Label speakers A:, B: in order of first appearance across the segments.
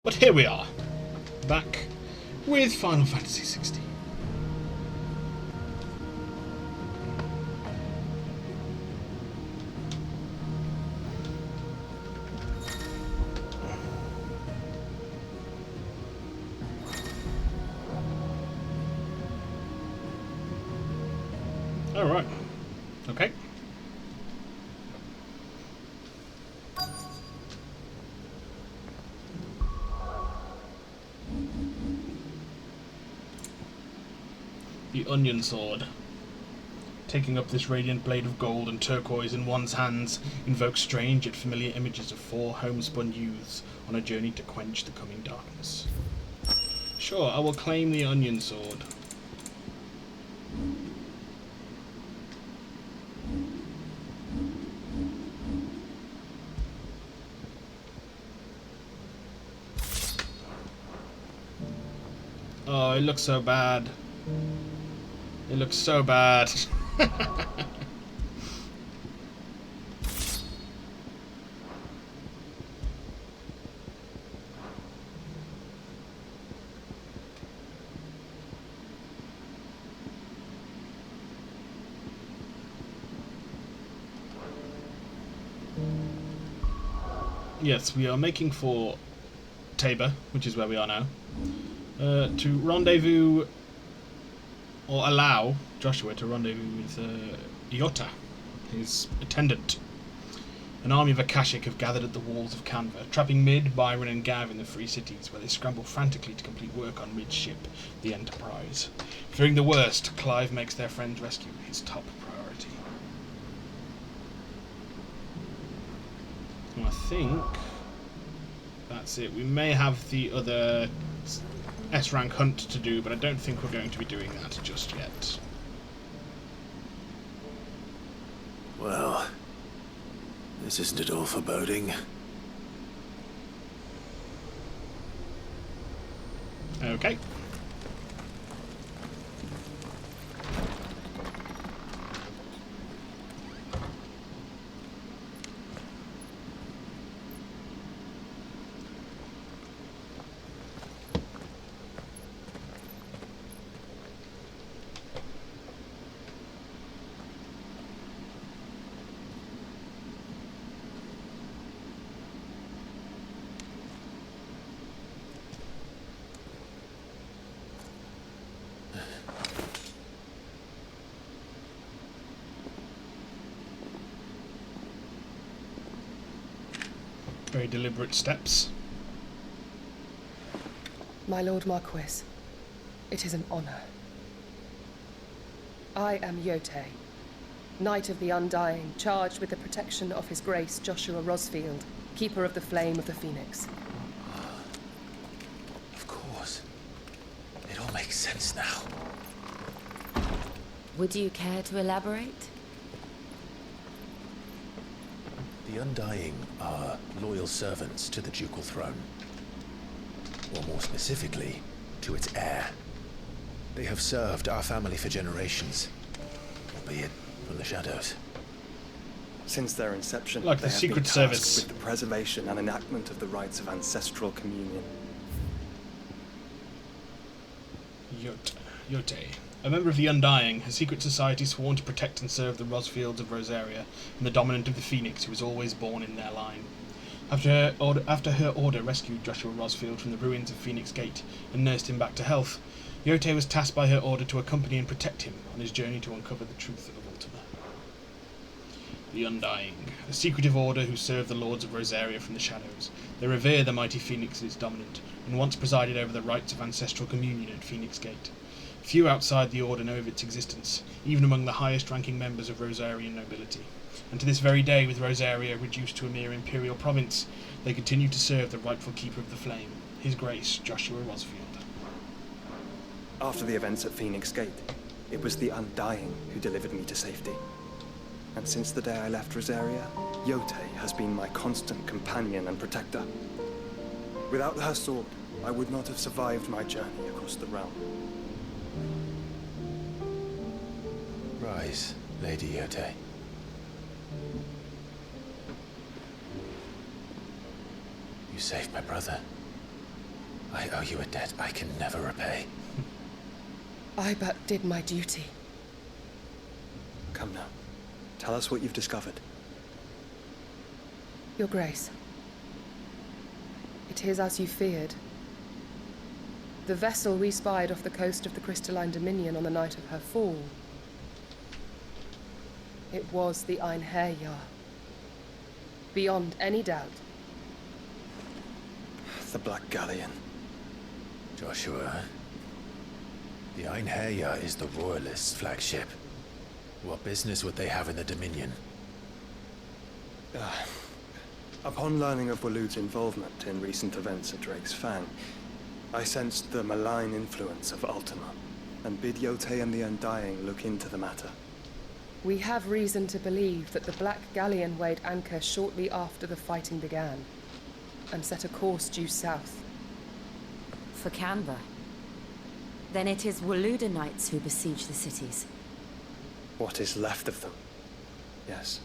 A: But here we are, back with Final Fantasy XVI. Alright, okay. The Onion Sword. Taking up this radiant blade of gold and turquoise in one's hands invokes strange yet familiar images of four homespun youths on a journey to quench the coming darkness. Sure, I will claim the Onion Sword. Oh, it looks so bad. It looks so bad. Yes, we are making for Tabor, which is where we are now, to rendezvous, or allow Joshua to rendezvous with Iota, his attendant. An army of Akashic have gathered at the walls of Canva, trapping Mid, Byron and Gav in the Free Cities, where they scramble frantically to complete work on Mid's ship, the Enterprise. Fearing the worst, Clive makes their friend's rescue his top priority. And I think that's it. We may have the other S-rank hunt to do, but I don't think we're going to be doing that just yet.
B: Well, this isn't at all foreboding.
A: Okay. Very deliberate steps.
C: My Lord Marquis, it is an honor. I am Yote, Knight of the Undying, charged with the protection of His Grace Joshua Rosfield, Keeper of the Flame of the Phoenix.
B: Of course. It all makes sense now.
D: Would you care to elaborate?
B: The Undying are loyal servants to the ducal throne. Or more specifically, to its heir. They have served our family for generations, albeit from the shadows.
E: Since their inception,
A: Like the
E: they have
A: Secret
E: been tasked
A: Service.
E: with the preservation and enactment of the rites of ancestral communion.
A: Yote. A member of the Undying, a secret society sworn to protect and serve the Rosfields of Rosaria, and the dominant of the Phoenix, who was always born in their line. After her order rescued Joshua Rosfield from the ruins of Phoenix Gate and nursed him back to health, Yote was tasked by her order to accompany and protect him on his journey to uncover the truth of Ultima. The Undying, a secretive order who serve the Lords of Rosaria from the shadows. They revere the mighty Phoenix as its dominant, and once presided over the rites of ancestral communion at Phoenix Gate. Few outside the Order know of its existence, even among the highest-ranking members of Rosarian nobility. And to this very day, with Rosaria reduced to a mere imperial province, they continue to serve the rightful Keeper of the Flame, His Grace, Joshua Rosfield.
E: After the events at Phoenix Gate, it was the Undying who delivered me to safety. And since the day I left Rosaria, Yote has been my constant companion and protector. Without her sword, I would not have survived my journey across the realm.
B: Rise, Lady Yote. You saved my brother. I owe you a debt I can never repay.
C: I but did my duty.
E: Come now. Tell us what you've discovered.
C: Your Grace. It is as you feared. The vessel we spied off the coast of the Crystalline Dominion on the night of her fall. It was the Einherjar. Beyond any doubt.
E: The Black Galleon.
B: Joshua, the Einherjar is the Royalists' flagship. What business would they have in the Dominion?
E: Upon learning of Waloed's involvement in recent events at Drake's Fang, I sensed the malign influence of Ultima, and bid Yotei and the Undying look into the matter.
C: We have reason to believe that the Black Galleon weighed anchor shortly after the fighting began, and set a course due south.
D: For Canva. Then it is Waloed knights who besiege the cities.
E: What is left of them? Yes.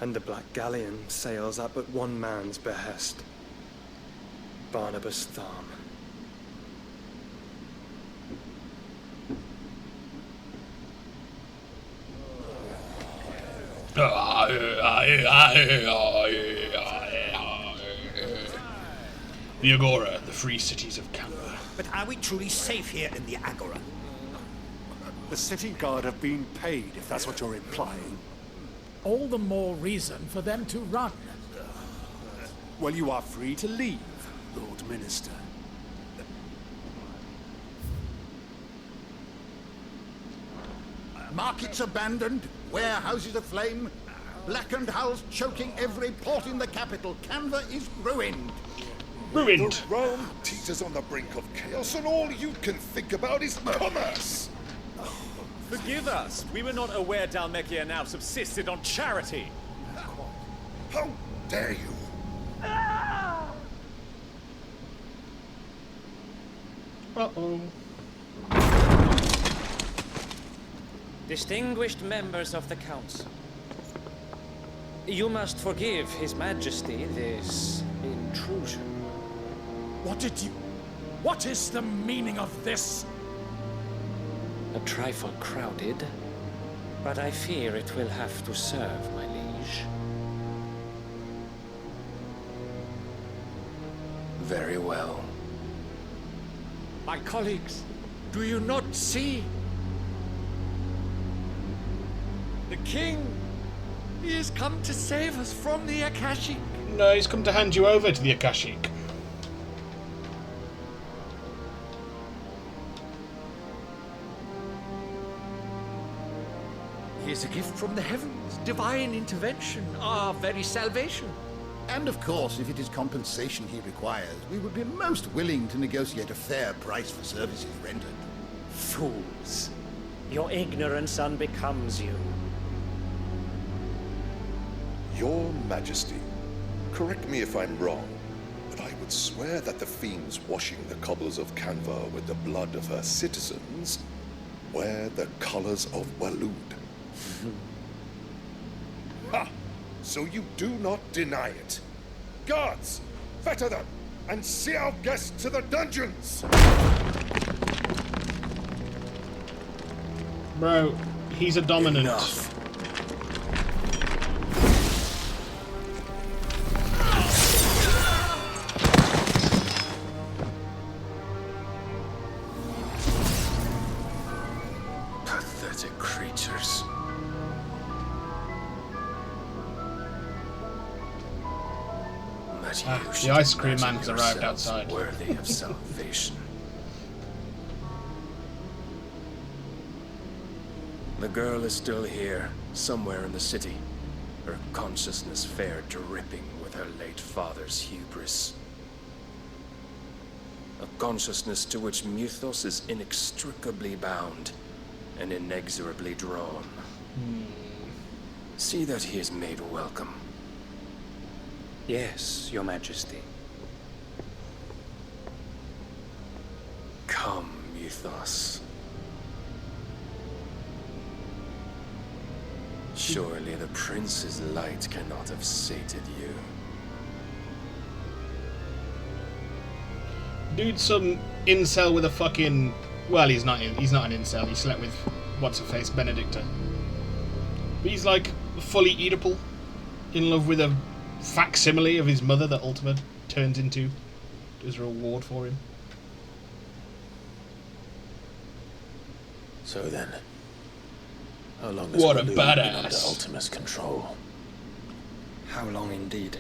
E: And the Black Galleon sails at but one man's behest. Barnabas Tharm.
A: The Agora, the free cities of Canva.
F: But are we truly safe here in the Agora?
G: The city guard have been paid, if that's what you're implying.
H: All the more reason for them to run.
G: Well, you are free to leave, Lord Minister.
F: Markets abandoned, warehouses aflame, blackened hulls choking every port in the capital. Canva is ruined.
A: Ruined!
I: The realm teeters on the brink of chaos, and all you can think about is commerce!
J: Forgive us. We were not aware Dhalmekia now subsisted on charity.
I: How dare you!
A: Uh-oh.
K: Distinguished members of the Council, you must forgive His Majesty this intrusion.
H: What is the meaning of this?
K: A trifle crowded, but I fear it will have to serve, my liege.
B: Very well.
F: My colleagues, do you not see? The king, he has come to save us from the Akashic.
A: No, he's come to hand you over to the Akashic.
F: He is a gift from the heavens, divine intervention, our very salvation.
L: And of course, if it is compensation he requires, we would be most willing to negotiate a fair price for services rendered.
K: Fools. Your ignorance unbecomes you.
I: Your Majesty, correct me if I'm wrong, but I would swear that the fiends washing the cobbles of Canva with the blood of her citizens wear the colors of Waloed. Ha! So you do not deny it. Guards, fetter them, and see our guests to the dungeons!
A: Bro, he's a dominant.
B: Enough. Pathetic creatures.
A: The ice cream man has arrived outside.
B: Worthy of salvation.
M: The girl is still here, somewhere in the city. Her consciousness fair dripping with her late father's hubris. A consciousness to which Mythos is inextricably bound and inexorably drawn. See that he is made welcome.
K: Yes, Your Majesty.
M: Come, Mythos. Surely the prince's light cannot have sated you.
A: Dude's some incel with a fucking... Well, he's not an incel. He slept with what's-her-face, Benedicta. But he's like fully Oedipal, in love with a facsimile of his mother that Ultima turns into as a reward for him.
B: So then, how long has
A: What a
B: Walud been under
A: badass.
B: Ultima's control?
E: How long indeed?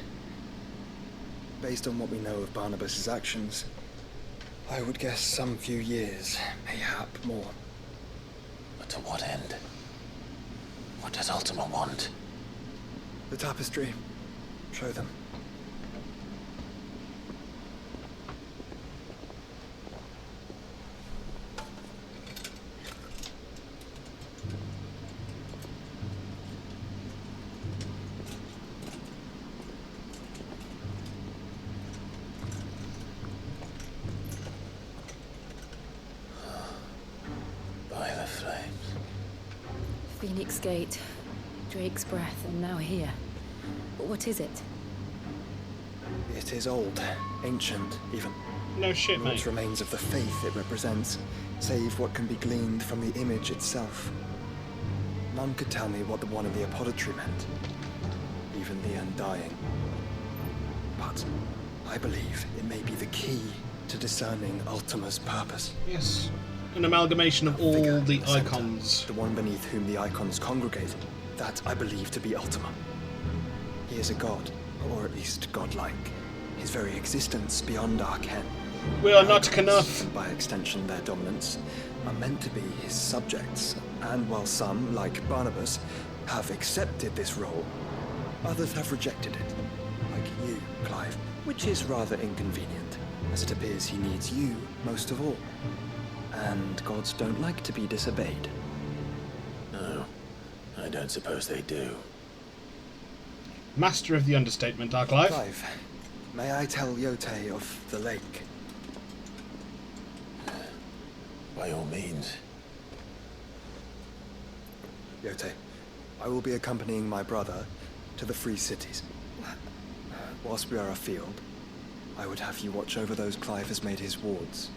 E: Based on what we know of Barnabas's actions, I would guess some few years, mayhap more.
B: But to what end? What does Ultima want?
E: The tapestry. Show them.
B: By the flames.
D: Phoenix Gate, Drake's Breath, and now here. But what is it?
E: It is old, ancient, even.
A: No shit, mate.
E: What remains of the faith it represents, save what can be gleaned from the image itself. None could tell me what the one in the apothecary meant, even the Undying. But I believe it may be the key to discerning Ultima's purpose.
A: Yes. An amalgamation of all the icons.
E: The one beneath whom the icons congregate. That I believe to be Ultima. He is a god, or at least godlike. His very existence beyond our ken.
A: We are not enough.
E: By extension, their dominants are meant to be his subjects. And while some, like Barnabas, have accepted this role, others have rejected it. Like you, Clive. Which is rather inconvenient, as it appears he needs you most of all. And gods don't like to be disobeyed.
B: No, I don't suppose they do.
A: Master of the understatement, our Clive.
E: Clive, may I tell Yote of the lake?
B: By all means.
E: Yote, I will be accompanying my brother to the Free Cities. Whilst we are afield, I would have you watch over those Clive has made his wards.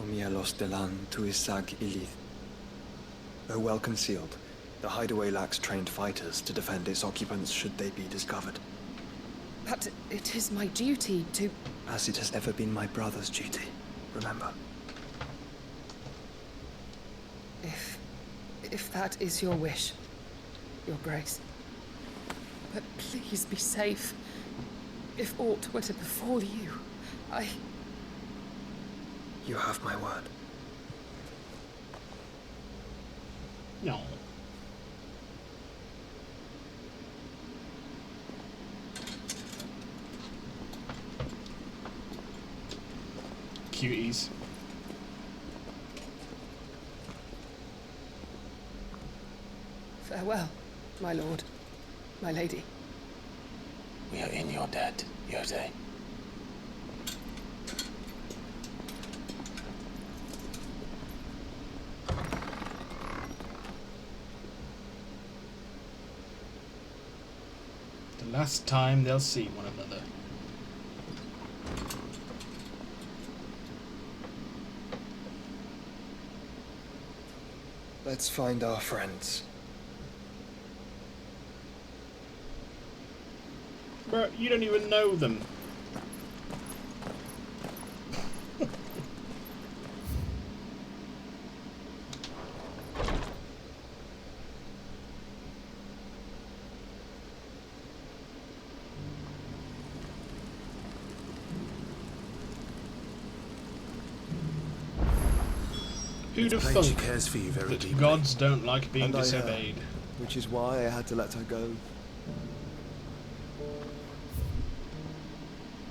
E: Omielos delan tuisag ilith. Though well concealed, the hideaway lacks trained fighters to defend its occupants should they be discovered.
C: But it is my duty to...
E: As it has ever been my brother's duty, remember.
C: If that is your wish, Your Grace. But please be safe. If aught were to befall you,
E: You have my word.
A: No. Cuties.
C: Farewell, my lord, my lady.
B: We are in your debt, Yote.
A: The last time they'll see one another.
E: Let's find our friends.
A: Bro, you don't even know them. Who'd have thought
M: She cares for you very
A: that
M: deeply.
A: gods don't like being
E: And I
A: disobeyed?
E: Which is why I had to let her go.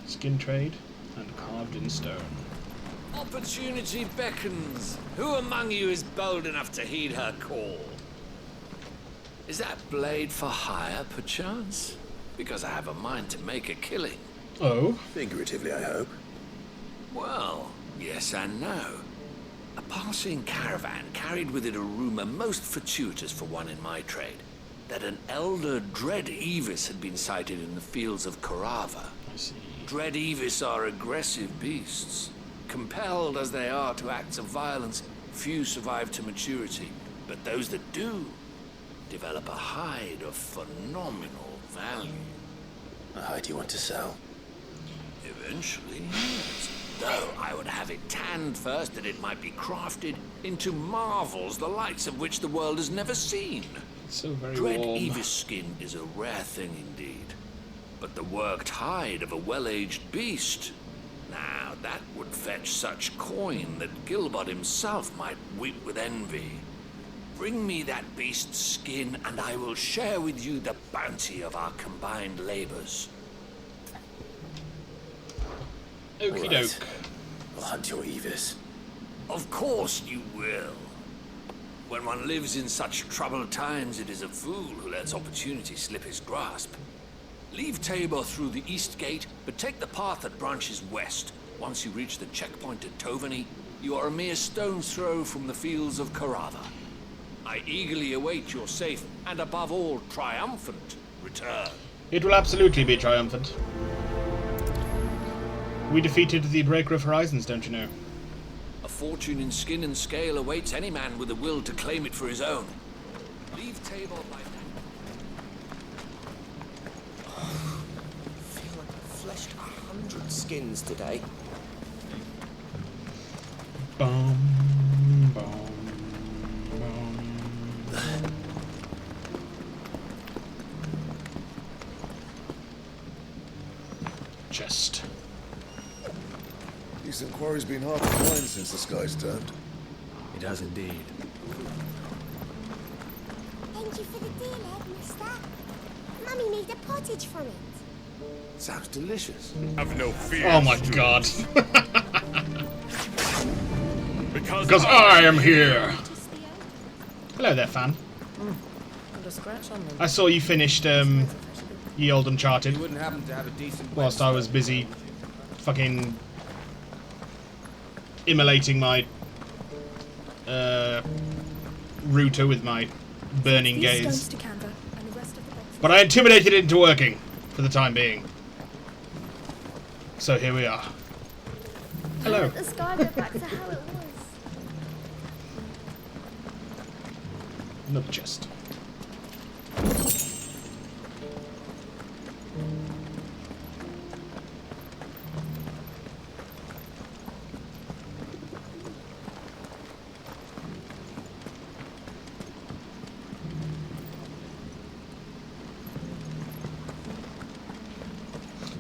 A: Skin trade and carved in stone.
N: Opportunity beckons. Who among you is bold enough to heed her call? Is that blade for hire, perchance? Because I have a mind to make a killing.
A: Oh?
B: Figuratively, I hope.
N: Well, yes and no. A passing caravan carried with it a rumor most fortuitous for one in my trade, that an elder dread Evis had been sighted in the fields of Carava.
A: I see.
N: Dread Evis are aggressive beasts. Compelled as they are to acts of violence, few survive to maturity. But those that do develop a hide of phenomenal value.
B: A hide you want to sell?
N: Eventually, yes. Though I would have it tanned first that it might be crafted into marvels the likes of which the world has never seen.
A: So very
N: Dread
A: warm.
N: Evis skin is a rare thing indeed. But the worked hide of a well-aged beast, now that would fetch such coin that Gilbert himself might weep with envy. Bring me that beast's skin, and I will share with you the bounty of our combined labors.
A: Okie doke.
B: I'll hunt your Evis.
N: Of course you will. When one lives in such troubled times, it is a fool who lets opportunity slip his grasp. Leave Tabor through the east gate, but take the path that branches west. Once you reach the checkpoint at Tovany, you are a mere stone's throw from the fields of Carava. I eagerly await your safe, and above all, triumphant return.
A: It will absolutely be triumphant. We defeated the Breaker of Horizons, don't you know?
N: A fortune in skin and scale awaits any man with the will to claim it for his own. Leave Tabor by
O: I feel like I've fleshed 100 skins today.
A: Bum, bum, bum. Chest.
I: Decent quarry's been hard to find since the sky's turned.
B: It has indeed.
P: Thank you for the deal, Ed, mister. Mummy made a pottage from it.
B: Sounds delicious.
J: Have no fear.
A: Oh my god. Because I am here. Hello there, fan.
C: Not a scratch on them.
A: I saw you finished Ye Olde Uncharted
O: You wouldn't happen to have a decent
A: whilst I was busy fucking immolating my router with my burning gaze. But I intimidated it into working for the time being. So here we are. Hello.
P: The sky go back to how it was.
A: Another chest.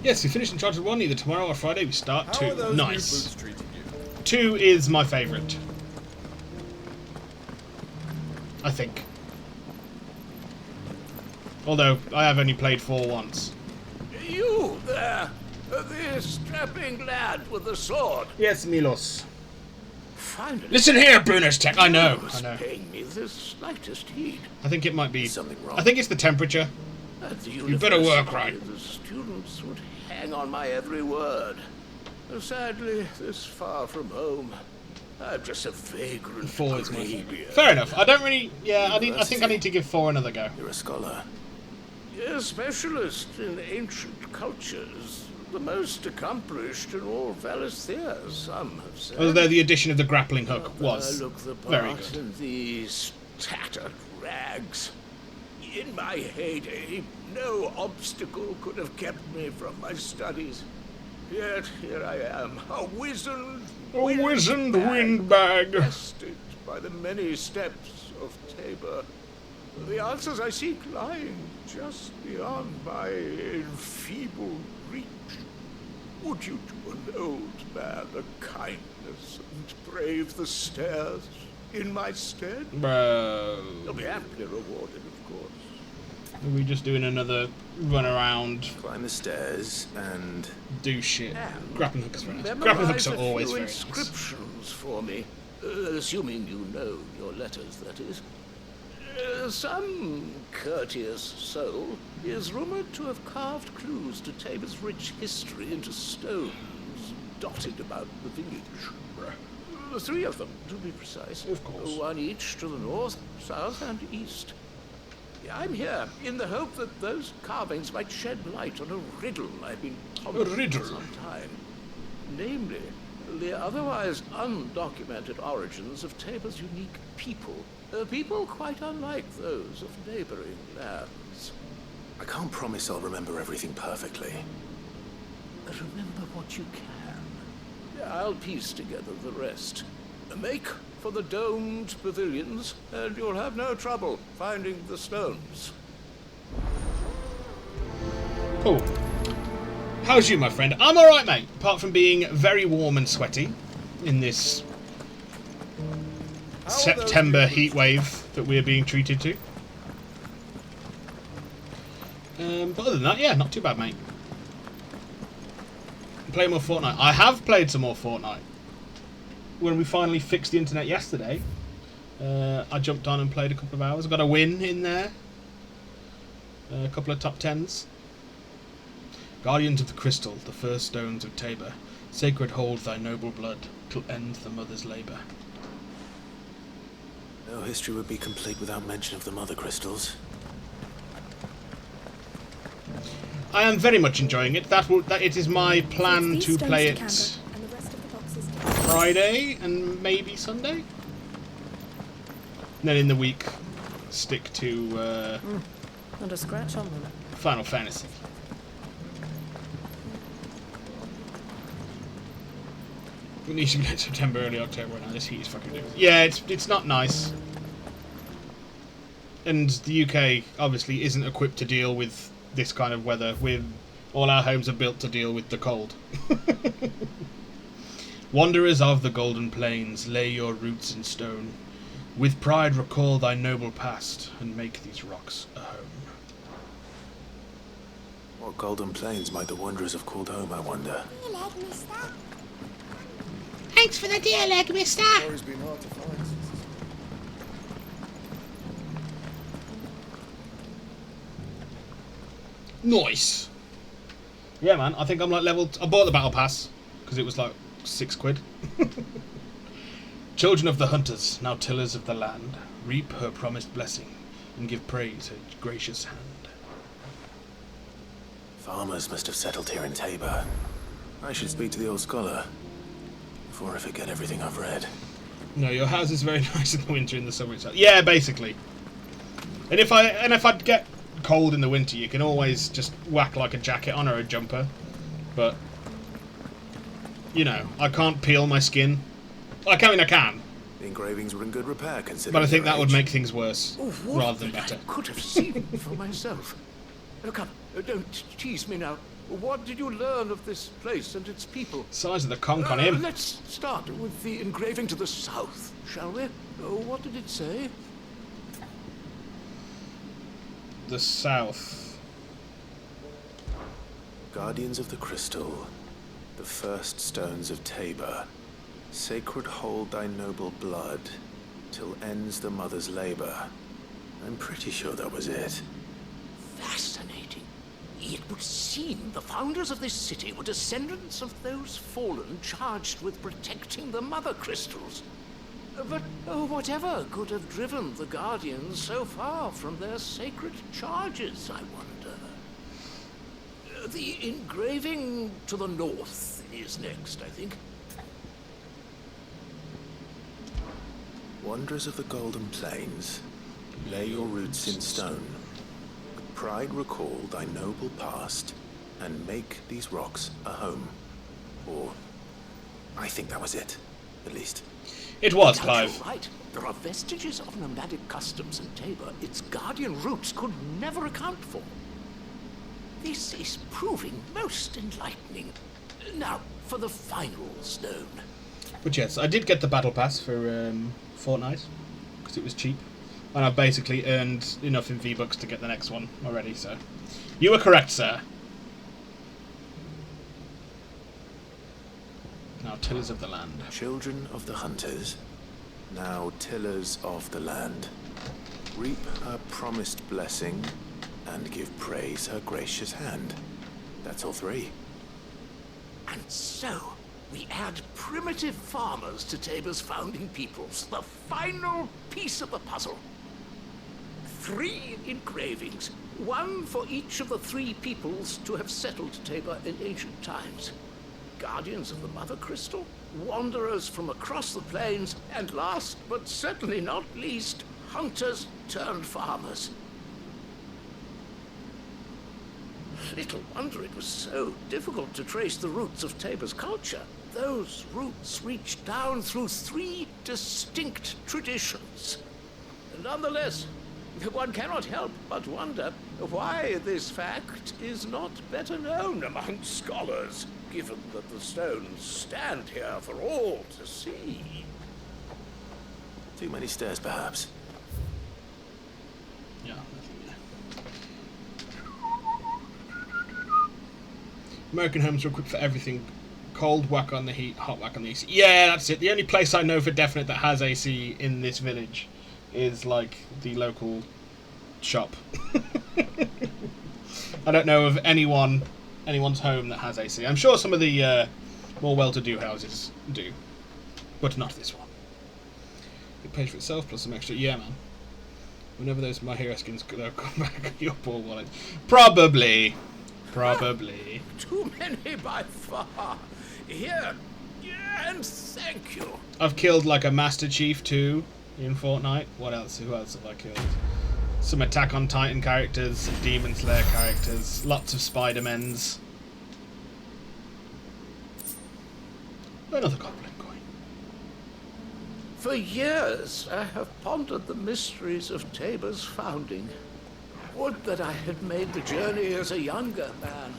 A: Yes, we finished Uncharted 1 either tomorrow or Friday. We start 2. Nice. 2 is my favourite. I think. Although, I have only played 4 once.
N: You there, the strapping lad with the sword.
A: Yes, Milos.
N: Finally.
A: Listen here, Bruner's Tech. I know.
N: Paying me the slightest heed.
A: I think it might be
B: something wrong.
A: I think it's the temperature.
N: At the
A: You better work right.
N: The students would hang on my every word. Sadly, this far from home, I'm just a vagrant.
A: 4 is my favorite. Fair enough. I don't really. Yeah, I think I need to give 4 another go.
B: You're a scholar.
N: A specialist in ancient cultures, the most accomplished in all Valisthea, some have said.
A: Although the addition of the grappling hook was
N: I look the
A: very
N: part
A: good.
N: in these tattered rags. In my heyday, no obstacle could have kept me from my studies. Yet here I am, a wizened
A: windbag,
N: tested by the many steps of Tabor. The answers I seek lying just beyond my enfeebled reach. Would you do an old man the kindness and brave the stairs in my stead?
A: Bro.
N: You'll be amply rewarded, of course.
A: Are we just doing another run around?
B: Climb the stairs and
A: do shit. Grappling hooks are
N: Memorize
A: Grappling hooks are
N: a
A: always
N: few
A: very nice.
N: inscriptions for me, assuming you know your letters, that is. Some courteous soul is rumored to have carved clues to Tabor's rich history into stones dotted about the village. 3 of them, to be precise.
A: Of course.
N: 1 each to the north, south, and east. I'm here in the hope that those carvings might shed light on a riddle I've been common
A: riddle.
N: for some time. Namely, the otherwise undocumented origins of Tabor's unique people. People quite unlike those of neighboring lands.
B: I can't promise I'll remember everything perfectly.
N: Remember what you can. I'll piece together the rest. Make for the domed pavilions, and you'll have no trouble finding the stones.
A: Cool. How's you, my friend? I'm alright, mate. Apart from being very warm and sweaty in this September heat wave that we're being treated to. But other than that, yeah, not too bad, mate. Play more Fortnite. I have played some more Fortnite. When we finally fixed the internet yesterday, I jumped on and played a couple of hours. Got a win in there. A couple of top 10s. Guardians of the Crystal, the first stones of Tabor. Sacred hold thy noble blood, till end the mother's labour.
B: No history would be complete without mention of the mother crystals.
A: I am very much enjoying it. It is my plan to play it Friday and maybe Sunday. And then in the week, stick to
C: Not a scratch on them.
A: Final Fantasy. It needs to be late September, early October now. This heat is fucking ridiculous. Yeah, it's not nice. And the UK obviously isn't equipped to deal with this kind of weather. All our homes are built to deal with the cold. Wanderers of the golden plains, lay your roots in stone. With pride recall thy noble past, and make these rocks a home.
B: What golden plains might the wanderers have called home, I wonder?
P: Thanks for the dear leg, mister.
M: It's been hard to find.
A: Nice. Yeah, man. I think I'm like level. I bought the battle pass because it was like £6. Children of the hunters, now tillers of the land, reap her promised blessing and give praise her gracious hand.
B: Farmers must have settled here in Tabor. I should speak to the old scholar before I forget everything I've read.
A: No, your house is very nice in the winter, in the summer it's yeah, basically. And if I get cold in the winter, you can always just whack like a jacket on or a jumper. But you know, I can't peel my skin. I mean, I can.
B: The engravings were in good repair, considering.
A: But I think that would make things worse rather than better.
N: I could have seen for myself. Come, don't tease me now. What did you learn of this place and its people?
A: Size of the conch on him.
N: Let's start with the engraving to the south, shall we? What did it say?
A: The south.
B: Guardians of the Crystal, the first stones of Tabor. Sacred hold thy noble blood, till ends the mother's labor. I'm pretty sure that was it.
N: Fascinating. It would seem the founders of this city were descendants of those fallen charged with protecting the mother crystals. But whatever could have driven the Guardians so far from their sacred charges, I wonder? The engraving to the north is next, I think.
B: Wanderers of the Golden Plains, lay your roots in stone. With pride recall thy noble past, and make these rocks a home. Or, I think that was it, at least.
A: It was,
N: Now,
A: Clive.
N: you're right. There are vestiges of nomadic customs in Tabor its guardian roots could never account for. This is proving most enlightening. Now, for the final stone.
A: But yes, I did get the battle pass for Fortnite because it was cheap, and I've basically earned enough in V-Bucks to get the next one already. So, you were correct, sir. Now, tillers of the land.
B: Children of the hunters, now tillers of the land. Reap her promised blessing, and give praise her gracious hand. That's all three.
N: And so, we add primitive farmers to Tabor's founding peoples, the final piece of the puzzle. 3 engravings,
Q: One for each of the three peoples to have settled Tabor in ancient times. Guardians of the Mother Crystal, wanderers from across the plains, and last but certainly not least, hunters turned farmers. Little wonder it was so difficult to trace the roots of Tabor's culture. Those roots reach down through three distinct traditions. Nonetheless, one cannot help but wonder why this fact is not better known among scholars, given that the stones stand here for all to see.
B: Too many stairs, perhaps.
A: Yeah. American homes are equipped for everything. Cold whack on the heat, hot whack on the AC. Yeah, that's it. The only place I know for definite that has AC in this village is like the local shop. I don't know of anyone's home that has AC. I'm sure some of the more well-to-do houses do, but not this one. It pays for itself plus some extra. Yeah, man. Whenever those My Hero skins come back, your poor wallet. Probably.
Q: Too many by far. Here, and thank you.
A: I've killed like a Master Chief too in Fortnite. What else? Who else have I killed? Some Attack on Titan characters, some Demon Slayer characters, lots of Spider-Mens. Another goblin coin.
Q: For years, I have pondered the mysteries of Tabor's founding. Would that I had made the journey as a younger man,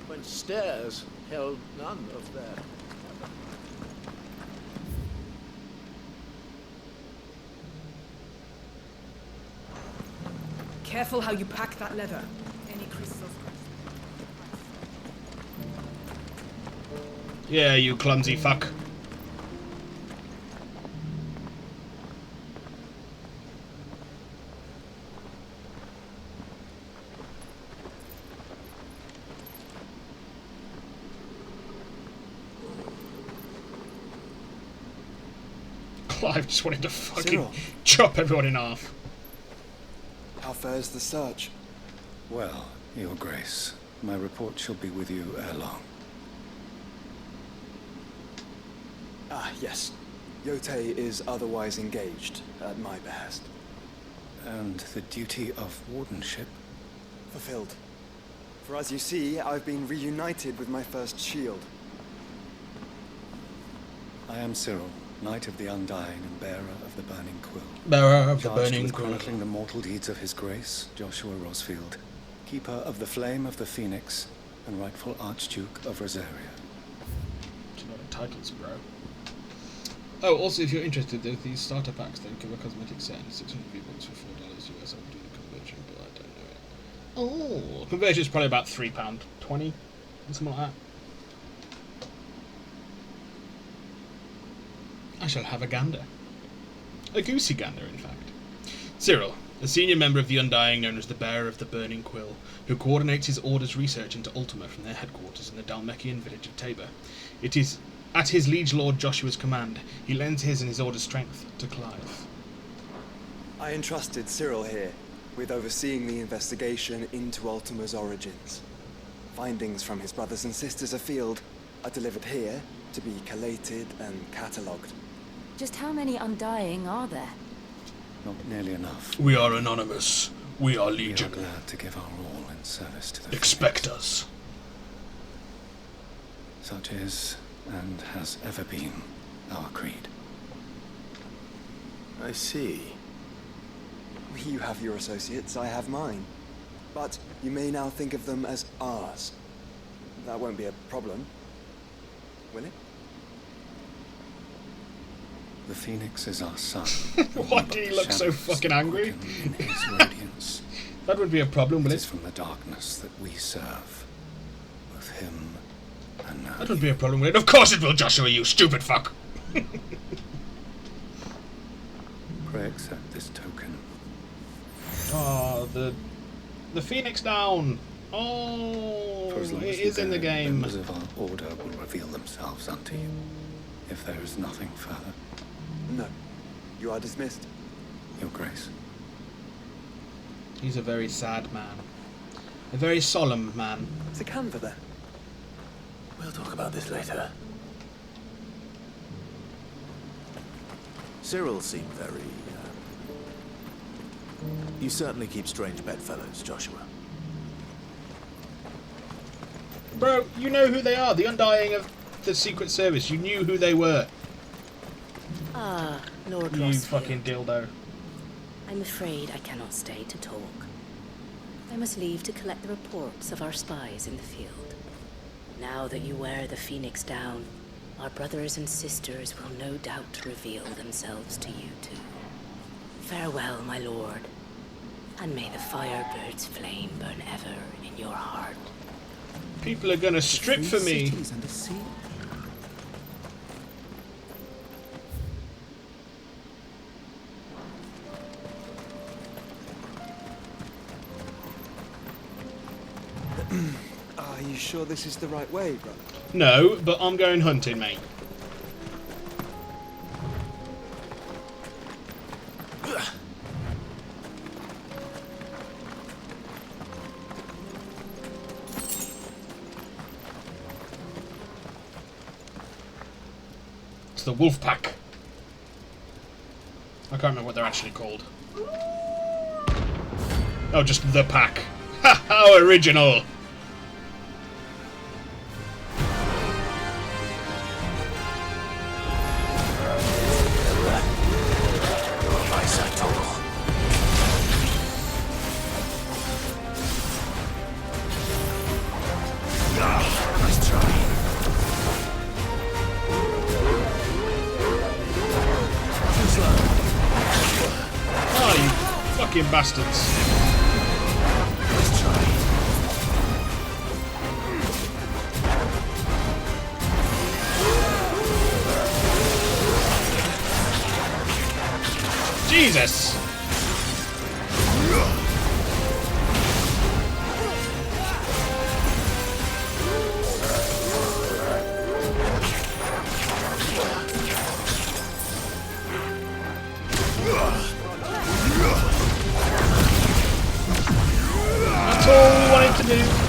Q: when stairs held none of their...
C: Careful how you pack that leather. Any crystals...
A: Yeah, you clumsy fuck. Clive just wanted to fucking
E: Cyril.
A: chop everyone in half.
E: How fares the search?
R: Well, Your Grace, my report shall be with you ere long.
E: Ah, yes. Yotei is otherwise engaged, at my behest.
R: And the duty of wardenship?
E: Fulfilled. For as you see, I've been reunited with my first shield.
R: I am Cyril, Knight of the Undying and bearer of the Burning Quill.
A: Bearer of the
R: Charged
A: Burning
R: with
A: Quill.
R: chronicling the mortal deeds of His Grace, Joshua Rosfield, Keeper of the Flame of the Phoenix, and rightful Archduke of Rosaria.
A: It's a lot of titles, bro. Oh, also, if you're interested, there's these starter packs that give a cosmetic set and 600 V-Bucks for $4 US. I'll do the conversion, but I don't know it. Oh, conversion is probably about £3.20, something like that. I shall have a gander. A goosey gander, in fact. Cyril, a senior member of the Undying known as the Bearer of the Burning Quill, who coordinates his Order's research into Ultima from their headquarters in the Dalmekian village of Tabor. It is at his liege lord Joshua's command, he lends his and his Order's strength to Clive.
E: I entrusted Cyril here with overseeing the investigation into Ultima's origins. Findings from his brothers and sisters afield are delivered here to be collated and catalogued.
D: Just how many Undying are there?
R: Not nearly enough.
A: We are anonymous. We are legion.
R: We are glad to give our all in service to the
A: Expect us.
R: Such is, and has ever been, our creed.
B: I see.
E: You have your associates, I have mine. But you may now think of them as ours. That won't be a problem, will it?
R: The Phoenix is our son.
A: Why did he look so fucking angry?
R: In his radiance.
A: That would be a problem, will
R: It
A: it?
R: is from the darkness that we serve. Both him and now.
A: That would be a problem, will it? Of course it will, Joshua, you stupid fuck!
R: Pray accept this token.
A: Oh, the Phoenix down! Oh,
R: For as long
A: it
R: as
A: is in the
R: bear,
A: game.
R: members of our order will reveal themselves unto you. If there is nothing further.
E: No. You are dismissed.
R: Your Grace.
A: He's a very sad man. A very solemn man.
E: Is the Canva there?
B: We'll talk about this later. Cyril seemed very... You certainly keep strange bedfellows, Joshua.
A: Bro, you know who they are. The Undying of the Secret Service. You knew who they were.
S: Ah, Lord
A: You
S: Rosfield.
A: fucking dildo.
S: I'm afraid I cannot stay to talk. I must leave to collect the reports of our spies in the field. Now that you wear the Phoenix down, our brothers and sisters will no doubt reveal themselves to you too. Farewell, my lord, and may the Firebird's flame burn ever in your heart.
A: People are gonna strip for me.
E: Are you sure this is the right way, brother?
A: No, but I'm going hunting, mate. It's the wolf pack. I can't remember what they're actually called. Oh, just the pack. Ha! How original! Fucking bastards. Jesus! That's all we wanted to do.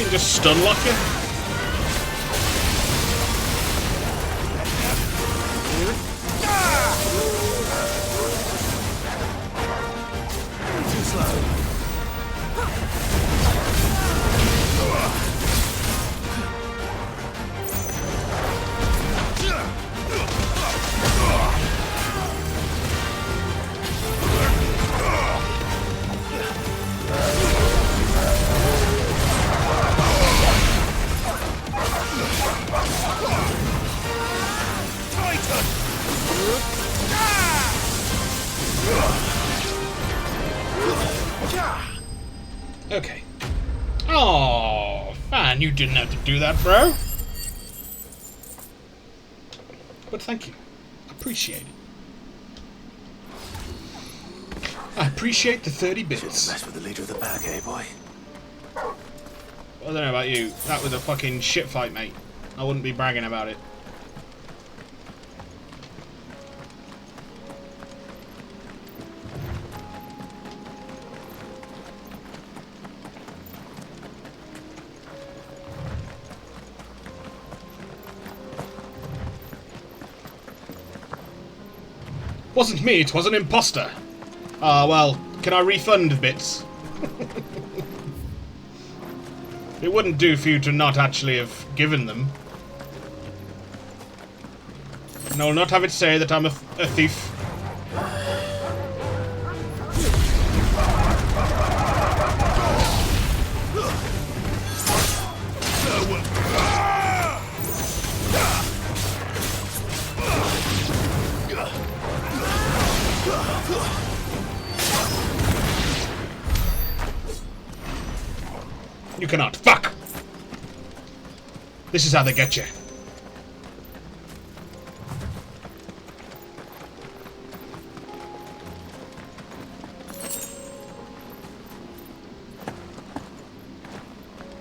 A: Just stun lock it. Too slow. Okay. Oh, man, you didn't have to do that, bro. But thank you. Appreciate it. I appreciate the 30 bits.
B: Shouldn't mess with the leader of the pack, eh, boy?
A: I don't know about you. That was a fucking shit fight, mate. I wouldn't be bragging about it. Wasn't me, it was an imposter. Ah, well, can I refund bits? It wouldn't do for you to not actually have given them. And I'll not have it say that I'm a thief. You cannot. Fuck! This is how they get you.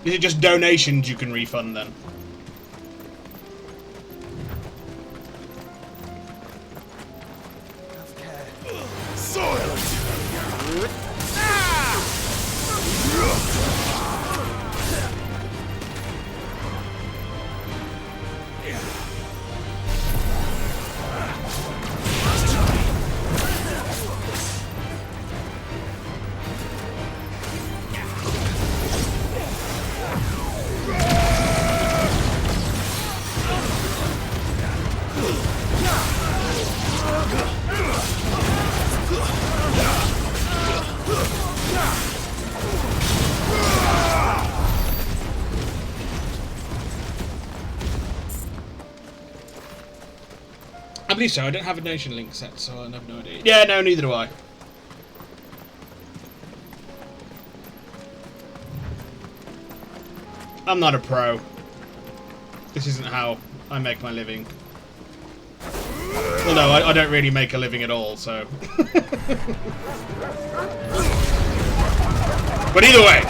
A: Is it just donations you can refund then? I believe so. I don't have a donation link set, so I have no idea. Yeah, no, neither do I. I'm not a pro. This isn't how I make my living. Well, no, I don't really make a living at all, so... But either way!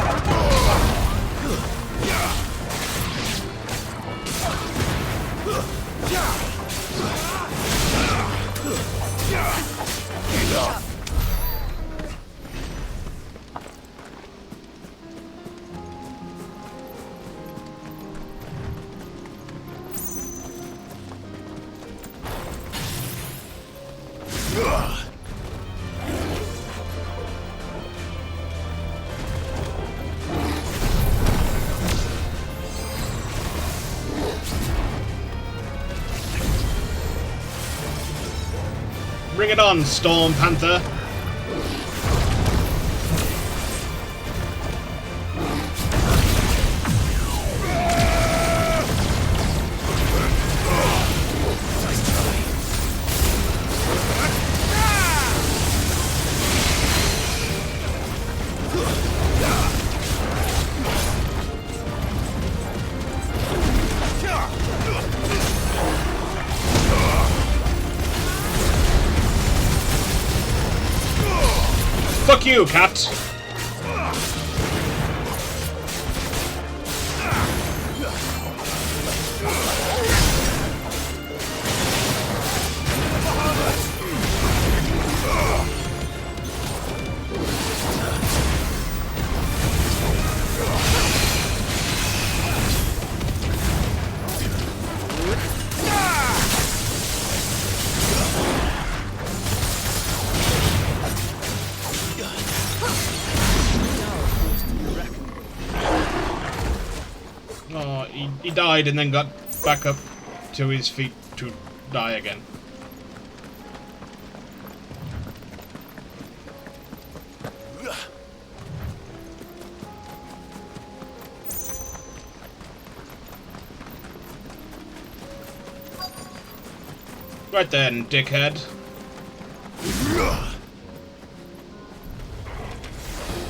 A: Bring it on, Storm Panther! Fuck you, cat! Oh, he died and then got back up to his feet to die again. Right then, dickhead.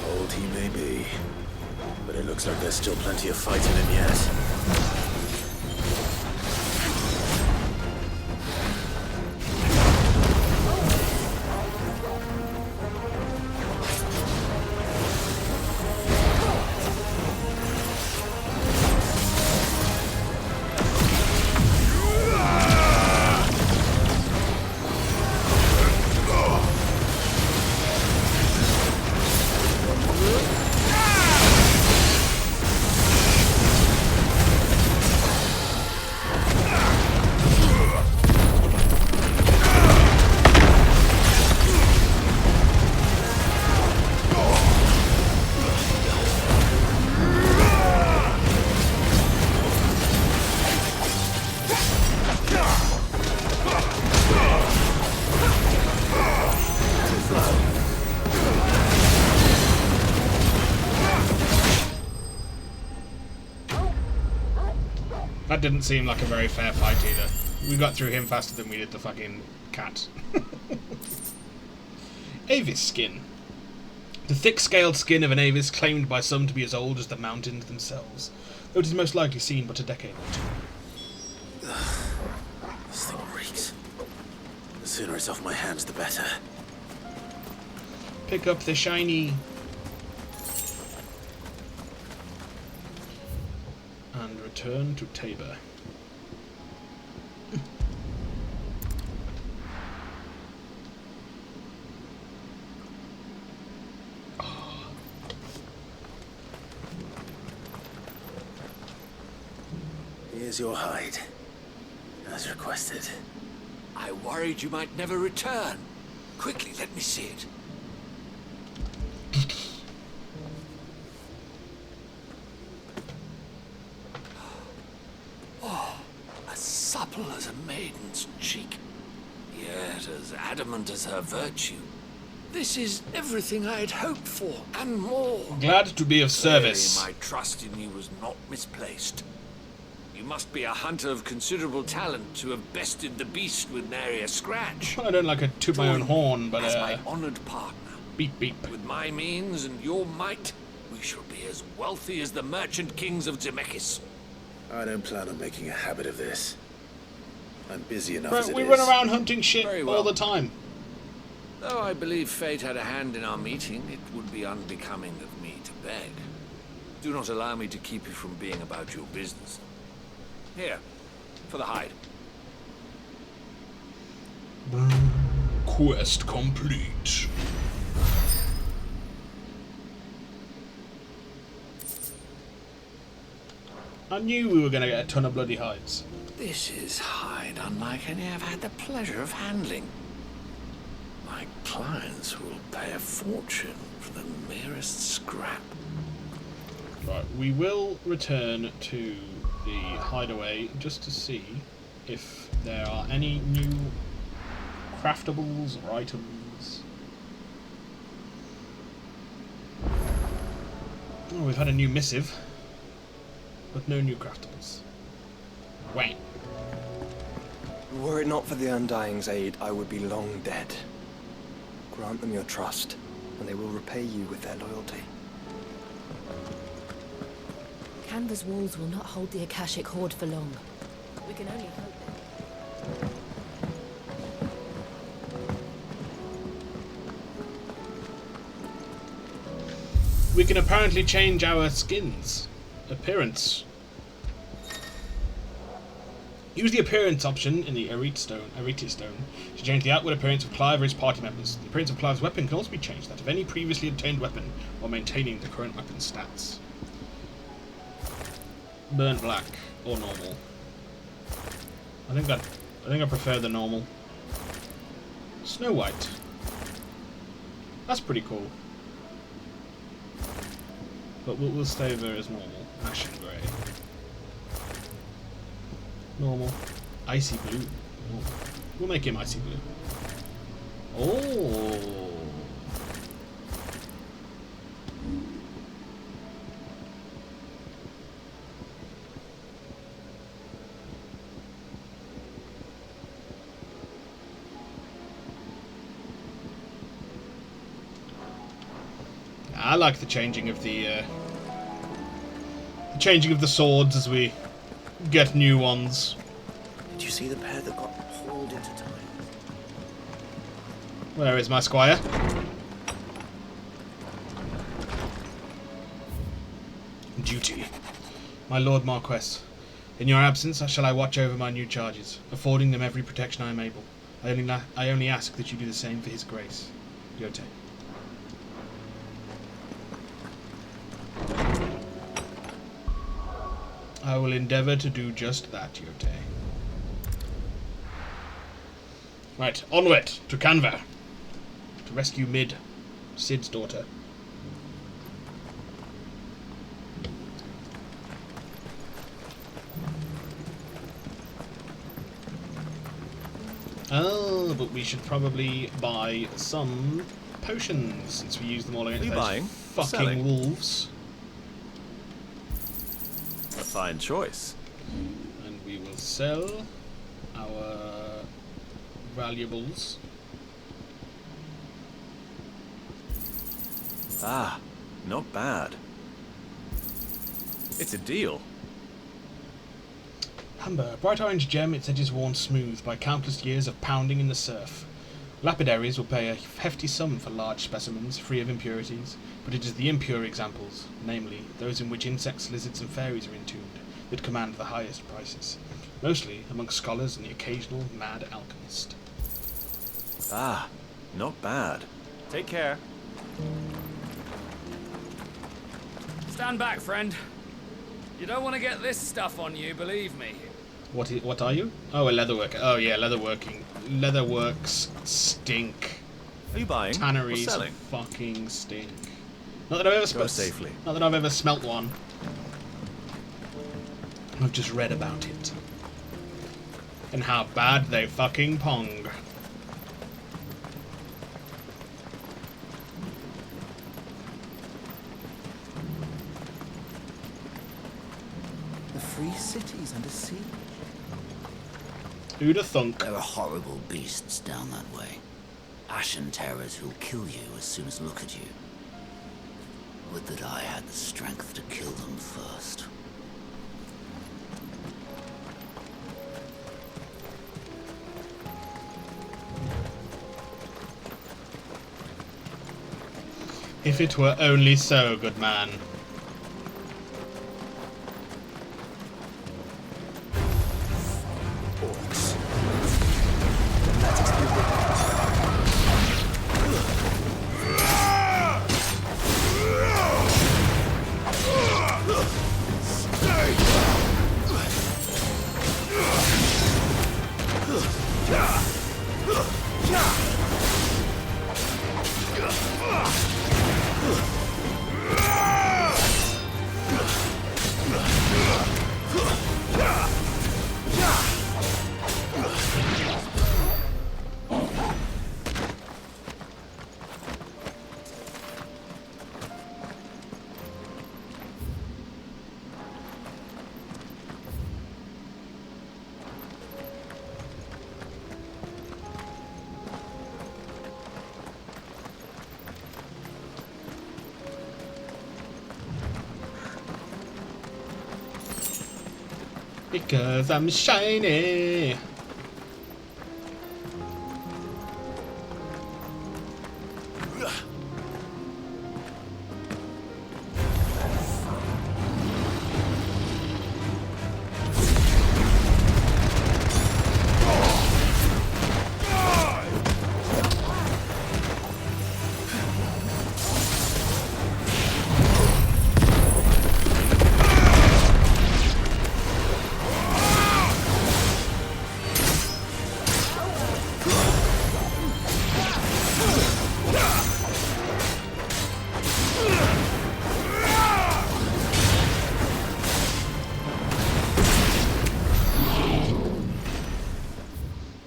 B: Old he may be, but it looks like there's still plenty of fight in him yet.
A: That didn't seem like a very fair fight either. We got through him faster than we did the fucking cat. Avis skin. The thick-scaled skin of an avis claimed by some to be as old as the mountains themselves, though it is most likely seen but a decade or two.
B: This thing reeks. The sooner it's off my hands, the better.
A: Pick up the shiny. And return to Tabor.
B: Here's your hide, as requested.
N: I worried you might never return. Quickly, let me see it. Oh, as supple as a maiden's cheek, yet as adamant as her virtue. This is everything I had hoped for, and more.
A: Glad to be of service.
N: Clearly, my trust in you was not misplaced. You must be a hunter of considerable talent to have bested the beast with nary a scratch.
A: I don't like to toot my own horn, but
N: as my honored partner.
A: Beep beep.
N: With my means and your might, we shall be as wealthy as the merchant kings of Zemeckis.
B: I don't plan on making a habit of this. I'm busy enough
A: Bro,
B: as it
A: we
B: is.
A: run around hunting shit
N: Very well.
A: all the time.
N: Though I believe fate had a hand in our meeting, it would be unbecoming of me to beg. Do not allow me to keep you from being about your business. Here, for the hide.
A: Quest complete. I knew we were going to get a ton of bloody hides.
N: This is hide unlike any I've had the pleasure of handling. My clients will pay a fortune for the merest scrap.
A: Right, we will return to the hideaway just to see if there are any new craftables or items. Oh, we've had a new missive, but no new craftables. Wait.
E: Were it not for the Undying's aid, I would be long dead. Grant them your trust, and they will repay you with their loyalty.
D: Canva's walls will not hold the Akashic Horde for long. We can only hope that...
A: We can apparently change our skin's appearance. Use the appearance option in the Arete Stone to change the outward appearance of Clive or his party members. The appearance of Clive's weapon can also be changed, that of any previously obtained weapon, while maintaining the current weapon's stats. Burnt black or normal. I think I prefer the normal. Snow White. That's pretty cool. But we'll stay there as normal. Ashen grey. Normal. Icy blue. Oh. We'll make him icy blue. Oh. I like the changing of the swords as we get new ones.
O: Did you see the pair that got hauled into time?
A: Where is my squire? Duty. My Lord Marquess, in your absence, shall I watch over my new charges, affording them every protection I am able. I only ask that you do the same for His Grace. Yote. I will endeavour to do just that, Yote. Right, onward to Canva to rescue Mid, Sid's daughter. Oh, but we should probably buy some potions since we use them all against those
J: buying?
A: fucking
J: Selling?
A: wolves.
J: A fine choice.
A: And we will sell our valuables.
J: Ah, not bad. It's a deal.
A: Amber, a bright orange gem, its edges worn smooth by countless years of pounding in the surf. Lapidaries will pay a hefty sum for large specimens, free of impurities, but it is the impure examples, namely, those in which insects, lizards, and fairies are entombed, that command the highest prices, mostly amongst scholars and the occasional mad alchemist.
J: Ah, not bad. Take care.
T: Stand back, friend. You don't want to get this stuff on you, believe me.
A: What are you? Oh, a leatherworker. Oh yeah, leatherworking. Leatherworks stink.
J: Are you buying?
A: Tanneries
J: or selling?
A: Fucking stink. Not that I've ever
J: Go safely.
A: Not that I've ever smelt one. I've just read about it. And how bad they fucking pong.
U: The free cities under siege.
A: Who'd have thunk?
V: There are horrible beasts down that way. Ashen terrors who'll kill you as soon as look at you. Would that I had the strength to kill them first.
A: If it were only so, good man. Because I'm shiny.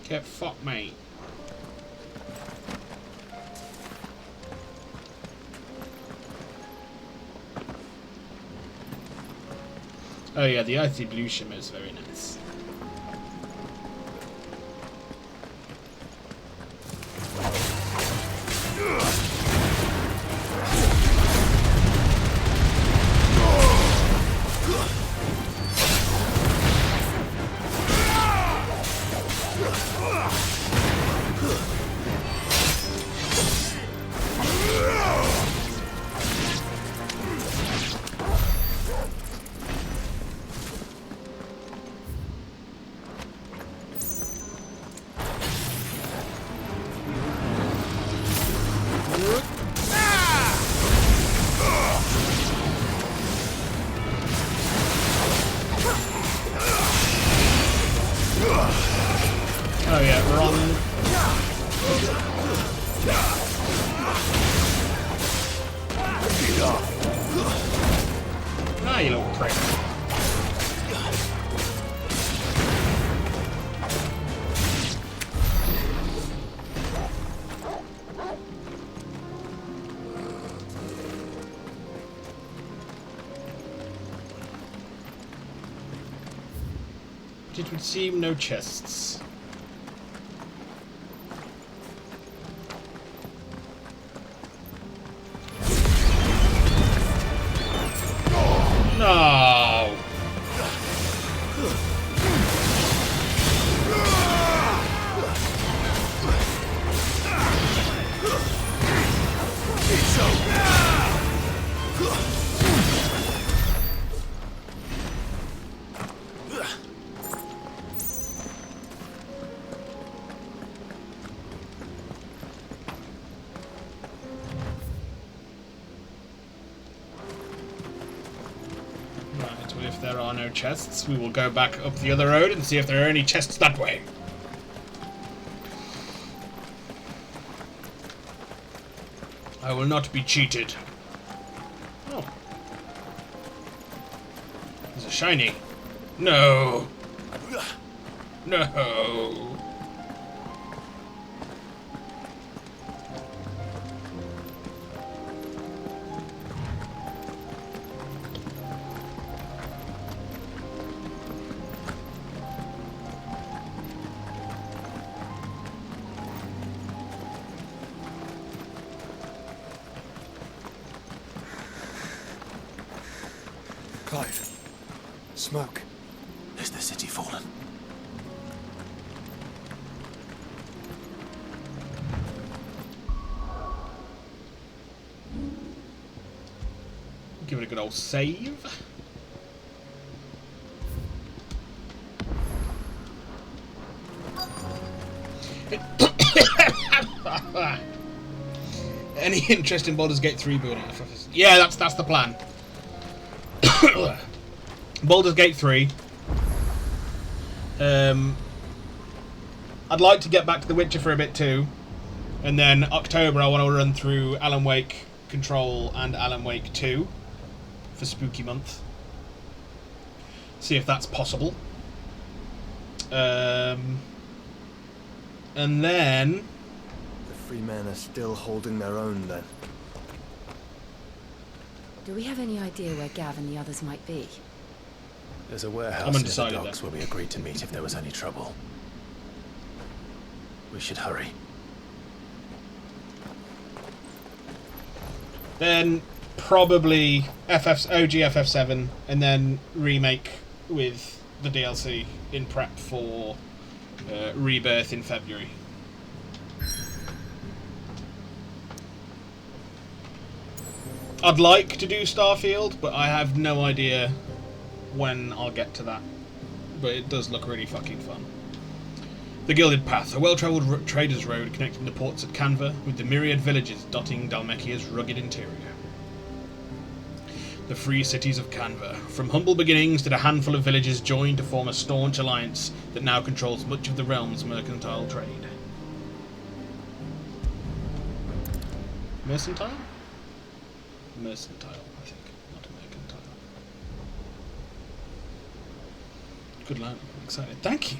A: Get fucked, mate. Oh yeah, the icy blue shimmer is very nice. Oh yeah, run. Ah, you little prick. It would seem no chests. if there are no chests, we will go back up the other road and see if there are any chests that way. I will not be cheated. Oh. There's a shiny. No. No.
B: Clive. Smoke. Is the city fallen?
A: Give it a good old save. Any interest in Baldur's Gate 3 building? Yeah, that's the plan. Baldur's Gate 3. I'd like to get back to The Witcher for a bit too, and then October I want to run through Alan Wake Control and Alan Wake 2 for Spooky Month. See if that's possible. And then
E: the free men are still holding their own then.
D: Do we have any idea where Gav and the others might be?
B: There's a warehouse near the docks where we agreed to meet if there was any trouble. We should hurry.
A: Then probably OG FF7 and then remake with the DLC in prep for Rebirth in February. I'd like to do Starfield, but I have no idea when I'll get to that. But it does look really fucking fun. The Gilded Path, a well-travelled trader's road connecting the ports at Canva with the myriad villages dotting Dhalmekia's rugged interior. The free cities of Canva. From humble beginnings did a handful of villages join to form a staunch alliance that now controls much of the realm's mercantile trade. Mercantile? Mercantile, I think, not mercantile. Good lad, I'm excited. Thank you!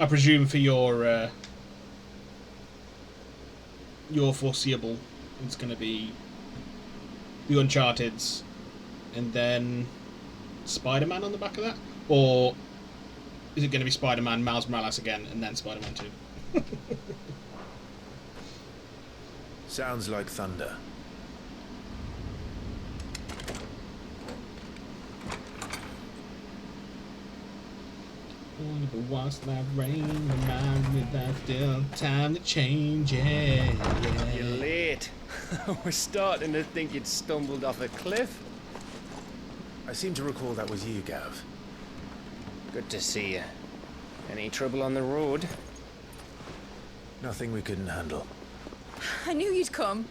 A: I presume for your foreseeable, it's going to be the Uncharted's and then Spider-Man on the back of that? Or is it going to be Spider-Man, Miles Morales again, and then Spider-Man 2?
B: Sounds like thunder.
A: But whilst that rain reminds me that still time to change, yeah.
G: You're late. We're starting to think you'd stumbled off a cliff.
B: I seem to recall that was you, Gav.
G: Good to see you. Any trouble on the road?
B: Nothing we couldn't handle.
D: I knew you'd come.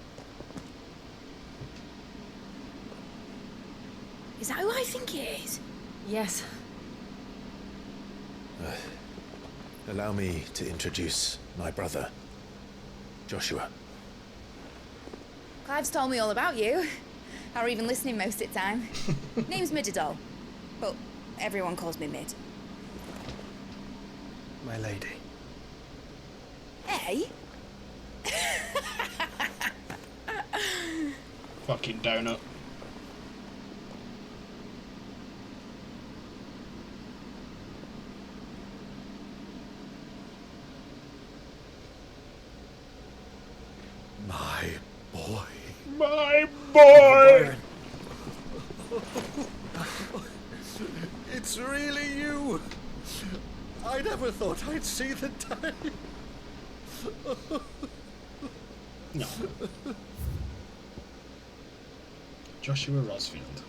D: Is that who I think it is? Yes.
B: Allow me to introduce my brother, Joshua.
H: Clive's told me all about you. Or even listening most of the time. Name's Midadol, but everyone calls me Mid.
E: My lady.
H: Hey?
A: Fucking donut.
E: My boy.
A: My boy!
F: It's really you. I never thought I'd see the day.
A: No. Joshua Rosfield.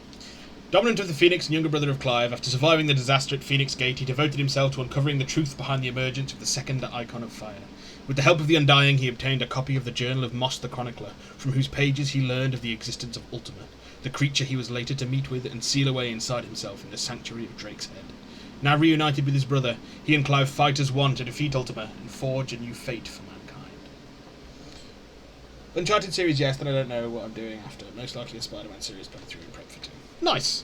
A: Dominant of the Phoenix and younger brother of Clive, after surviving the disaster at Phoenix Gate, he devoted himself to uncovering the truth behind the emergence of the second Icon of Fire. With the help of the Undying, he obtained a copy of the Journal of Moss the Chronicler, from whose pages he learned of the existence of Ultima, the creature he was later to meet with and seal away inside himself in the sanctuary of Drake's Head. Now reunited with his brother, he and Clive fight as one to defeat Ultima and forge a new fate for mankind. Uncharted series, yes, then I don't know what I'm doing after. Most likely a Spider-Man series playthrough and prep for 2. Nice!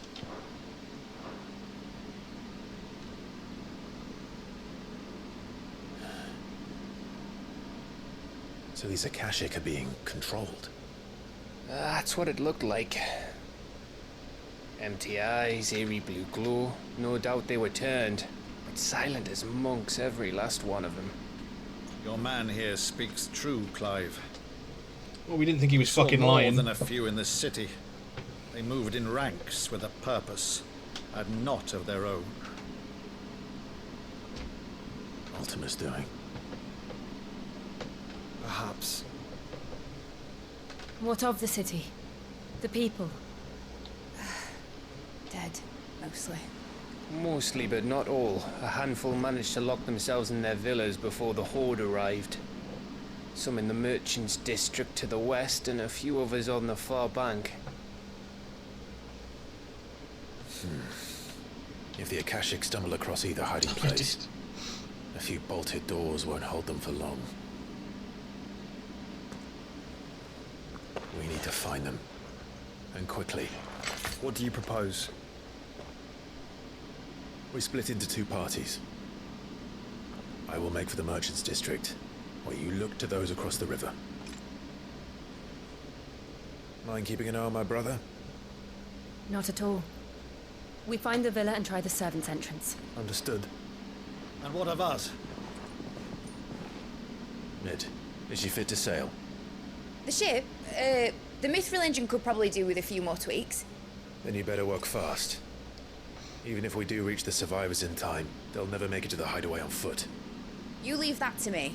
B: So these Akashic are being controlled?
G: That's what it looked like. Empty eyes, eerie blue glow. No doubt they were turned, but silent as monks, every last one of them.
F: Your man here speaks true, Clive.
A: Well, we didn't think he was
F: Saw
A: fucking
F: more
A: lying.
F: than a few in this city. They moved in ranks with a purpose, had not of their own.
B: Ultima's doing.
E: Perhaps.
D: What of the city? The people?
H: Dead, mostly.
G: Mostly, but not all. A handful managed to lock themselves in their villas before the Horde arrived. Some in the Merchants District to the west, and a few others on the far bank.
B: If the Akashic stumble across either hiding place, a few bolted doors won't hold them for long. We need to find them. And quickly.
E: What do you propose?
B: We split into 2 parties. I will make for the Merchants District, while you look to those across the river. Mind keeping an eye on my brother?
D: Not at all. We find the villa and try the servants' entrance.
B: Understood.
F: And what of us?
B: Mid, is she fit to sail?
H: The ship? The Mithril engine could probably do with a few more tweaks.
B: Then you better work fast. Even if we do reach the survivors in time, they'll never make it to the hideaway on foot.
H: You leave that to me.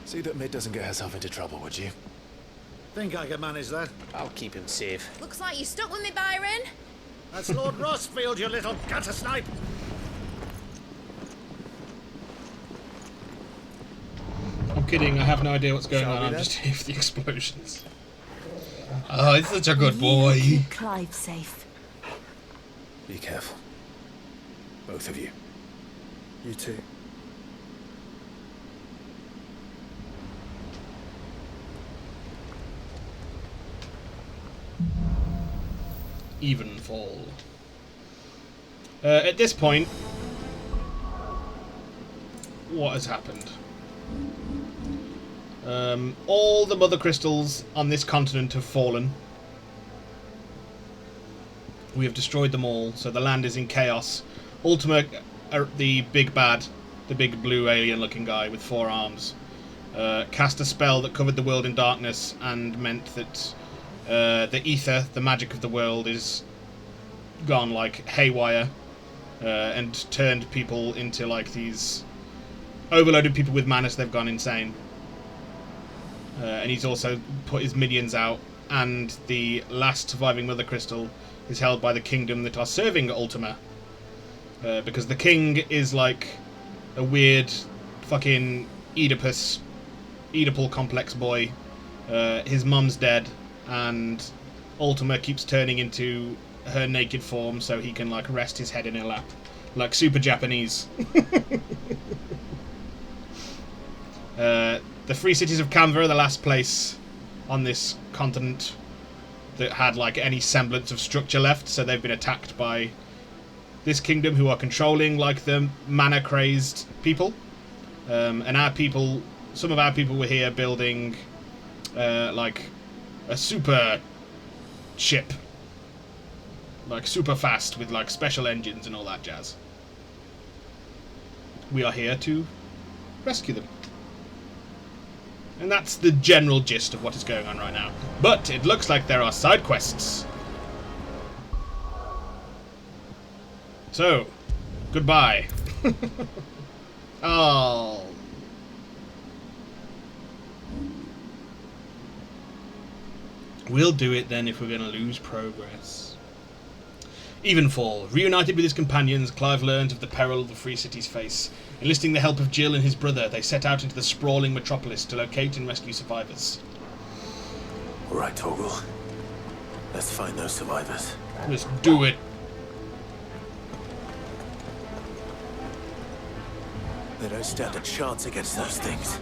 B: See that Mid doesn't get herself into trouble, would you?
F: Think I can manage that?
G: I'll keep him safe.
H: Looks like you stuck with me, Byron.
F: That's Lord Rossfield, you little gutter snipe!
A: I'm kidding, I have no idea what's going on, I'm just here for the explosions. Oh, he's such a good boy.
D: Keep Clive safe.
B: Be careful. Both of you.
E: You too.
A: Even fall. At this point, what has happened? All the mother crystals on this continent have fallen. We have destroyed them all, so the land is in chaos. Ultima, the big bad, the big blue alien-looking guy with 4 arms, cast a spell that covered the world in darkness and meant that the ether, the magic of the world, is gone like haywire, and turned people into like these overloaded people with mana, so they've gone insane. And he's also put his minions out, and the last surviving Mother Crystal is held by the kingdom that are serving Ultima. Because the king is like a weird fucking Oedipal complex boy. His mum's dead, and Ultima keeps turning into her naked form so he can like rest his head in her lap. Like super Japanese. The free cities of Canva are the last place on this continent that had like any semblance of structure left, so they've been attacked by this kingdom, who are controlling like the mana crazed people. And our people, some of our people were here building like a super ship, like super fast with like special engines and all that jazz. We are here to rescue them. And that's the general gist of what is going on right now. But it looks like there are side quests. So, goodbye. Oh. We'll do it then if we're going to lose progress. Evenfall. Reunited with his companions, Clive learns of the peril the Free Cities face. Enlisting the help of Jill and his brother, they set out into the sprawling metropolis to locate and rescue survivors.
B: All right, Torgal. Let's find those survivors.
A: Let's do it.
B: They don't stand a chance against those things.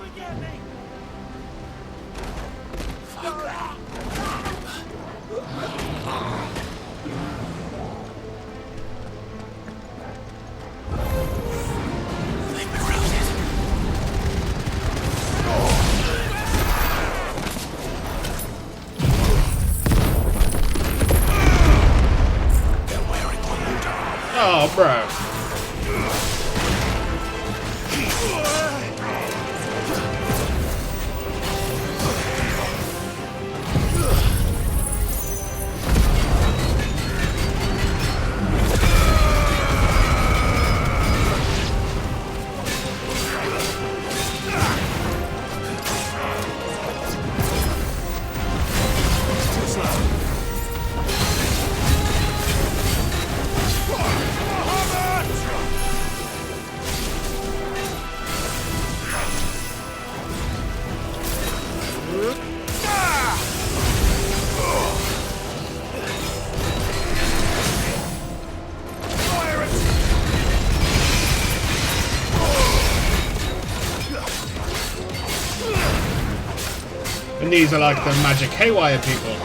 A: Oh, bro. And these are like the magic haywire people.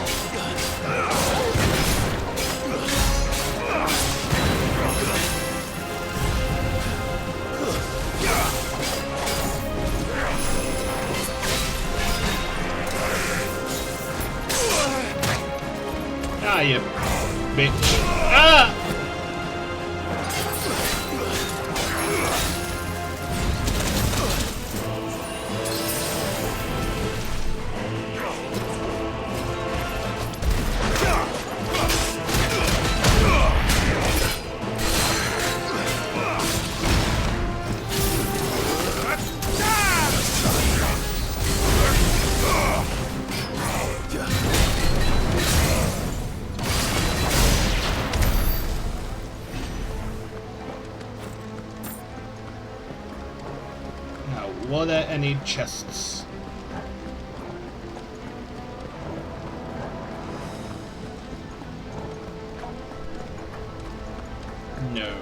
A: Ah, you bitch. Ah! Were there any chests? No.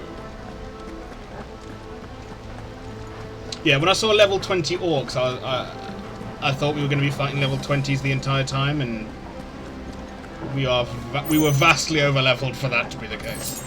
A: Yeah, when I saw level 20 orcs, I thought we were going to be fighting level 20s the entire time, and we were vastly over-leveled for that to be the case.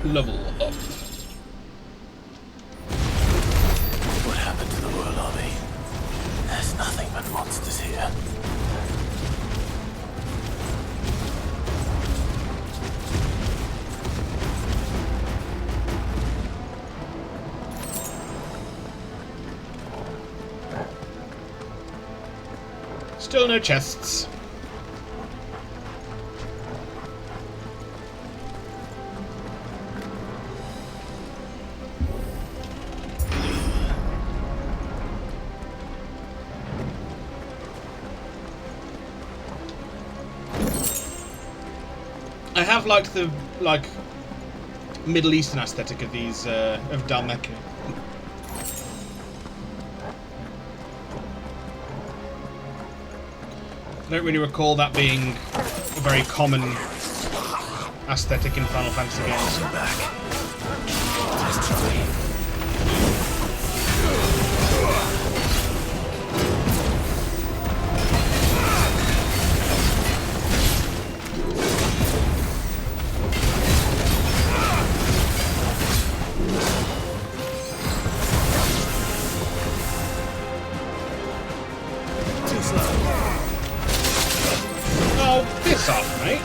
A: Level up.
B: What happened to the Royal Army? There's nothing but monsters here.
A: Still no chests. have like the Middle Eastern aesthetic of these of Dhalmekia. I don't really recall that being a very common aesthetic in Final Fantasy games.
B: Let's try.
A: Too slow. Oh, piss off, mate.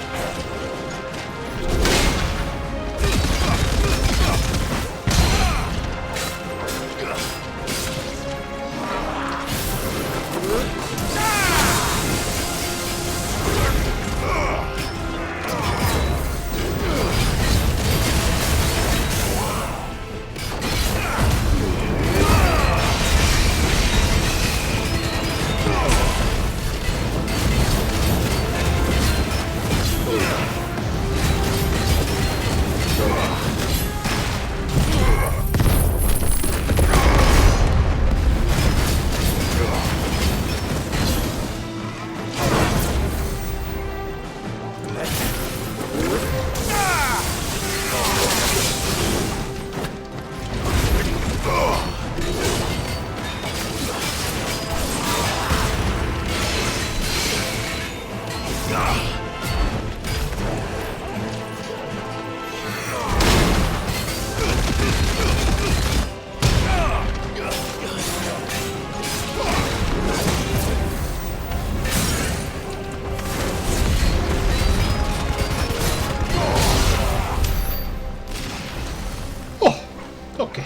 A: Okay.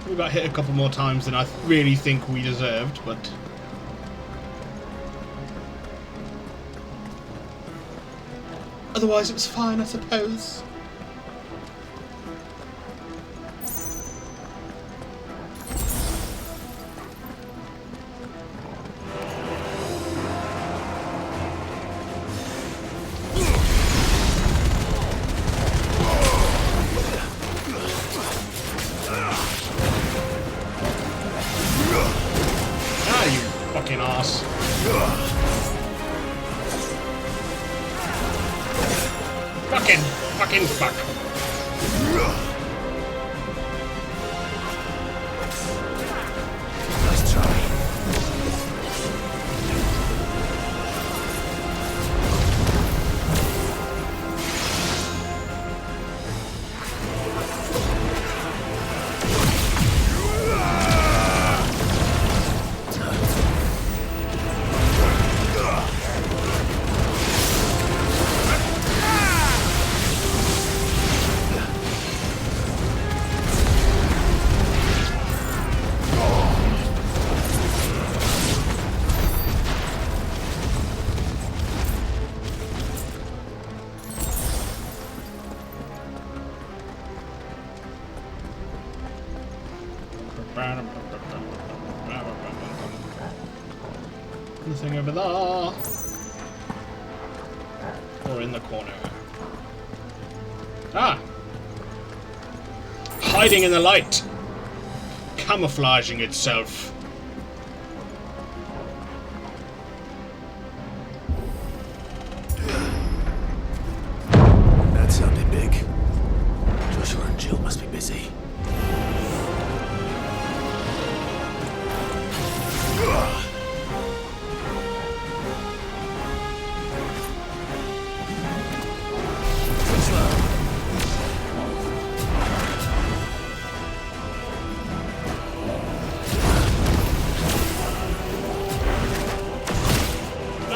A: We got hit a couple more times than I really think we deserved, but... otherwise it was fine, I suppose. Fucking ass. Fucking fuck.
B: Let's try.
A: Nothing over there. Or in the corner. Ah! Hiding in the light! Camouflaging itself.
B: That sounded big. Joshua and Jill must be busy.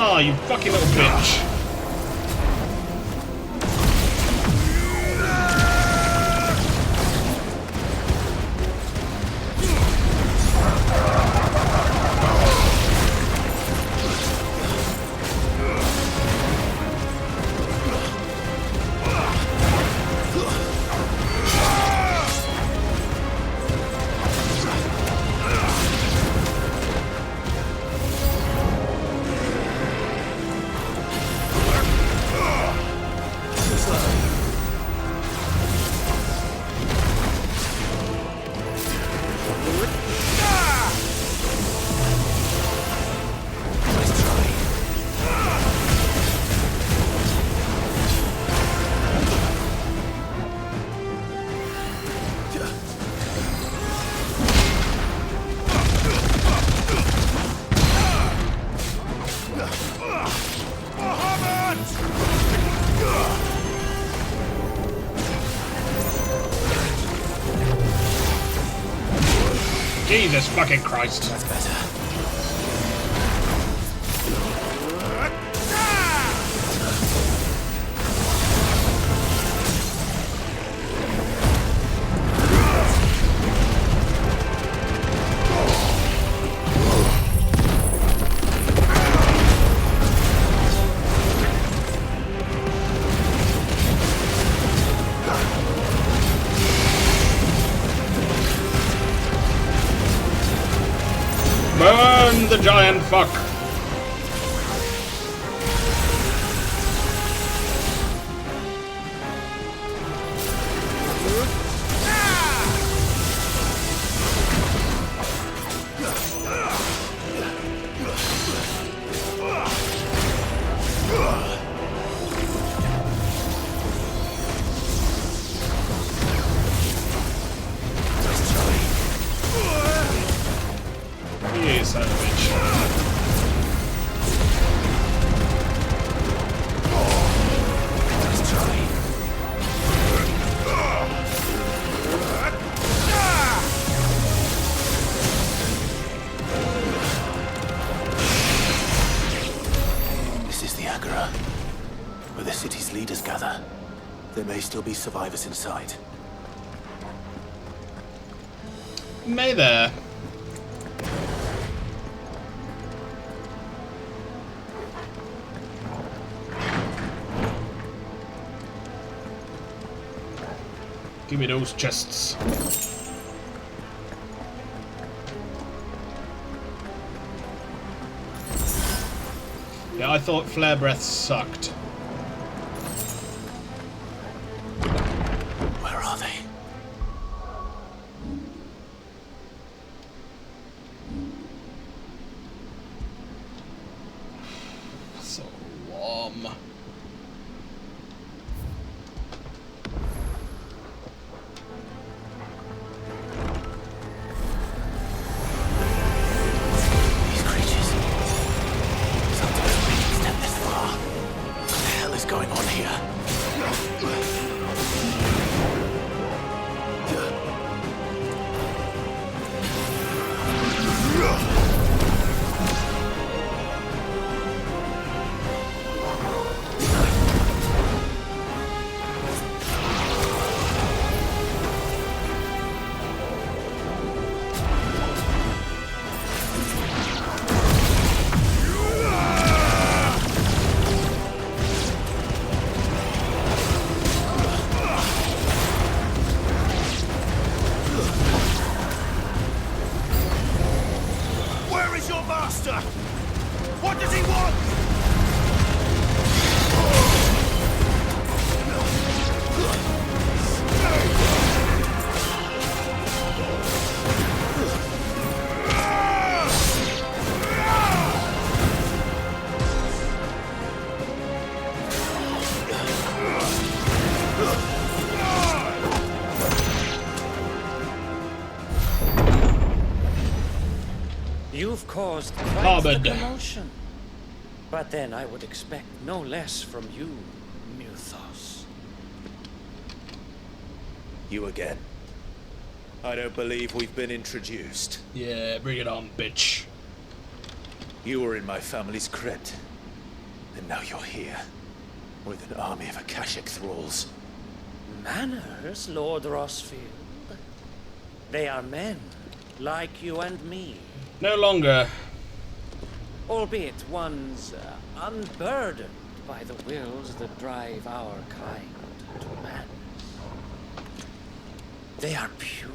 A: Oh, you fucking little bitch. Jesus fucking Christ.
B: That's better.
A: Burn the giant fuck! You son of a bitch.
B: This is the Agora, where the city's leaders gather. There may still be survivors inside.
A: May there. Give me those chests. Yeah, I thought flare breath sucked.
B: Where are they?
A: So warm.
B: Going on here?
Q: What does he want?
K: You've caused quite the commotion. But then I would expect no less from you, Muthos.
B: You again. I don't believe we've been introduced.
A: Yeah, bring it on, bitch.
B: You were in my family's crypt. And now you're here. With an army of Akashic thralls.
K: Manners, Lord Rosfield. They are men, like you and me.
A: No longer.
K: Albeit ones unburdened by the wills that drive our kind to madness. They are pure.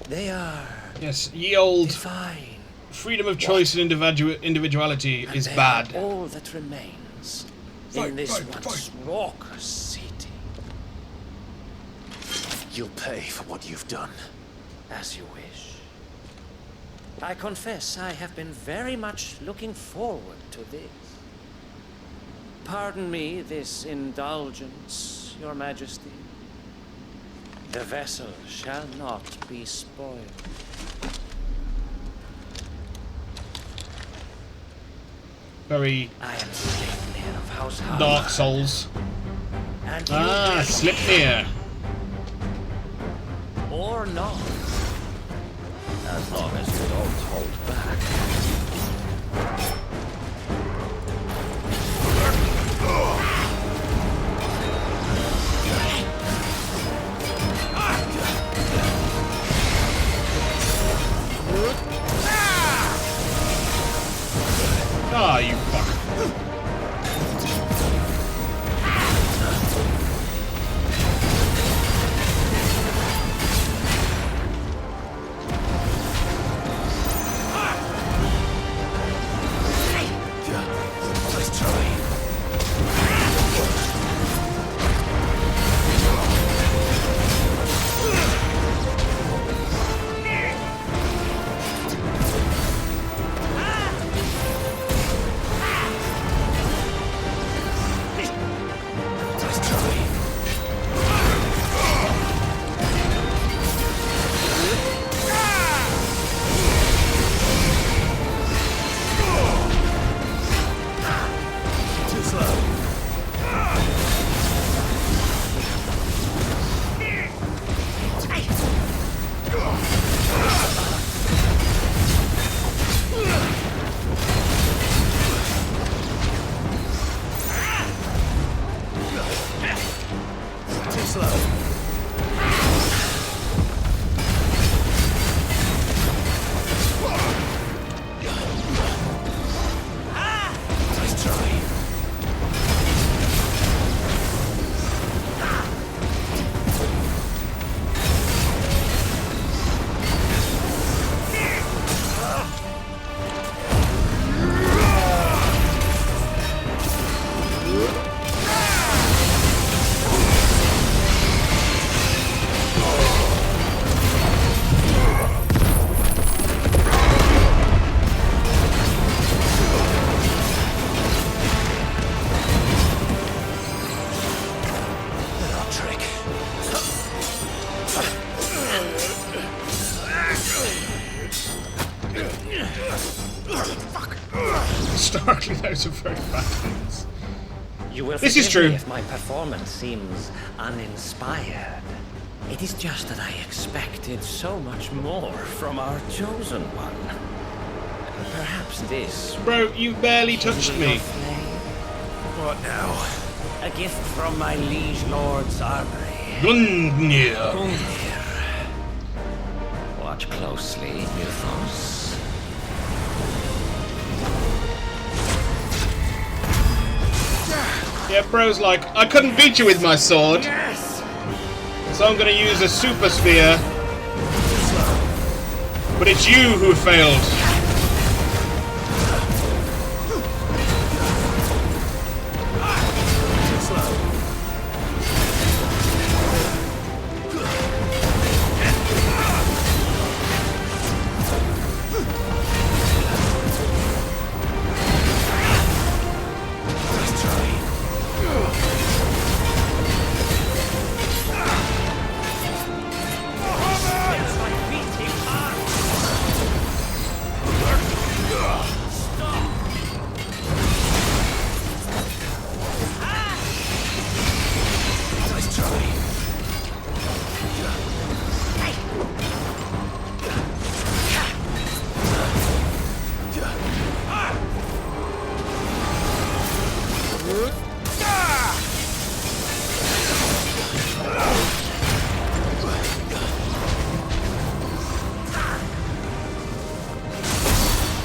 K: They are...
A: Yes, ye old...
K: divine.
A: Freedom of choice and individuality is bad.
K: All that remains in this once raucous city.
B: You'll pay for what you've done.
K: As you wish. I confess I have been very much looking forward to this. Pardon me this indulgence, Your Majesty. The vessel shall not be spoiled.
A: Very
K: I am Sleipnir of House Harmar.
A: Dark Souls.
K: And
A: Sleipnir.
K: or not.
V: As long as you don't hold back.
A: Ah, you fuck.
V: Let's try.
A: Historically, those are very bad things.
K: You will
A: This is
K: forgive
A: true.
K: me if my performance seems uninspired. It is just that I expected so much more from our chosen one. Perhaps this...
A: Bro, you barely touched me.
K: What now? A gift from my liege lord's armory.
A: Gungnir.
K: Gungnir. Watch closely, Mythos.
A: Yeah, bro's like, I couldn't beat you with my sword.
K: Yes.
A: So I'm gonna use a super spear. But it's you who failed.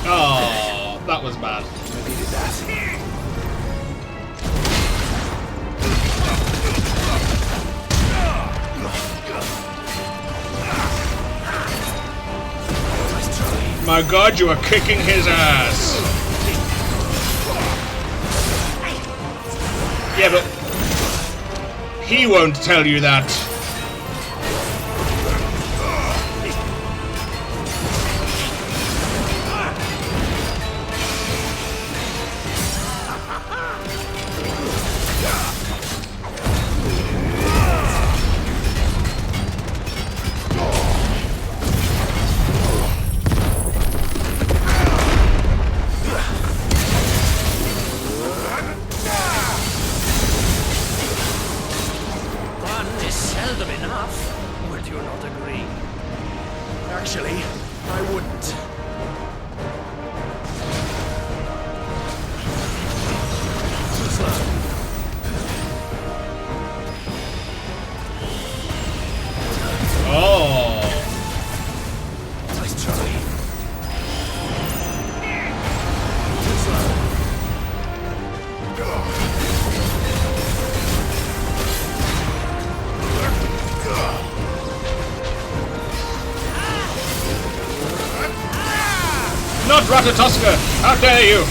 A: Oh, that was bad.
B: I needed that.
A: My god, you are kicking his ass. Yeah, but he won't tell you that. not a Tusker! How dare you!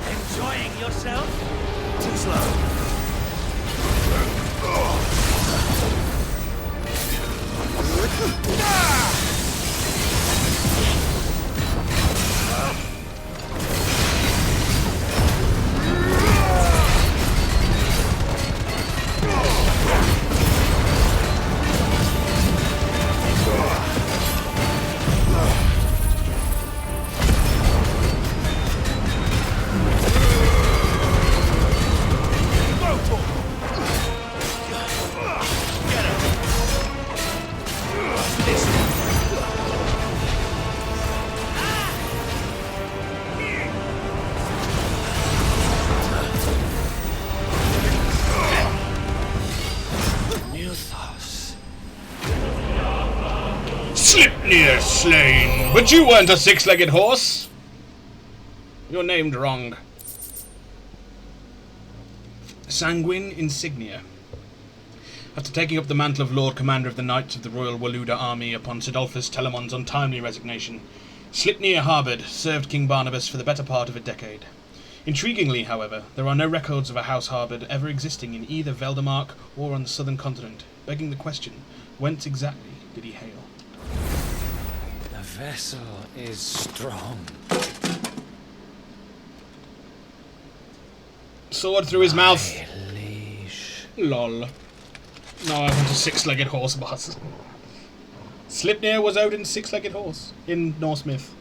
Q: Enjoying yourself? Too slow.
A: Slipnir slain, but you weren't a six-legged horse. You're named wrong. Sanguine Insignia. After taking up the mantle of Lord Commander of the Knights of the Royal Waluda Army upon Sidolphus Telemon's untimely resignation, Slipnir harboured served King Barnabas for the better part of a decade. Intriguingly, however, there are no records of a house harboured ever existing in either Veldemark or on the southern continent, begging the question, whence exactly did he hail?
G: The vessel is strong.
A: Sword through his mouth. Lol. No, I want a six-legged horse, boss. Slipnir was Odin's six-legged horse in Norse myth.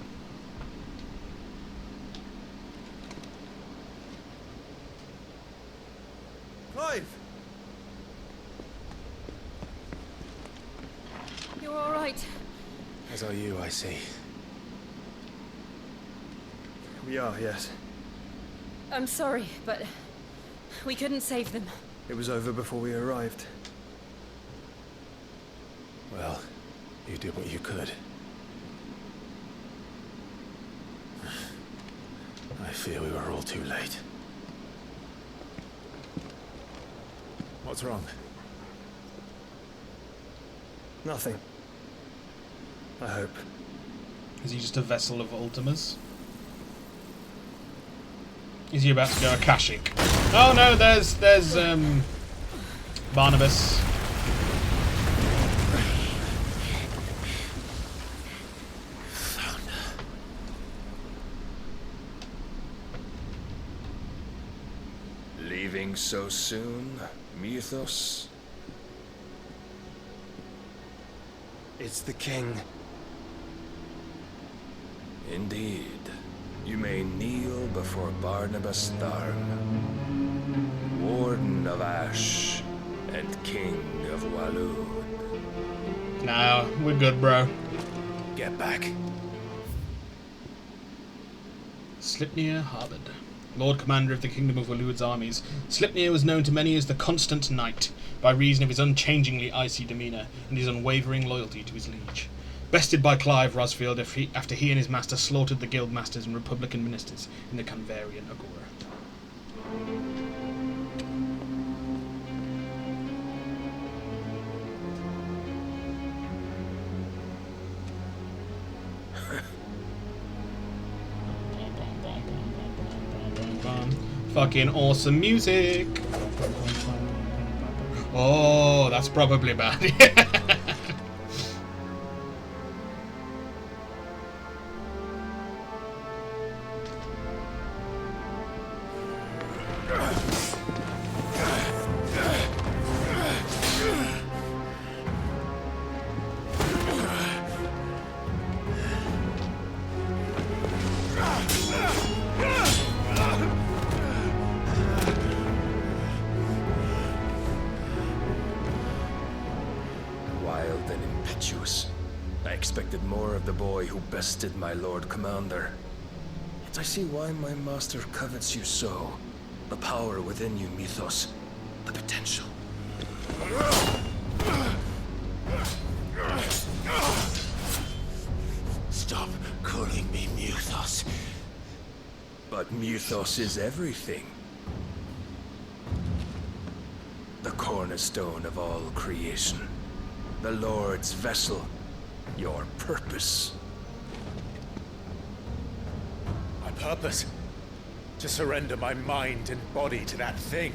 E: Clive!
D: You're all right.
B: As are you, I see.
E: We are, yes.
D: I'm sorry, but we couldn't save them.
E: It was over before we arrived.
B: Well, you did what you could. I fear we were all too late. What's wrong?
E: Nothing. I hope.
A: Is he just a vessel of Ultimas? Is he about to go Akashic? Oh no, there's Barnabas.
M: Leaving so soon, Mythos?
E: It's the king.
M: Indeed. You may kneel before Barnabas Tharn, Warden of Ash and King of Walud.
A: Nah, we're good, bro.
B: Get back.
A: Slipnir harboured. Lord Commander of the Kingdom of Walud's armies, Slipnir was known to many as the Constant Knight, by reason of his unchangingly icy demeanour and his unwavering loyalty to his liege. Bested by Clive Rosfield after he and his master slaughtered the guild masters and republican ministers in the Canvarian Agora. Fucking awesome music! Oh, that's probably bad.
M: wild and impetuous. I expected more of the boy who bested my Lord Commander. Yet I see why my master covets you so. The power within you, Mythos. The potential.
Q: Stop calling me Mythos.
M: But Mythos is everything. The cornerstone of all creation. The Lord's vessel. Your purpose.
J: My purpose? To surrender my mind and body to that thing.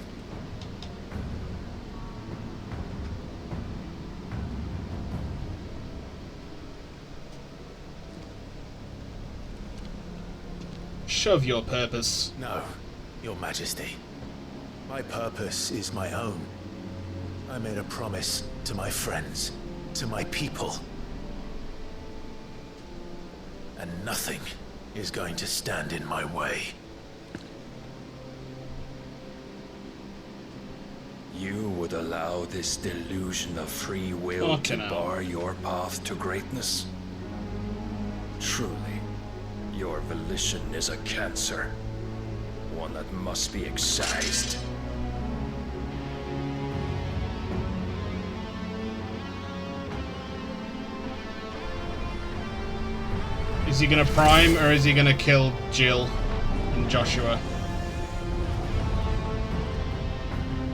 A: Shove your purpose.
B: No, Your Majesty. My purpose is my own. I made a promise to my friends, to my people. And nothing is going to stand in my way.
M: You would allow this delusion of free will to bar your path to greatness? Truly, your volition is a cancer. One that must be excised.
A: Is he gonna prime or is he gonna kill Jill and Joshua?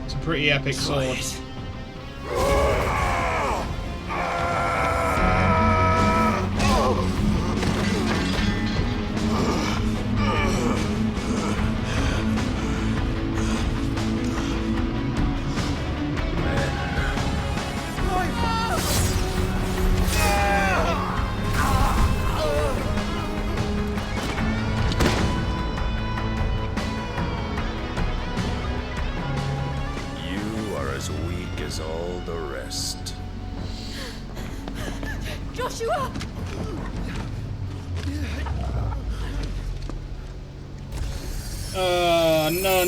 A: It's a pretty epic sword.
D: Joshua!
A: No.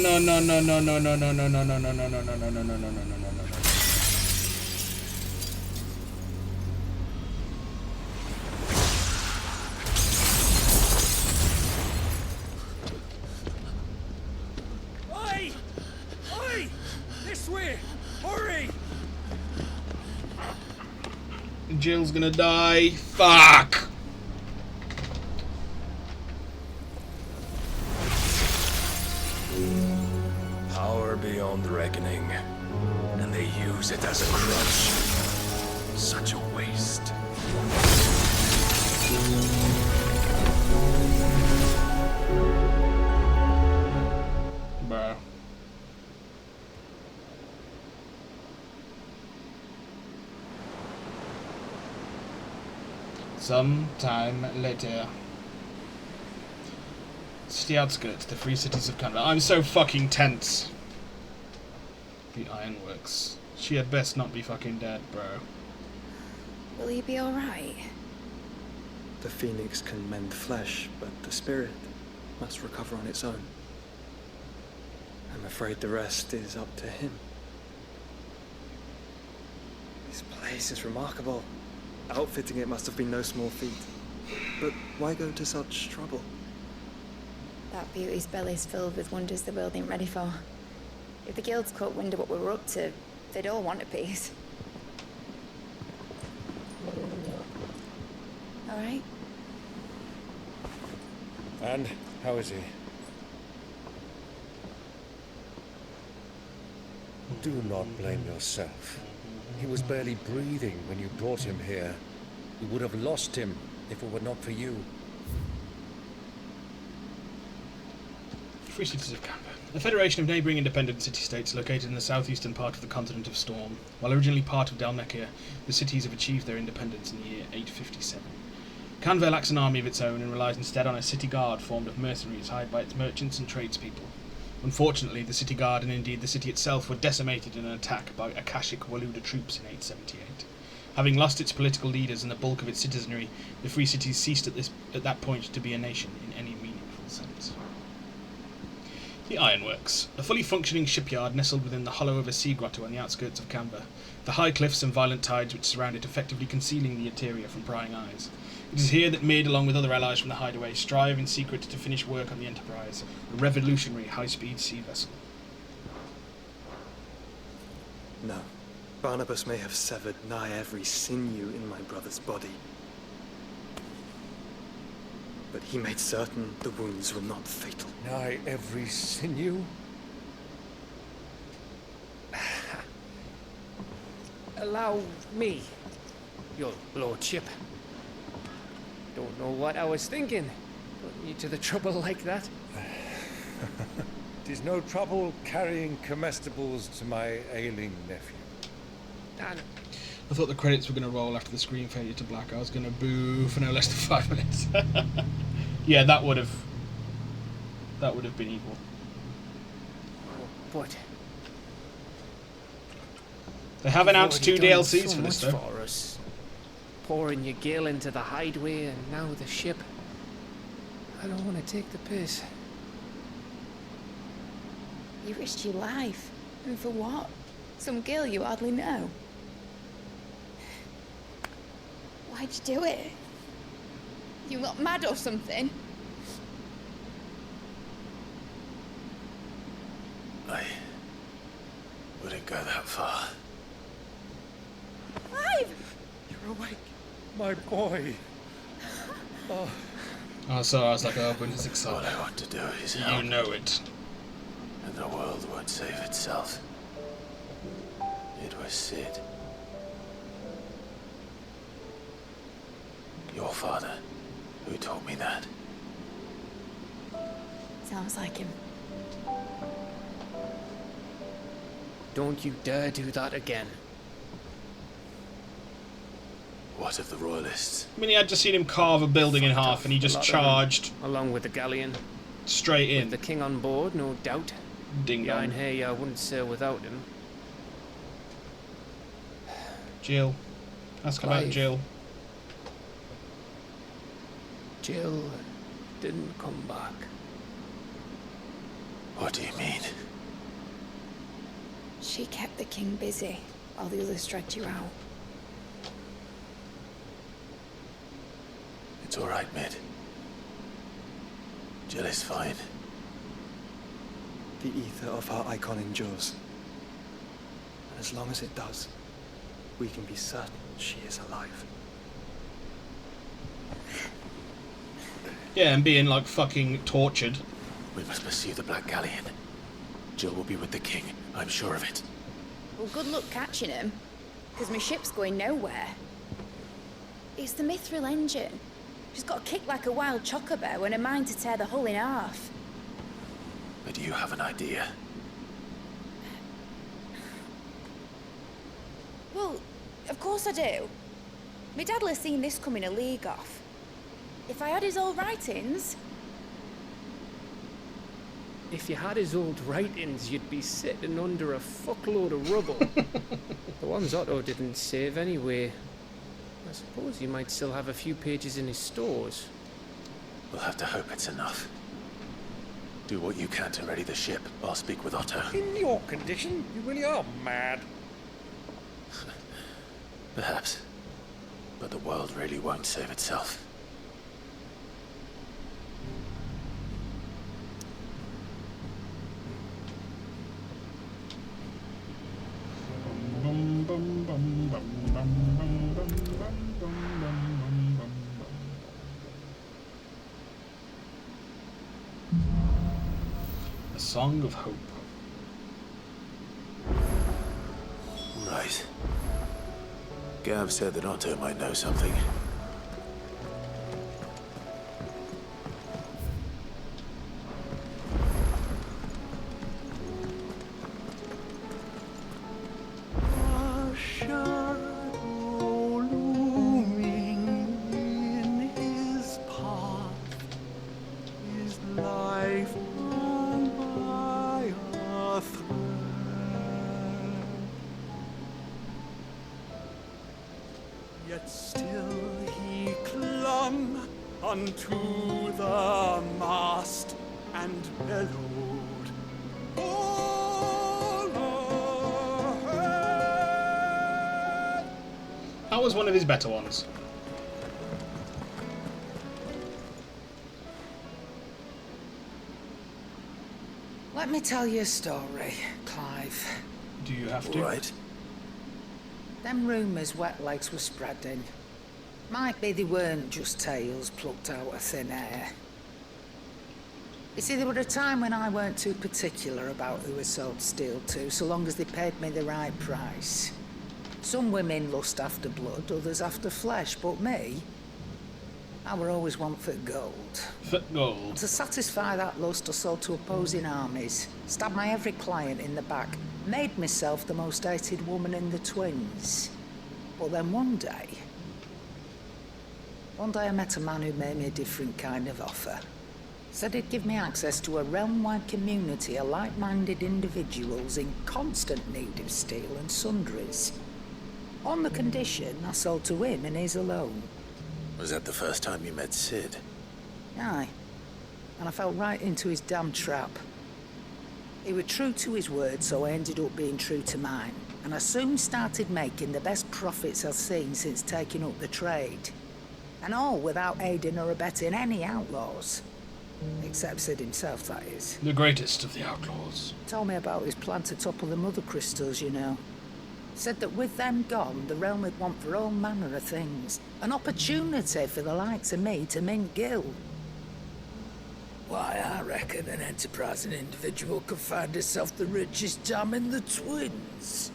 J: Oi! Oi! This way! Hurry!
A: Jill's gonna die. Fuck!
M: Power beyond reckoning. And they use it as a crutch. Such a waste.
A: Bruh. Sometime later. City outskirts, the free cities of Canada. I'm so fucking tense. The ironworks. She had best not be fucking dead, bro.
H: Will he be alright?
E: The phoenix can mend flesh, but the spirit must recover on its own. I'm afraid the rest is up to him. This place is remarkable. Outfitting it must have been no small feat. But why go to such trouble?
H: That beauty's belly's filled with wonders the world ain't ready for. If the guilds caught wind of what we were up to, they'd all want a piece. All right?
J: And how is he?
I: Do not blame yourself. He was barely breathing when you brought him here. We would have lost him if it were not for you.
A: Free cities of Canada. A federation of neighbouring independent city-states located in the southeastern part of the continent of Storm. While originally part of Dalmekia, the cities have achieved their independence in the year 857. Canva lacks an army of its own and relies instead on a city guard formed of mercenaries hired by its merchants and tradespeople. Unfortunately, the city guard and indeed the city itself were decimated in an attack by Akashic Waluda troops in 878. Having lost its political leaders and the bulk of its citizenry, the free cities ceased at that point to be a nation in any meaningful sense. The Ironworks, a fully functioning shipyard nestled within the hollow of a sea grotto on the outskirts of Canberra. The high cliffs and violent tides which surround it effectively concealing the interior from prying eyes. It is here that Mid, along with other allies from the Hideaway, strive in secret to finish work on the Enterprise, a revolutionary high-speed sea vessel.
E: No. Barnabas may have severed nigh every sinew in my brother's body, but he made certain the wounds were not fatal.
I: Nigh every sinew?
G: Allow me, your lordship. Don't know what I was thinking, putting you to the trouble like that.
I: It is no trouble carrying comestibles to my ailing nephew.
A: I thought the credits were going to roll after the screen faded to black. I was going to boo for no less than 5 minutes. Yeah, that would have been evil.
G: But
A: they have announced 2 DLCs for this, though.
G: For us. Pouring your gale into the Hideaway and now the ship. I don't want to take the piss.
H: You risked your life. And for what? Some girl you hardly know. Why'd you do it? You got mad or something?
B: I wouldn't go that far.
H: Clive!
I: You're awake, my boy.
A: Oh, so I was like, oh, but it's
B: All
A: exciting.
B: I want to do is help.
A: You know it.
B: And the world won't save itself. It was Sid. Your father, who taught me that.
H: Sounds like him.
G: Don't you dare do that again.
B: What of the Royalists?
A: I mean, he had just seen him carve a building in half, and he just charged
G: along with the galleon.
A: Straight in.
G: With the king on board, no doubt.
A: Ding
G: Yeah,
A: dong.
G: and hey, I wouldn't sail without him.
A: Jill. Ask about
G: Clive.
A: Jill.
G: Jill didn't come back.
B: What do you mean?
H: She kept the king busy while the others dragged you out.
B: It's all right, Mid. Jill is fine.
E: The ether of her icon endures. And as long as it does, we can be certain she is alive.
A: Yeah, and being like fucking tortured.
B: We must pursue the Black Galleon. Jill will be with the king, I'm sure of it.
H: Well, good luck catching him, because my ship's going nowhere. It's the Mithril engine. She's got a kick like a wild chocobo and a mind to tear the hull in half.
B: But you have an idea.
H: Well, of course I do. My dad'll have seen this coming a league off. If I had his old writings...
G: If you had his old writings, you'd be sitting under a fuckload of rubble. The ones Otto didn't save anyway. I suppose he might still have a few pages in his stores.
B: We'll have to hope it's enough. Do what you can to ready the ship. I'll speak with Otto.
I: In your condition, you really are mad.
B: Perhaps. But the world really won't save itself.
A: A Song of Hope.
B: Right. Gav said that Otto might know something.
L: Yet still he unto the mast and bellowed
A: That was one of his better ones.
C: Let me tell you a story, Clive.
A: Do you have to?
C: Right. Them rumours Wetlegs were spreading. Might be they weren't just tales plucked out of thin air. You see, there were a time when I weren't too particular about who I sold steel to, so long as they paid me the right price. Some women lust after blood, others after flesh, but me, I were always one for gold.
A: For gold.
C: To satisfy that lust, I sold to opposing armies, stabbed my every client in the back, made myself the most hated woman in the twins. But then one day I met a man who made me a different kind of offer. Said he'd give me access to a realm-wide community of like-minded individuals in constant need of steel and sundries. On the condition I sold to him and his alone.
B: Was that the first time you met Sid?
C: Aye. And I fell right into his damn trap. He was true to his word, so I ended up being true to mine. And I soon started making the best profits I've seen since taking up the trade. And all without aiding or abetting any outlaws. Except Sid himself, that is.
A: The greatest of the outlaws.
C: Told me about his plan to topple the mother crystals, you know. Said that with them gone, the realm would want for all manner of things. An opportunity for the likes of me to mint gil. Why, I reckon an enterprising individual could find himself the richest dam in the twins.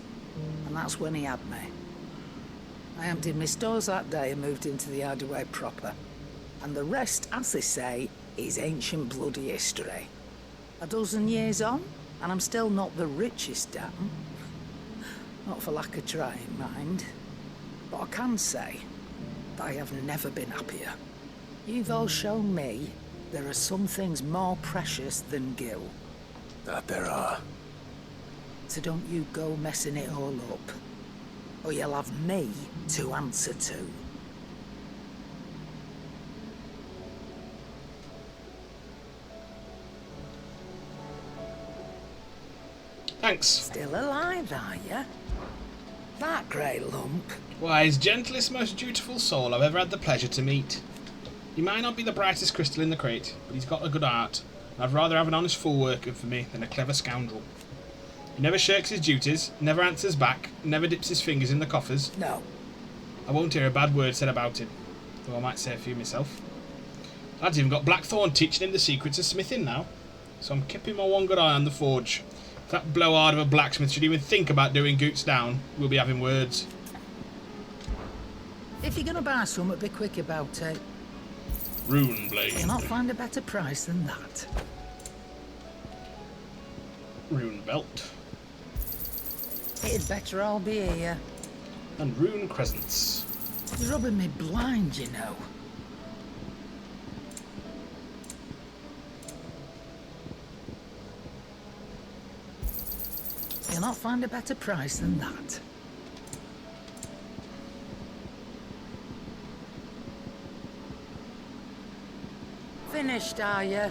C: And that's when he had me. I emptied my stores that day and moved into the Hideaway proper. And the rest, as they say, is ancient bloody history. A dozen years on, and I'm still not the richest dam. Not for lack of trying, mind. But I can say that I have never been happier. You've all shown me there are some things more precious than gil.
B: That there are.
C: So don't you go messing it all up, or you'll have me to answer to.
A: Thanks.
C: Still alive, are ya? That grey lump.
A: Why, his gentlest, most dutiful soul I've ever had the pleasure to meet. He might not be the brightest crystal in the crate, but he's got a good heart, and I'd rather have an honest fool working for me than a clever scoundrel. He never shirks his duties, never answers back, never dips his fingers in the coffers.
C: No.
A: I won't hear a bad word said about him, though I might say a few myself. Lad's even got Blackthorn teaching him the secrets of smithing now, so I'm keeping my one good eye on the forge. If that blowhard of a blacksmith should even think about doing Goots down, we'll be having words.
C: If you're gonna buy something, be quick about it.
A: Rune blade.
C: You'll not find a better price than that.
A: Rune belt.
C: It'd better all be here.
A: And rune crescents.
C: You're rubbing me blind, you know. You'll not find a better price than that. Finished, are you?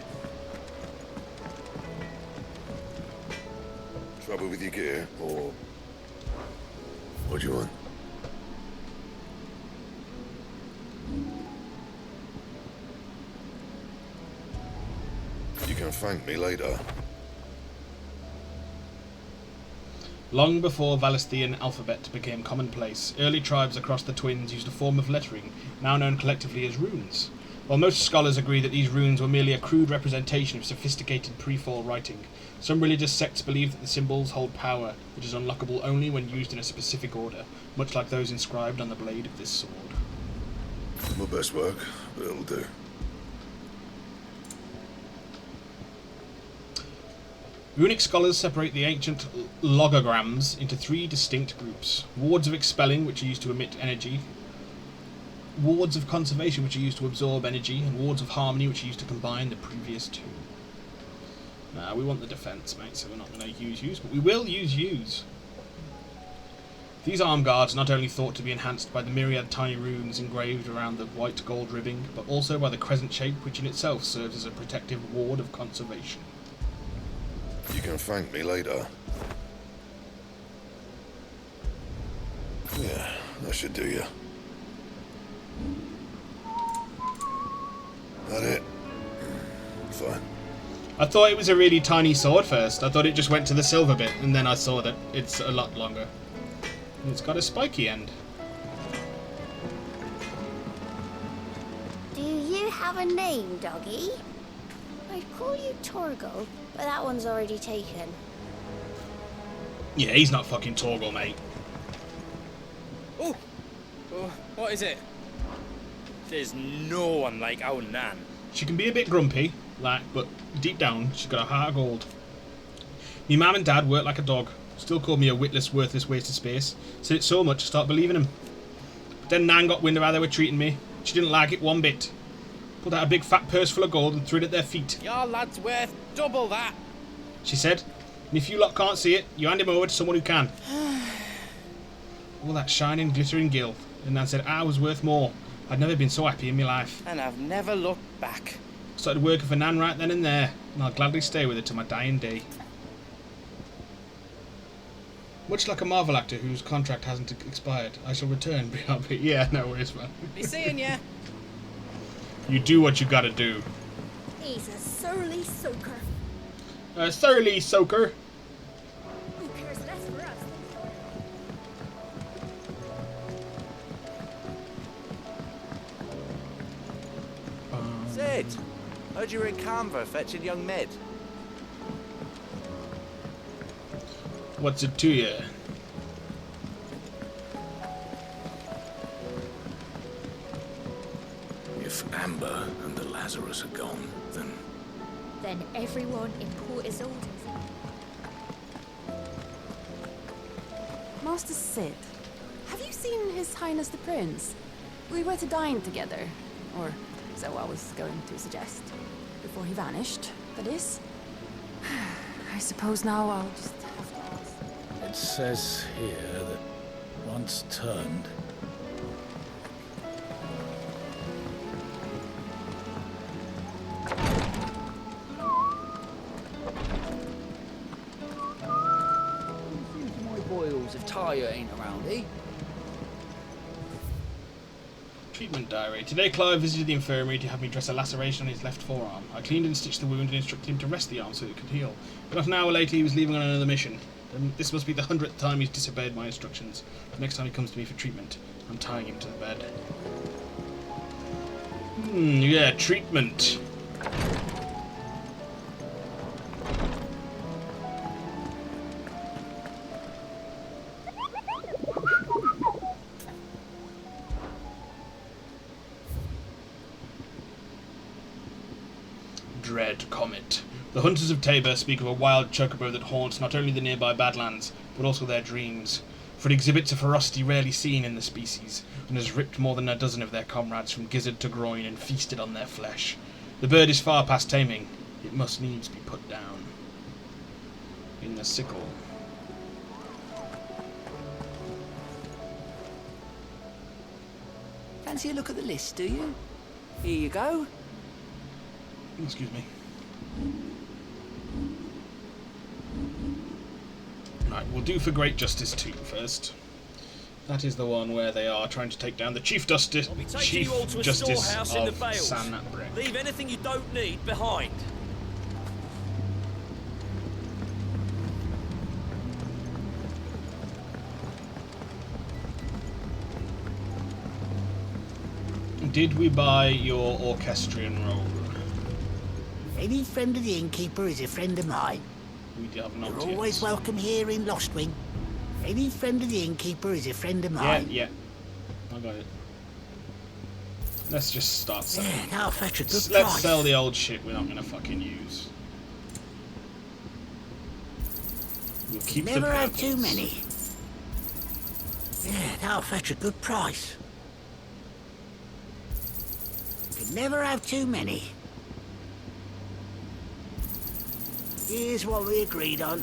P: Trouble with your gear, or what do you want? You can thank me later.
A: Long before Valestian alphabet became commonplace, early tribes across the Twins used a form of lettering, now known collectively as runes. While most scholars agree that these runes were merely a crude representation of sophisticated pre-fall writing, some religious sects believe that the symbols hold power, which is unlockable only when used in a specific order, much like those inscribed on the blade of this sword.
P: My best work, but it'll do.
A: Runic scholars separate the ancient logograms into three distinct groups: wards of expelling, which are used to emit energy, wards of conservation, which are used to absorb energy, and wards of harmony, which are used to combine the previous two. Nah, we want the defense, mate, so we're not going to use, but we will use. These arm guards are not only thought to be enhanced by the myriad tiny runes engraved around the white gold ribbing, but also by the crescent shape, which in itself serves as a protective ward of conservation.
R: You can thank me later. Yeah, that should do you. That it? Fine.
A: I thought it was a really tiny sword first. I thought it just went to the silver bit, and then I saw that it's a lot longer. And it's got a spiky end.
S: Do you have a name, doggy? I'd call you Torgal, but that one's already taken.
A: Yeah, he's not fucking Torgal, mate.
T: Oh, what is it? There's no one like our Nan.
A: She can be a bit grumpy, like, but deep down, she's got a heart of gold. Me mum and dad worked like a dog. Still called me a witless, worthless waste of space. Said it so much I started believing him. But then Nan got wind of how they were treating me. She didn't like it one bit. Pulled out a big fat purse full of gold and threw it at their feet.
T: Your lad's worth double that.
A: She said, and if you lot can't see it, you hand him over to someone who can. All that shining, glittering gil. And Nan said I was worth more. I'd never been so happy in my life.
T: And I've never looked back.
A: Started working for Nan right then and there, and I'll gladly stay with her to my dying day. Much like a Marvel actor whose contract hasn't expired, I shall return. Yeah, no worries, man.
T: Be seeing ya.
A: You do what you gotta do.
S: He's a surly soaker.
A: A surly soaker.
S: Who cares less for us?
W: Sid, heard you were in Canberra fetching young Med.
A: What's it to you?
N: If Amber and the Lazarus are gone, then
S: everyone in Port is orders.
D: Master Sid, have you seen His Highness the Prince? We were to dine together, or so I was going to suggest. Before he vanished, that is. I suppose now I'll just have to ask.
X: It says here that once turned.
T: My boils if Tyre ain't around, eh?
A: Treatment diary. Today Clive visited the infirmary to have me dress a laceration on his left forearm. I cleaned and stitched the wound and instructed him to rest the arm so it could heal. But not an hour later he was leaving on another mission. This must be the 100th time he's disobeyed my instructions. The next time he comes to me for treatment, I'm tying him to the bed. Yeah, treatment. Dread Comet. The hunters of Tabor speak of a wild chocobo that haunts not only the nearby Badlands, but also their dreams, for it exhibits a ferocity rarely seen in the species, and has ripped more than a dozen of their comrades from gizzard to groin and feasted on their flesh. The bird is far past taming. It must needs be put down. In the sickle.
C: Fancy a look at the list, do you? Here you go.
A: Excuse me. Right, we'll do for Great Justice 2 first. That is the one where they are trying to take down the Chief Justice
Y: I'll be taking you all to a storehouse in the
A: of
Y: Vales.
A: Sanbreque.
Y: Leave anything you don't need behind.
A: Did we buy your orchestrion roll?
V: Any friend of the innkeeper is a friend of mine.
A: We have not
V: You're
A: yet.
V: always welcome here in Lostwing. Any friend of the innkeeper is a friend of mine.
A: Yeah. I got it. Let's just start selling.
V: Yeah, I'll fetch a good
A: Let's
V: price.
A: sell the old shit we're not going to fucking use. We'll keep
V: Never
A: the
V: have too
A: purples.
V: many. Yeah, that'll fetch a good price. You can never have too many. Here's what we agreed on.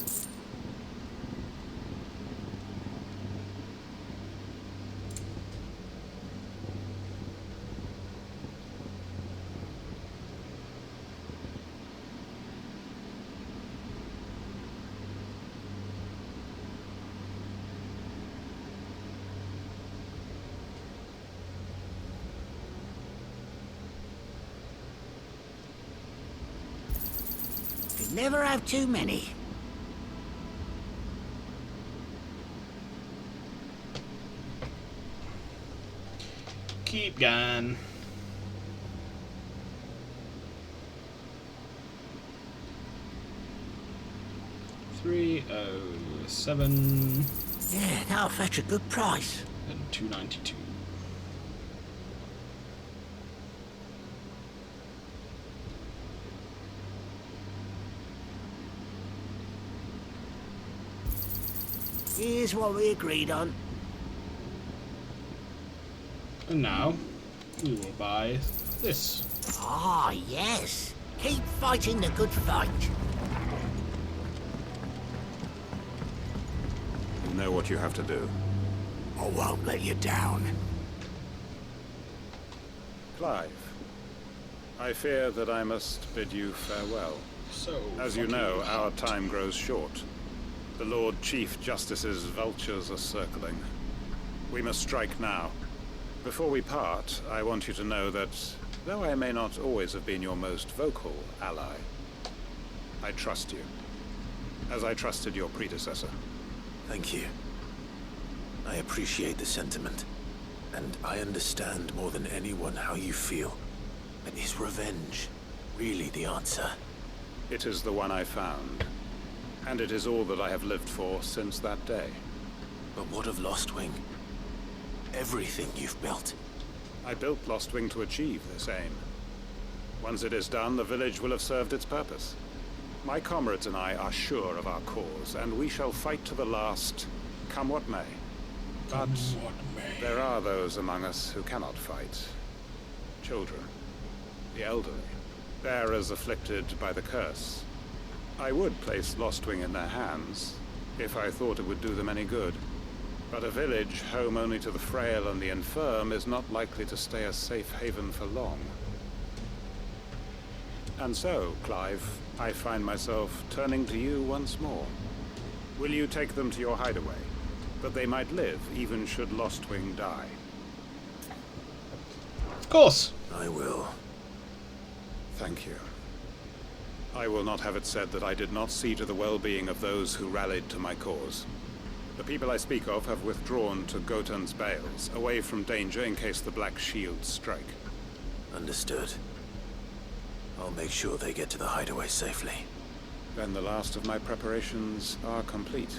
V: Never have too many.
A: Keep going. $307
V: Yeah, that'll fetch a good price.
A: and $292.
V: Here's what we agreed on.
A: And now we will buy this.
V: Ah, yes. Keep fighting the good fight.
F: You know what you have to do.
V: I won't let you down.
F: Clive, I fear that I must bid you farewell.
A: So,
F: as you know, our time grows short. The Lord Chief Justice's vultures are circling. We must strike now. Before we part, I want you to know that, though I may not always have been your most vocal ally, I trust you, as I trusted your predecessor.
B: Thank you. I appreciate the sentiment, and I understand more than anyone how you feel. But is revenge really the answer?
F: It is the one I found, and it is all that I have lived for since that day.
B: But what of Lostwing? Everything you've built.
F: I built Lostwing to achieve this aim. Once it is done, the village will have served its purpose. My comrades and I are sure of our cause, and we shall fight to the last, come what may. But there are those among us who cannot fight. Children, the elderly, bearers afflicted by the curse. I would place Lostwing in their hands, if I thought it would do them any good. But a village home only to the frail and the infirm is not likely to stay a safe haven for long. And so, Clive, I find myself turning to you once more. Will you take them to your hideaway, that they might live even should Lostwing die?
A: Of course.
B: I will.
F: Thank you. I will not have it said that I did not see to the well-being of those who rallied to my cause. The people I speak of have withdrawn to Gotan's Bales, away from danger in case the Black Shields strike.
B: Understood. I'll make sure they get to the hideaway safely.
F: Then the last of my preparations are complete.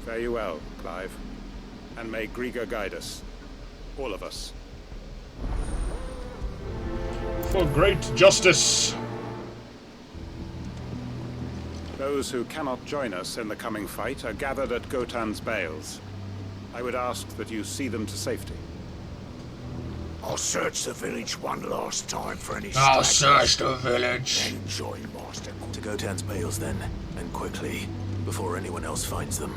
F: Fare you well, Clive. And may Griga guide us. All of us.
A: For great justice.
F: Those who cannot join us in the coming fight are gathered at Gotan's Bales. I would ask that you see them to safety.
V: I'll search the village one last time for any
A: I'll search the village.
V: Then join Master.
B: To Gotan's Bales then, and quickly, before anyone else finds them.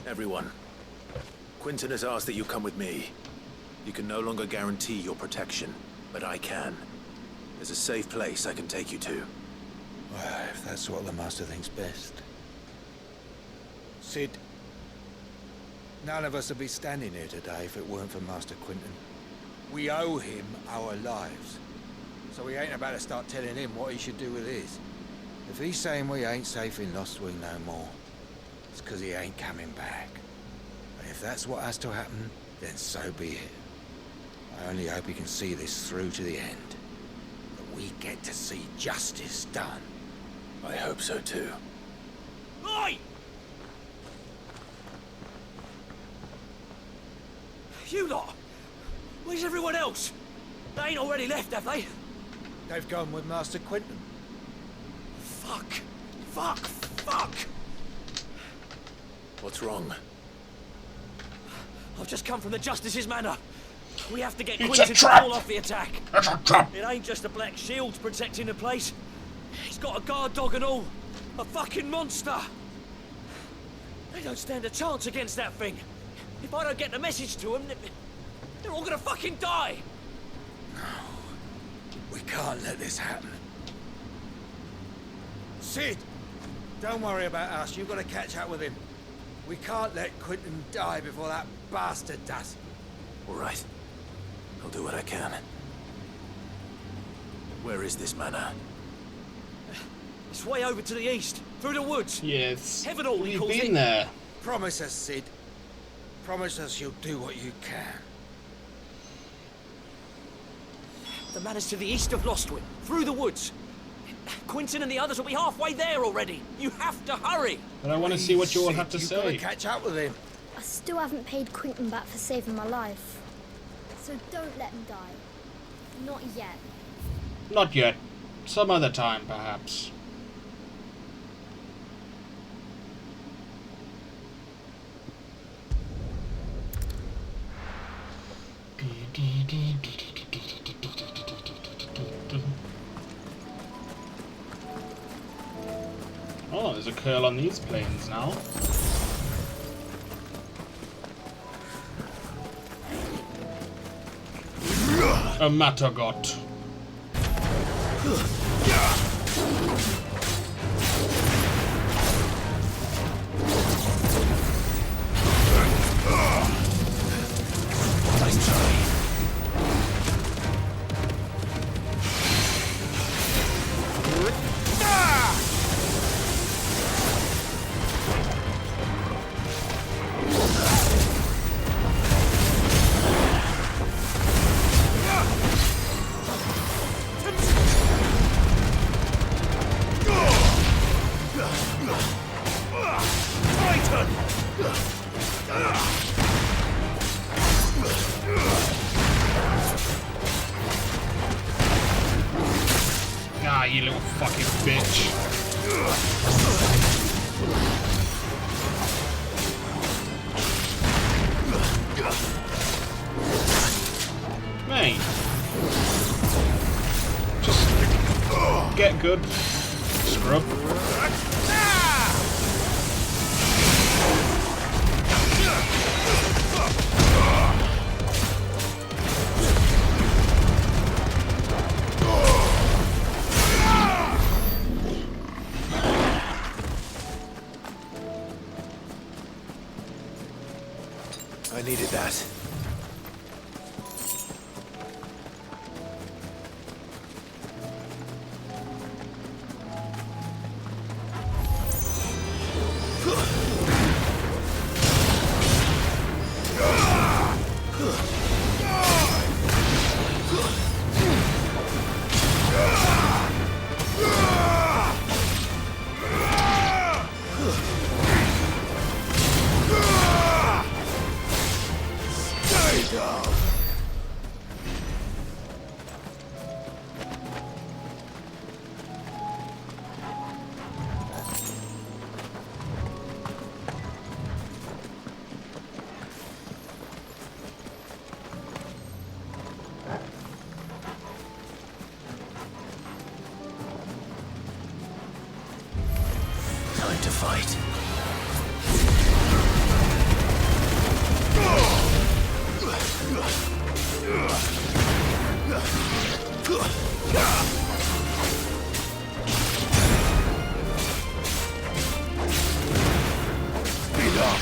B: Everyone, Quinton has asked that you come with me. You can no longer guarantee your protection, but I can. There's a safe place I can take you to.
I: Well, if that's what the Master thinks best. Sid, none of us would be standing here today if it weren't for Master Quinton. We owe him our lives. So we ain't about to start telling him what he should do with his. If he's saying we ain't safe in Lostwing no more, it's because he ain't coming back. And if that's what has to happen, then so be it. I only hope he can see this through to the end. That we get to see justice done.
B: I hope so too.
Y: Oi! You lot! Where's everyone else? They ain't already left, have they?
I: They've gone with Master Quinton.
Y: Fuck! Fuck! Fuck!
B: What's wrong?
Y: I've just come from the Justice's manor. We have to get
A: It's
Y: Quinton
A: a
Y: to
A: trap!
Y: call off the attack.
A: It's a trap!
Y: It ain't just the Black Shields protecting the place. He's got a guard dog and all. A fucking monster! They don't stand a chance against that thing. If I don't get the message to them, they're all gonna fucking die!
I: We can't let this happen. Sid! Don't worry about us. You've got to catch up with him. We can't let Quinton die before that bastard does.
B: All right. I'll do what I can. Where is this manor?
Y: It's way over to the east, through the woods.
A: Yes.
Y: Heaven all he
A: We've
Y: calls
A: been
Y: it.
A: there.
I: Promise us, Sid. Promise us you'll do what you can.
Y: The manor's to the east of Lostwing, through the woods. Quinton and the others will be halfway there already. You have to hurry.
A: But I want to see what you all have to
I: You've got to
A: say.
I: catch up with him.
S: I still haven't paid Quinton back for saving my life. So don't let him die. Not yet.
A: Not yet. Some other time, perhaps. Oh, there's a curl on these planes now. A Matagot.
B: Nice try.
A: Ah, you little fucking bitch. Mate. Just get good, scrub.
B: I needed that. Time to fight. Speed up.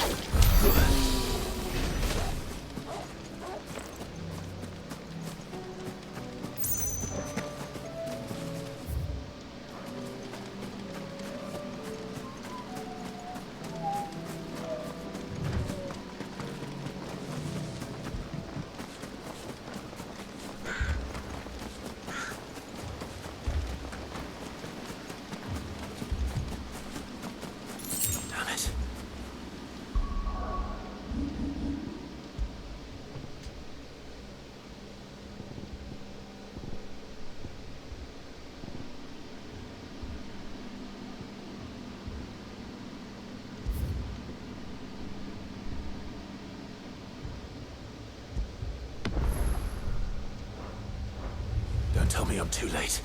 B: tell me I'm too late.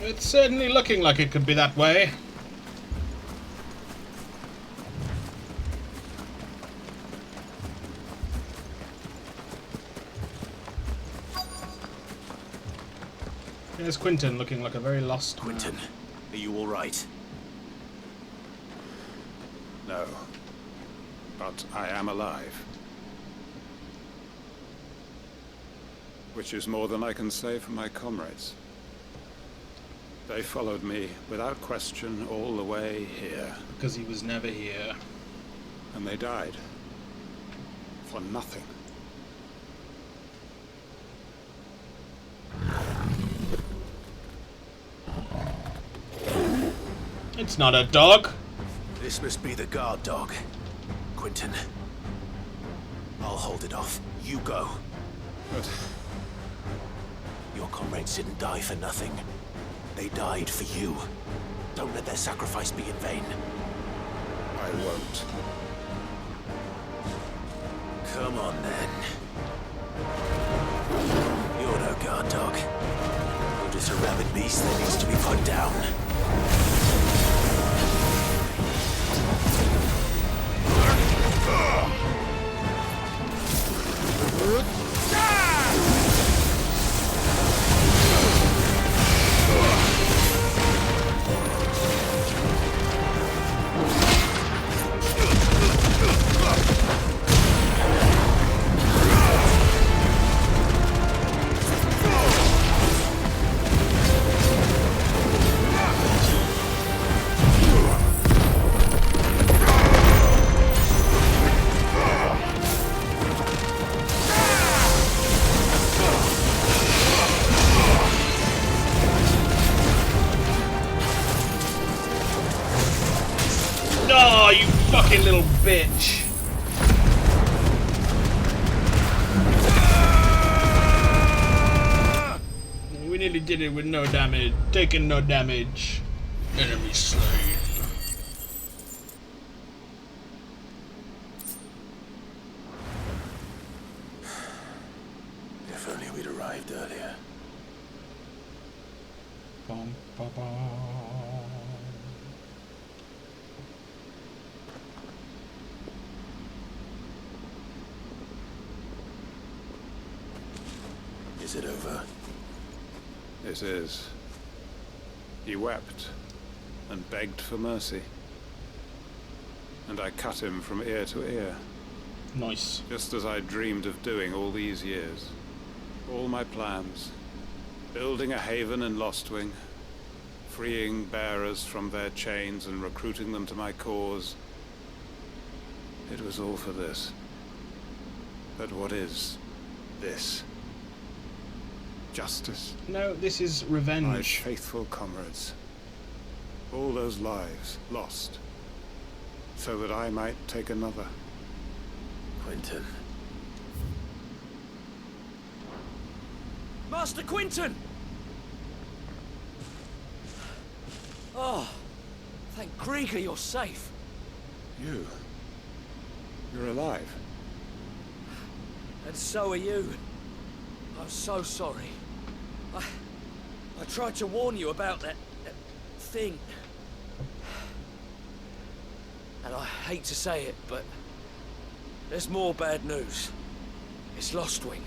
A: It's certainly looking like it could be that way. There's Quentin looking like a very lost
B: Quentin, are you alright?
F: No. But I am alive. Which is more than I can say for my comrades. They followed me without question all the way here.
A: Because he was never here.
F: And they died. For nothing.
A: It's not a dog.
B: This must be the guard dog. Quentin. I'll hold it off. You go.
F: But
B: your comrades didn't die for nothing. They died for you. Don't let their sacrifice be in vain.
F: I won't.
B: Come on, then. You're no guard dog. You're just a rabid beast that needs to be put down.
A: Oh, you fucking little bitch. We nearly did it with no damage. Taking no damage. Enemy slain.
B: If only we'd arrived earlier.
A: Bum, ba, ba.
B: Is it over?
F: It is. He wept and begged for mercy. And I cut him from ear to ear.
A: Nice.
F: Just as I dreamed of doing all these years. All my plans. Building a haven in Lostwing. Freeing bearers from their chains and recruiting them to my cause. It was all for this. But what is this? Justice?
A: No, this is
F: My
A: revenge.
F: faithful comrades. All those lives lost. So that I might take another.
B: Quentin.
Y: Master Quentin! Oh, thank Grieger you're safe.
F: You're alive.
Y: And so are you. I'm so sorry. I tried to warn you about that thing. And I hate to say it, but there's more bad news. It's Lostwing.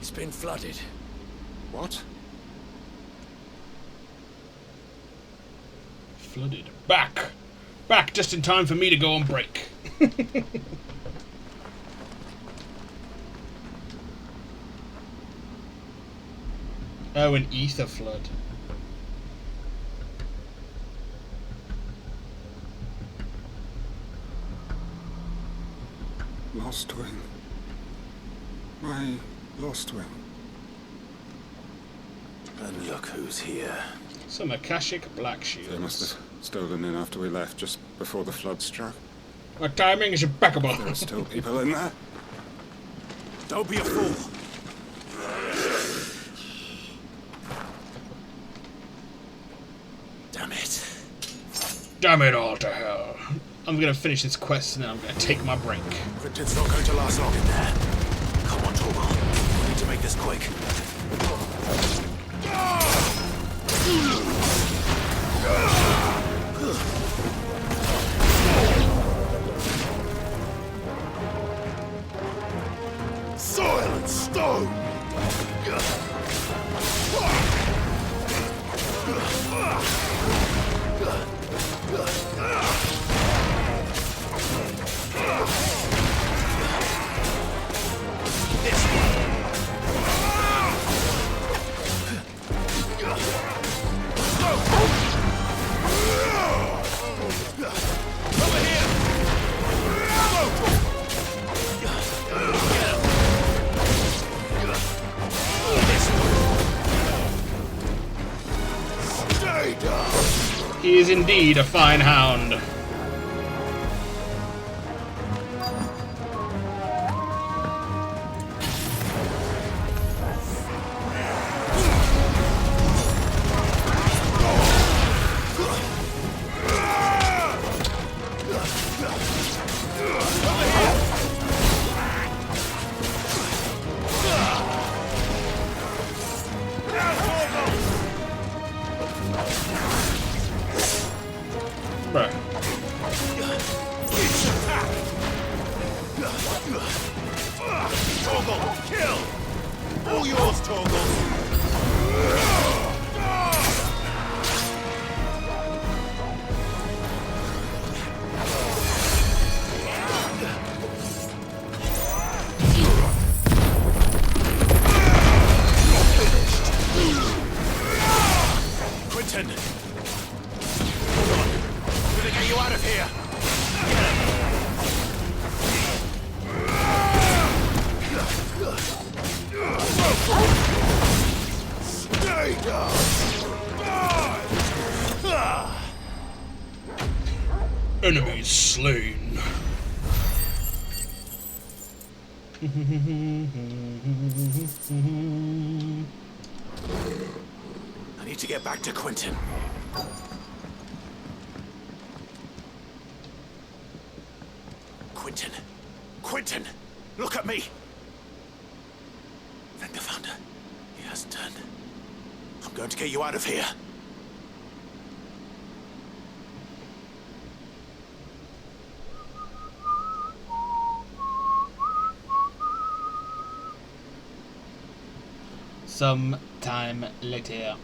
Y: It's been flooded.
F: What?
A: Flooded. Back! Back just in time for me to go on break. Oh, an ether flood.
F: Lostwing. My Lostwing.
B: And look who's here.
A: Some Akashic black shields.
F: They must have stolen in after we left, just before the flood struck.
A: My timing is impeccable.
F: There are still people in there.
B: Don't be a fool. Damn it.
A: Damn it all to hell. I'm gonna finish this quest and then I'm gonna take my break.
B: Quentin's not going to last long in there. Come on, Torgal. We need to make this quick.
R: Soil and stone!
A: He is indeed a fine hound. Bruh.
R: Torgal, kill! All yours, Torgal!
B: Quentin! Hold on. I'm gonna get you out of here!
R: Stay down!
A: Enemies slain.
B: I need to get back to Quentin. Quentin! Quentin! Look at me! Thank the Founder. He hasn't turned. I'm going to get you out of here.
A: Some time later.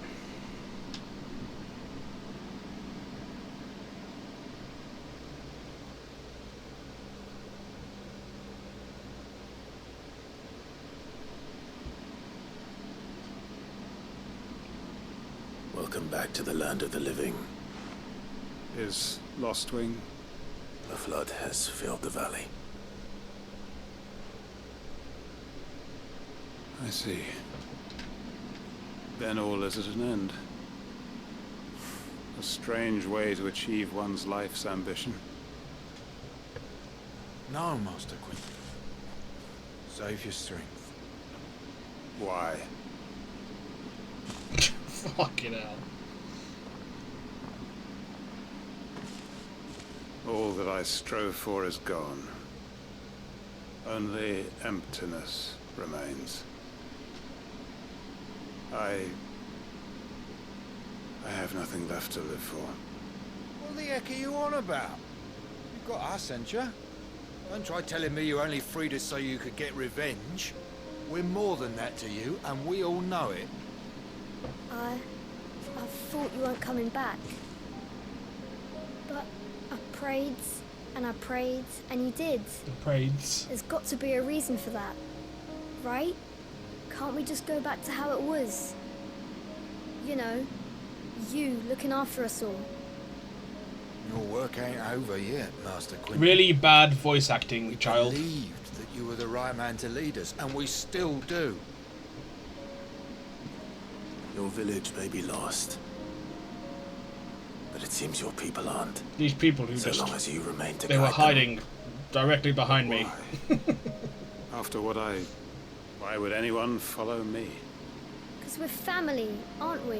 B: Welcome back to the land of the living.
F: Is Lostwing?
B: The flood has filled the valley.
F: I see. Then all is at an end. A strange way to achieve one's life's ambition.
I: No, Master Quentin. Save your strength.
F: Why?
A: Fucking hell.
F: All that I strove for is gone. Only emptiness remains. I have nothing left to live for.
I: What the heck are you on about? You've got us, ain't you? Don't try telling me you only freed us so you could get revenge. We're more than that to you, and we all know it.
S: I thought you weren't coming back. But I prayed, and I prayed, and you did.
A: The prayed.
S: There's got to be a reason for that, right? Can't we just go back to how it was? You know, you looking after us all.
I: Your work ain't over yet, Master Quentin.
A: Really bad voice acting, child.
I: We believed that you were the right man to lead us, and we still do.
B: Your village may be lost, but it seems your people aren't.
A: These people who
B: so
A: just...
B: long as you remain to
A: they were
B: guide
A: hiding
B: them.
A: directly behind me.
F: After what why would anyone follow me?
S: Because we're family, aren't we?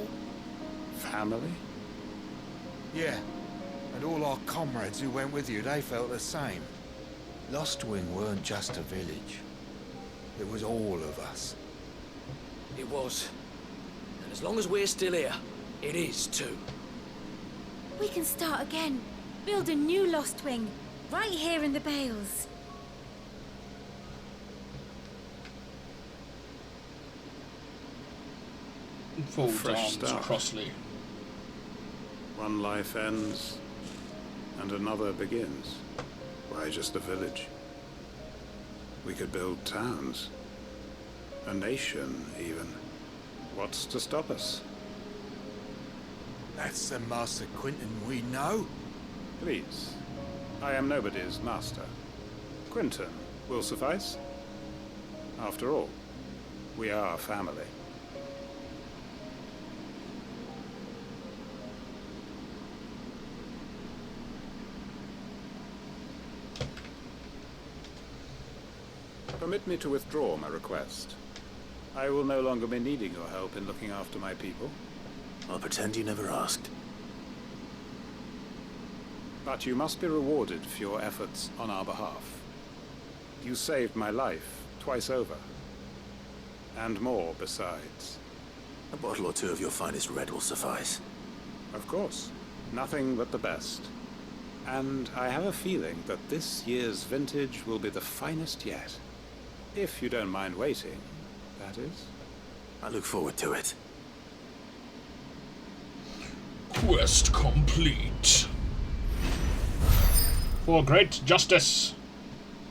F: Family?
I: Yeah, and all our comrades who went with you, they felt the same. Lostwing weren't just a village. It was all of us.
Y: It was. And as long as we're still here,
T: It is, too.
K: We can start again. Build a new Lost Wing. Right here in the Bales.
A: Folds
F: fresh
A: arms
F: start.
A: crossly.
F: One life ends, and another begins. Why just a village? We could build towns. A nation, even. What's to stop us?
I: That's the Master Quentin we know.
F: Please. I am nobody's master. Quentin will suffice. After all, we are family. Permit me to withdraw my request. I will no longer be needing your help in looking after my people.
B: I'll pretend you never asked.
F: But you must be rewarded for your efforts on our behalf. You saved my life twice over. And more besides.
B: A bottle or two of your finest red will suffice.
F: Of course. Nothing but the best. And I have a feeling that this year's vintage will be the finest yet. If you don't mind waiting, that is.
B: I look forward to it.
A: Quest complete. For great justice.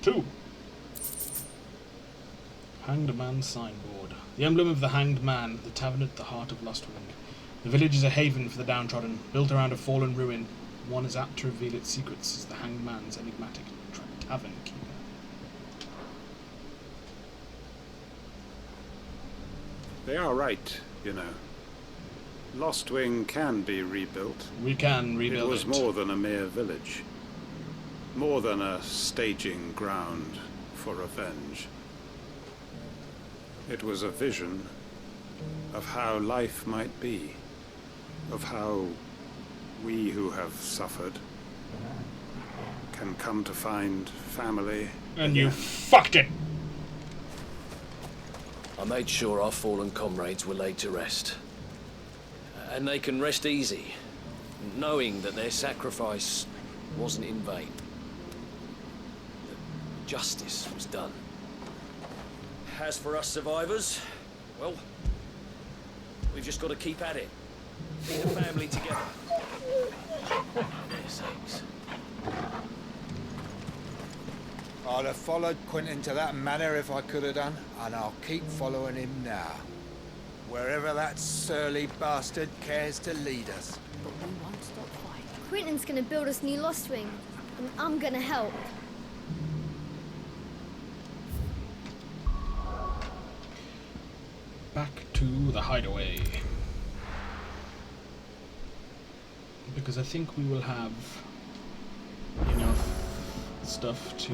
A: 2. Hanged Man signboard. The emblem of the Hanged Man, the tavern at the heart of Lostwing. The village is a haven for the downtrodden, built around a fallen ruin. One is apt to reveal its secrets as the Hanged Man's enigmatic tavern keeper.
F: They are right, you know. Lostwing can be rebuilt.
A: We can rebuild it.
F: It was more than a mere village. More than a staging ground for revenge. It was a vision of how life might be. Of how we who have suffered can come to find family.
A: And you fucked it!
M: I made sure our fallen comrades were laid to rest. And they can rest easy, knowing that their sacrifice wasn't in vain. That justice was done.
Y: As for us survivors, well, we've just got to keep at it. Keep the family together.
M: Yes, thanks.
I: I'd have followed Quentin to that manor if I could have done, and I'll keep following him now. Wherever that surly bastard cares to lead us.
K: But we won't stop fighting. Quentin's gonna build us new Lost Wing, and I'm gonna help.
A: Back to the hideaway. Because I think we will have enough stuff to...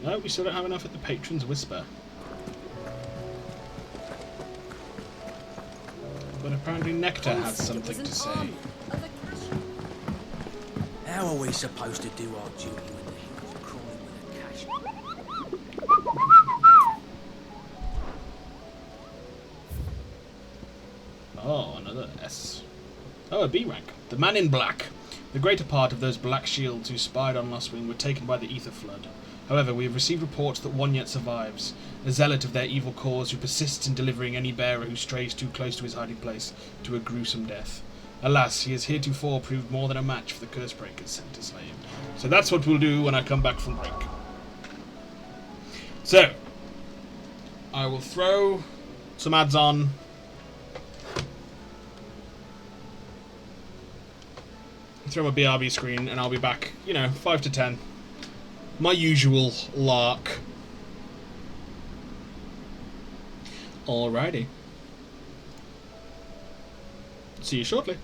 A: No, we still don't have enough at the Patron's Whisper. But apparently Nectar has something to say.
Y: How are we supposed to do our duty when the hills are crawling with a cash?
A: Oh, another S. Oh, a B rank. The Man in Black. The greater part of those black shields who spied on Lostwing were taken by the Ether Flood. However, we have received reports that one yet survives, a zealot of their evil cause who persists in delivering any bearer who strays too close to his hiding place to a gruesome death. Alas, he has heretofore proved more than a match for the Cursebreakers sent to slay him. So that's what we'll do when I come back from break. So, I will throw some ads on. Throw my BRB screen and I'll be back, 5 to 10. My usual lark. Alrighty. See you shortly.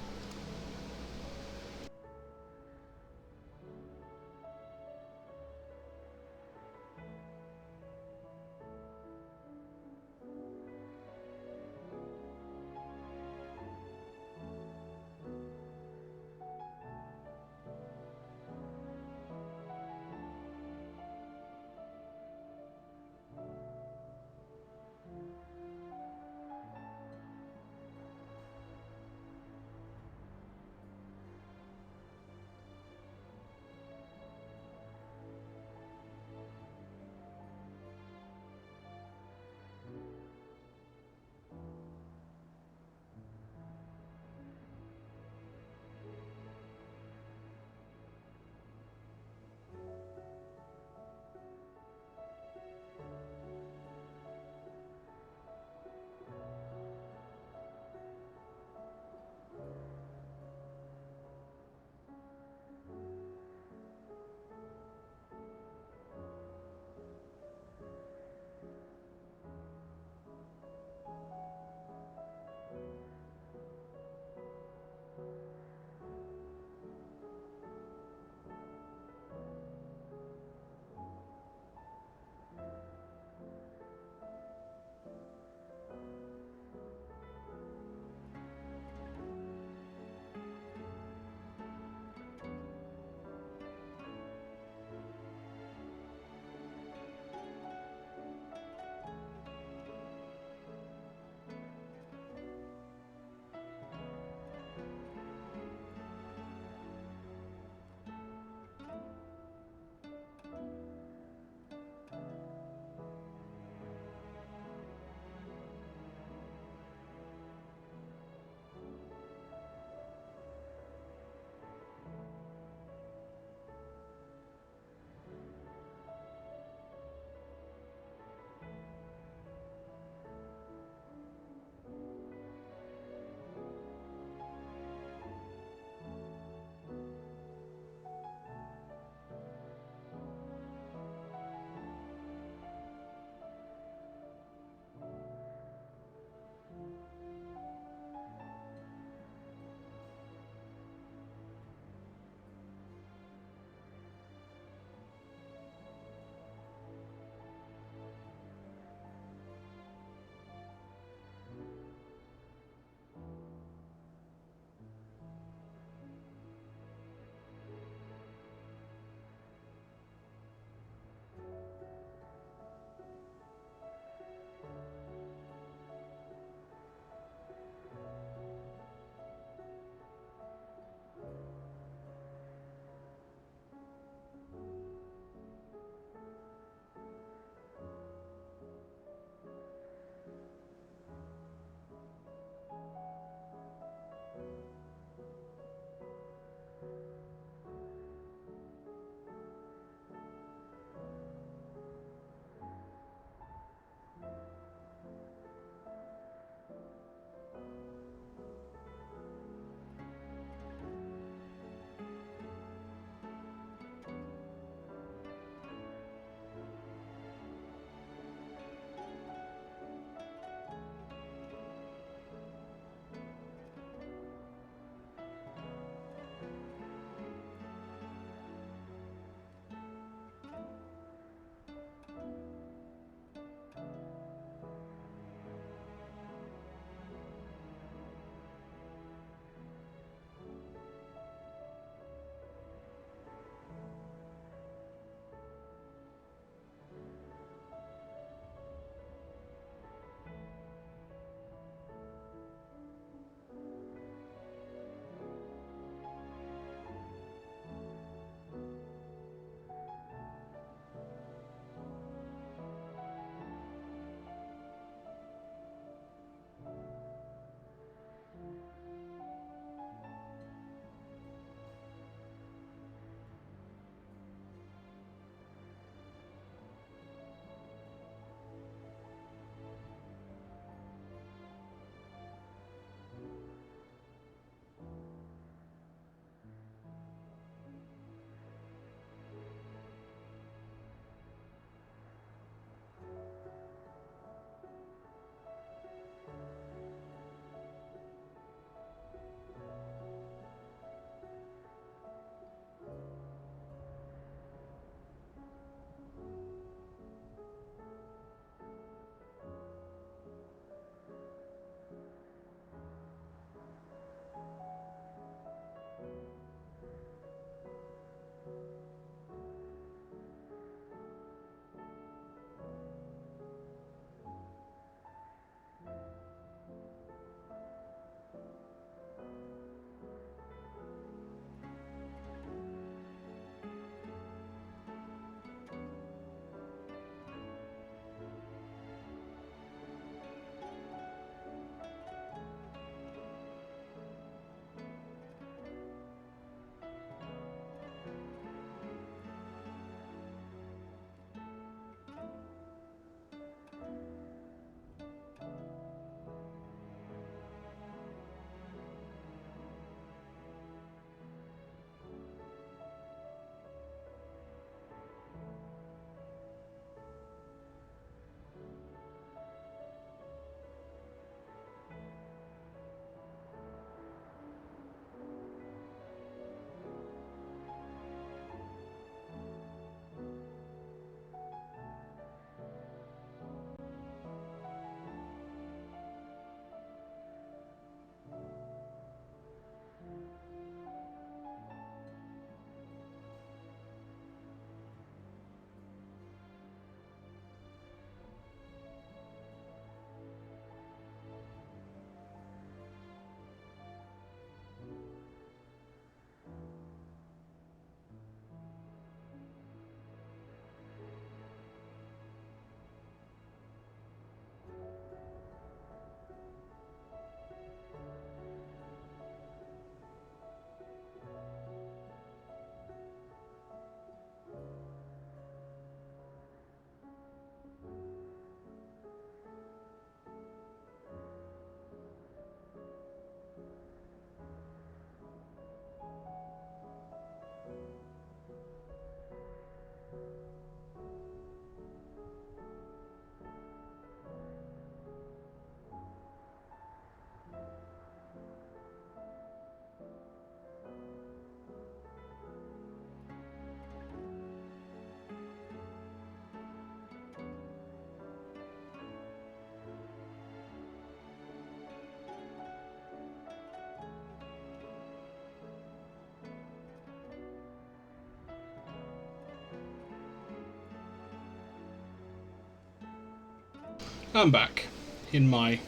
A: I'm back in my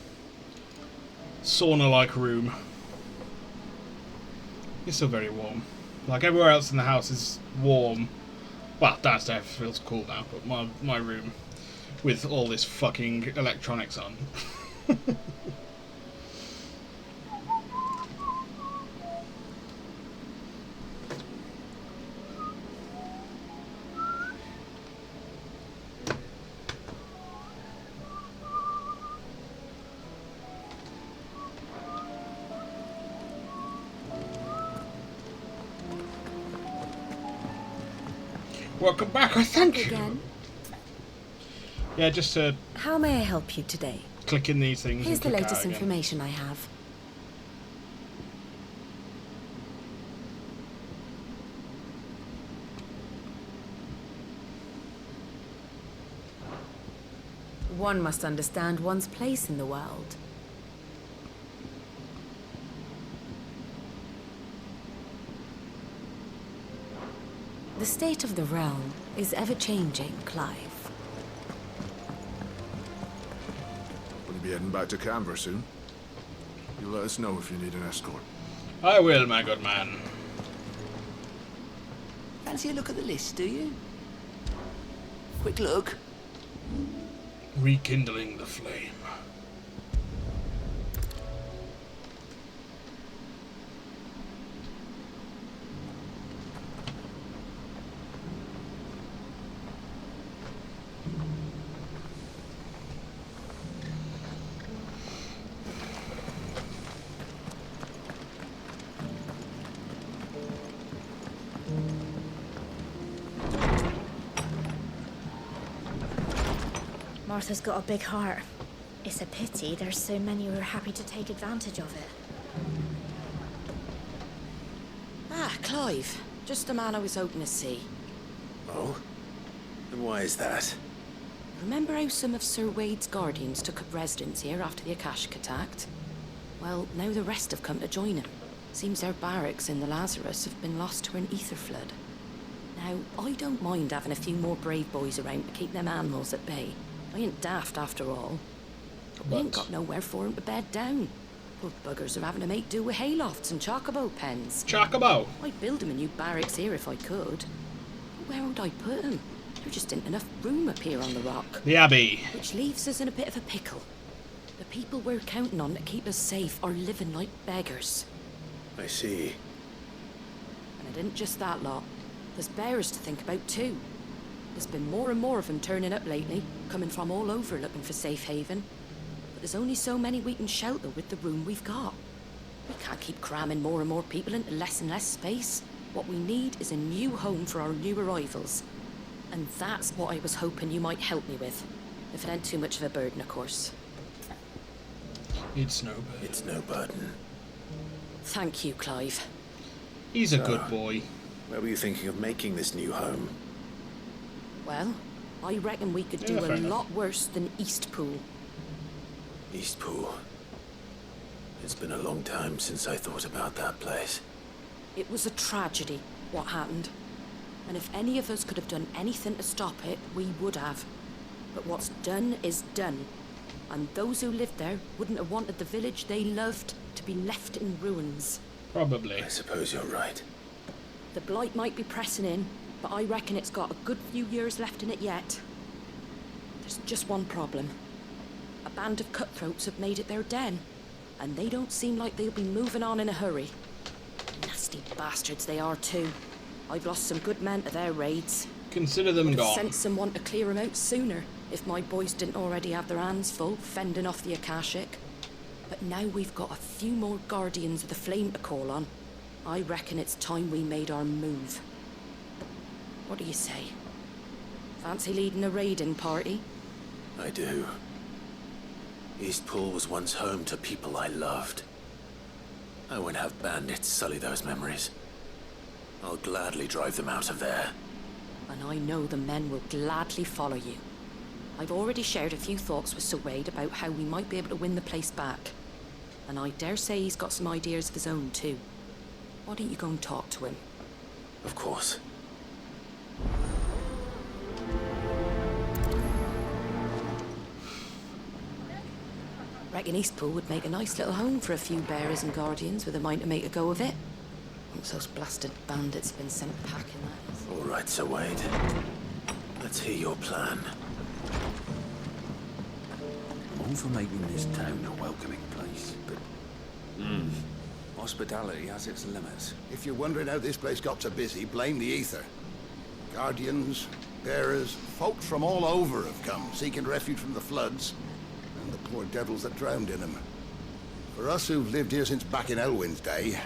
A: sauna-like room. It's still very warm. Like everywhere else in the house is warm. Well, downstairs feels cool now, but my room with all this fucking electronics on. Welcome back, I think.
D: Again.
A: Yeah, just to
D: How may I help you today?
A: click in these things.
D: Here's
A: and
D: the
A: click
D: latest
A: out again.
D: information I have. One must understand one's place in the world. The state of the realm is ever-changing, Clive.
E: Will you be heading back to Canberra soon? You'll let us know if you need an escort.
A: I will, my good man.
V: Fancy a look at the list, do you? Quick look.
A: Rekindling the flame.
K: Martha's got a big heart. It's a pity there's so many who are happy to take advantage of it.
D: Ah, Clive. Just the man I was hoping to see.
B: Oh? And why is that?
D: Remember how some of Sir Wade's guardians took up residence here after the Akashic attacked? Well, now the rest have come to join him. Seems their barracks in the Lazarus have been lost to an ether flood. Now, I don't mind having a few more brave boys around to keep them animals at bay. I ain't daft after all. But we ain't got nowhere for 'em to bed down. Poor buggers are having to make do with haylofts and chocobo pens.
A: Chocobo?
D: I'd build 'em a new barracks here if I could. But where would I put 'em? There just ain't enough room up here on the rock.
A: The Abbey.
D: Which leaves us in a bit of a pickle. The people we're counting on to keep us safe are living like beggars.
B: I see.
D: And it isn't just that lot. There's bears to think about too. There's been more and more of them turning up lately, coming from all over looking for safe haven. But there's only so many we can shelter with the room we've got. We can't keep cramming more and more people into less and less space. What we need is a new home for our new arrivals. And that's what I was hoping you might help me with. If it ain't too much of a burden, of course.
A: It's no burden.
B: It's no burden.
D: Thank you, Clive.
A: He's a good boy.
B: Where were you thinking of making this new home?
D: Well, I reckon we could do
B: Yeah,
D: a
B: fair enough.
D: lot worse than Eastpool.
B: Eastpool. It's been a long time since I thought about that place.
D: It was a tragedy, what happened. And if any of us could have done anything to stop it, we would have. But what's done is done. And those who lived there wouldn't have wanted the village they loved to be left in ruins.
A: Probably.
B: I suppose you're right.
D: The blight might be pressing in, but I reckon it's got a good few years left in it yet. There's just one problem. A band of cutthroats have made it their den, and they don't seem like they'll be moving on in a hurry. Nasty bastards they are too. I've lost some good men to their raids.
A: Consider them
D: Would have
A: gone.
D: sent someone to clear 'em out sooner, if my boys didn't already have their hands full fending off the Akashic. But now we've got a few more guardians of the flame to call on. I reckon it's time we made our move. What do you say? Fancy leading a raiding party?
B: I do. Eastpool was once home to people I loved. I won't have bandits sully those memories. I'll gladly drive them out of there.
D: And I know the men will gladly follow you. I've already shared a few thoughts with Sir Wade about how we might be able to win the place back. And I dare say he's got some ideas of his own too. Why don't you go and talk to him?
B: Of course.
H: Reckon Eastpool would make a nice little home for a few bearers and guardians with a mind to make a go of it. Once those blasted bandits have been sent packing, that is.
B: All right, Sir Wade. Let's hear your plan.
J: I'm all for making this town a welcoming place, but... hospitality has its limits.
R: If you're wondering how this place got so busy, blame the ether. Guardians, bearers, folks from all over have come, seeking refuge from the floods, and the poor devils that drowned in them. For us who've lived here since back in Elwyn's day,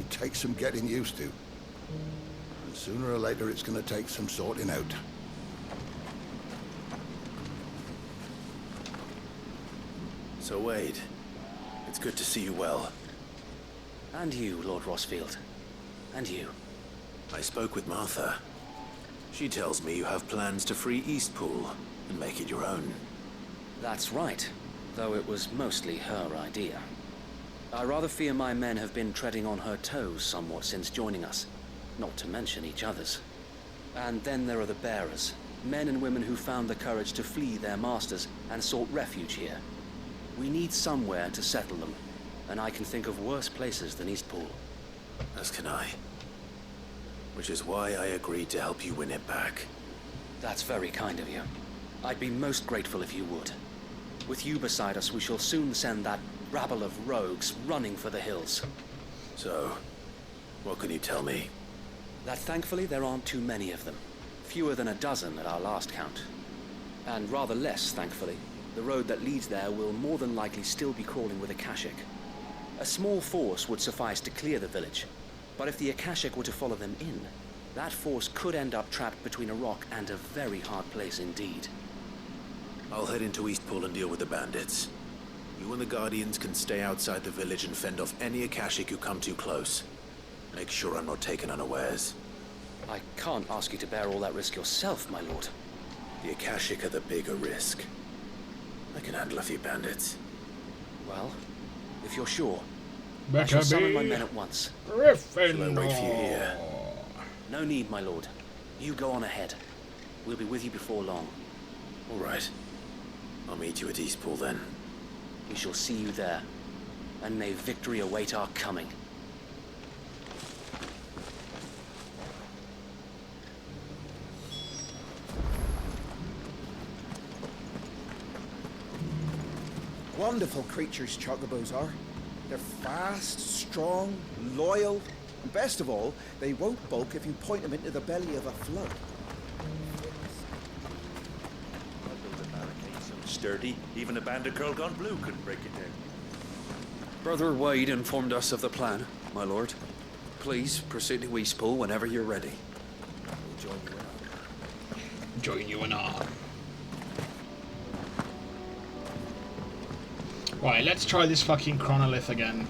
R: it takes some getting used to. And sooner or later it's gonna take some sorting out.
B: So Wade, it's good to see you well.
O: And you, Lord Rosfield. And you.
B: I spoke with Martha. She tells me you have plans to free Eastpool and make it your own.
O: That's right, though it was mostly her idea. I rather fear my men have been treading on her toes somewhat since joining us, not to mention each other's. And then there are the bearers, men and women who found the courage to flee their masters and sought refuge here. We need somewhere to settle them, and I can think of worse places than Eastpool.
B: As can I. Which is why I agreed to help you win it back.
O: That's very kind of you. I'd be most grateful if you would. With you beside us, we shall soon send that rabble of rogues running for the hills.
B: So, what can you tell me?
O: That thankfully there aren't too many of them. Fewer than a dozen at our last count. And rather less, thankfully, the road that leads there will more than likely still be crawling with Akashic. A small force would suffice to clear the village, but if the Akashic were to follow them in, that force could end up trapped between a rock and a very hard place indeed.
B: I'll head into Eastpool and deal with the bandits. You and the Guardians can stay outside the village and fend off any Akashic who come too close. Make sure I'm not taken unawares.
O: I can't ask you to bear all that risk yourself, my lord.
B: The Akashic are the bigger risk. I can handle a few bandits.
O: Well, if you're sure, I
A: Better
O: shall summon
A: be
O: my men at once.
A: Griffin.
B: Shall I wait for you here?
O: No need, my lord. You go on ahead. We'll be with you before long.
B: All right. I'll meet you at Eastpool then.
O: We shall see you there, and may victory await our coming.
Q: Wonderful creatures, chocobos are. They're fast, strong, loyal, and best of all, they won't balk if you point them into the belly of a flood.
U: Sturdy, even a band of Curl Gone Blue couldn't break it down.
Z: Brother Wade informed us of the plan, my lord. Please proceed to Eastpool whenever you're ready.
A: Join you in our. Right, let's try this fucking chronolith again.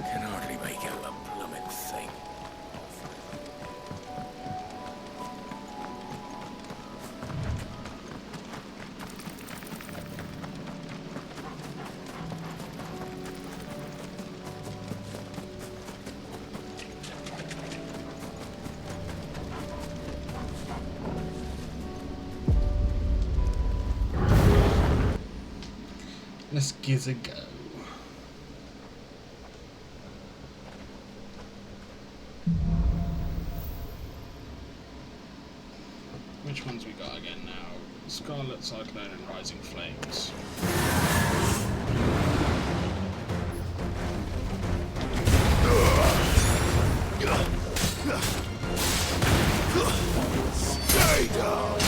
B: Can hardly make out a plummet thing.
A: Let's give it a go. Which ones we got again now? Scarlet Cyclone and Rising Flames.
R: Stay down!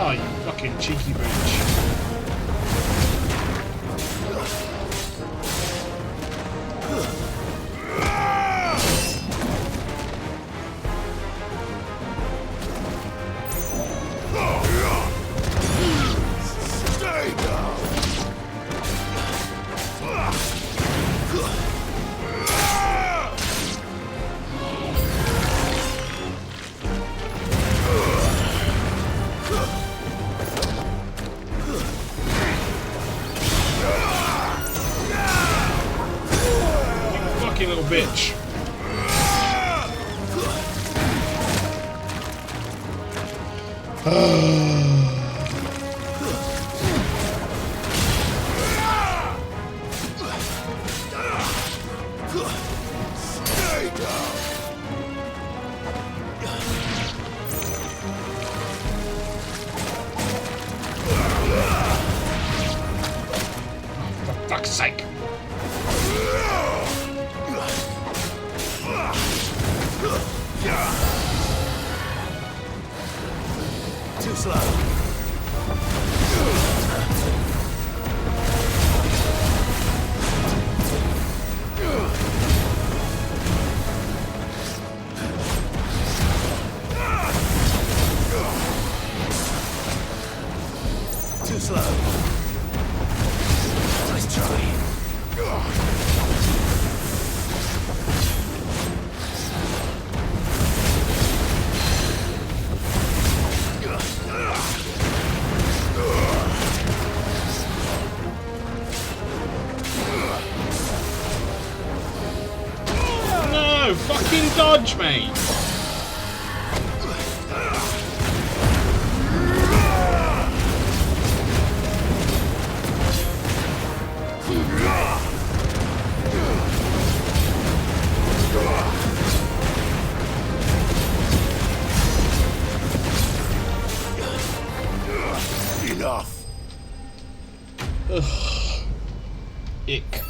A: Oh, you fucking cheeky bitch.
R: Stay down!
A: bitch.
R: Stay down.
A: For fuck's sake.
B: Too slow. Too slow. Nice try.
A: No, fucking dodge, mate.
R: Enough.
A: Ugh. Ick.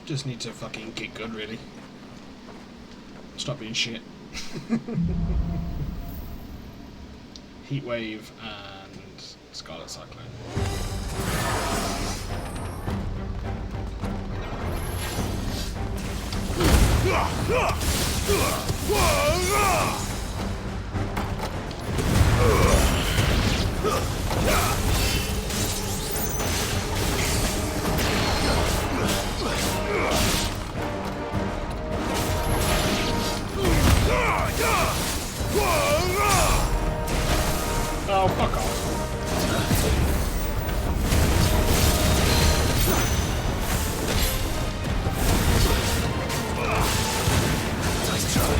A: Just need to fucking get good, really. Stop being shit. Heatwave and Scarlet Cyclone. Oh, fuck off.
B: Nice try.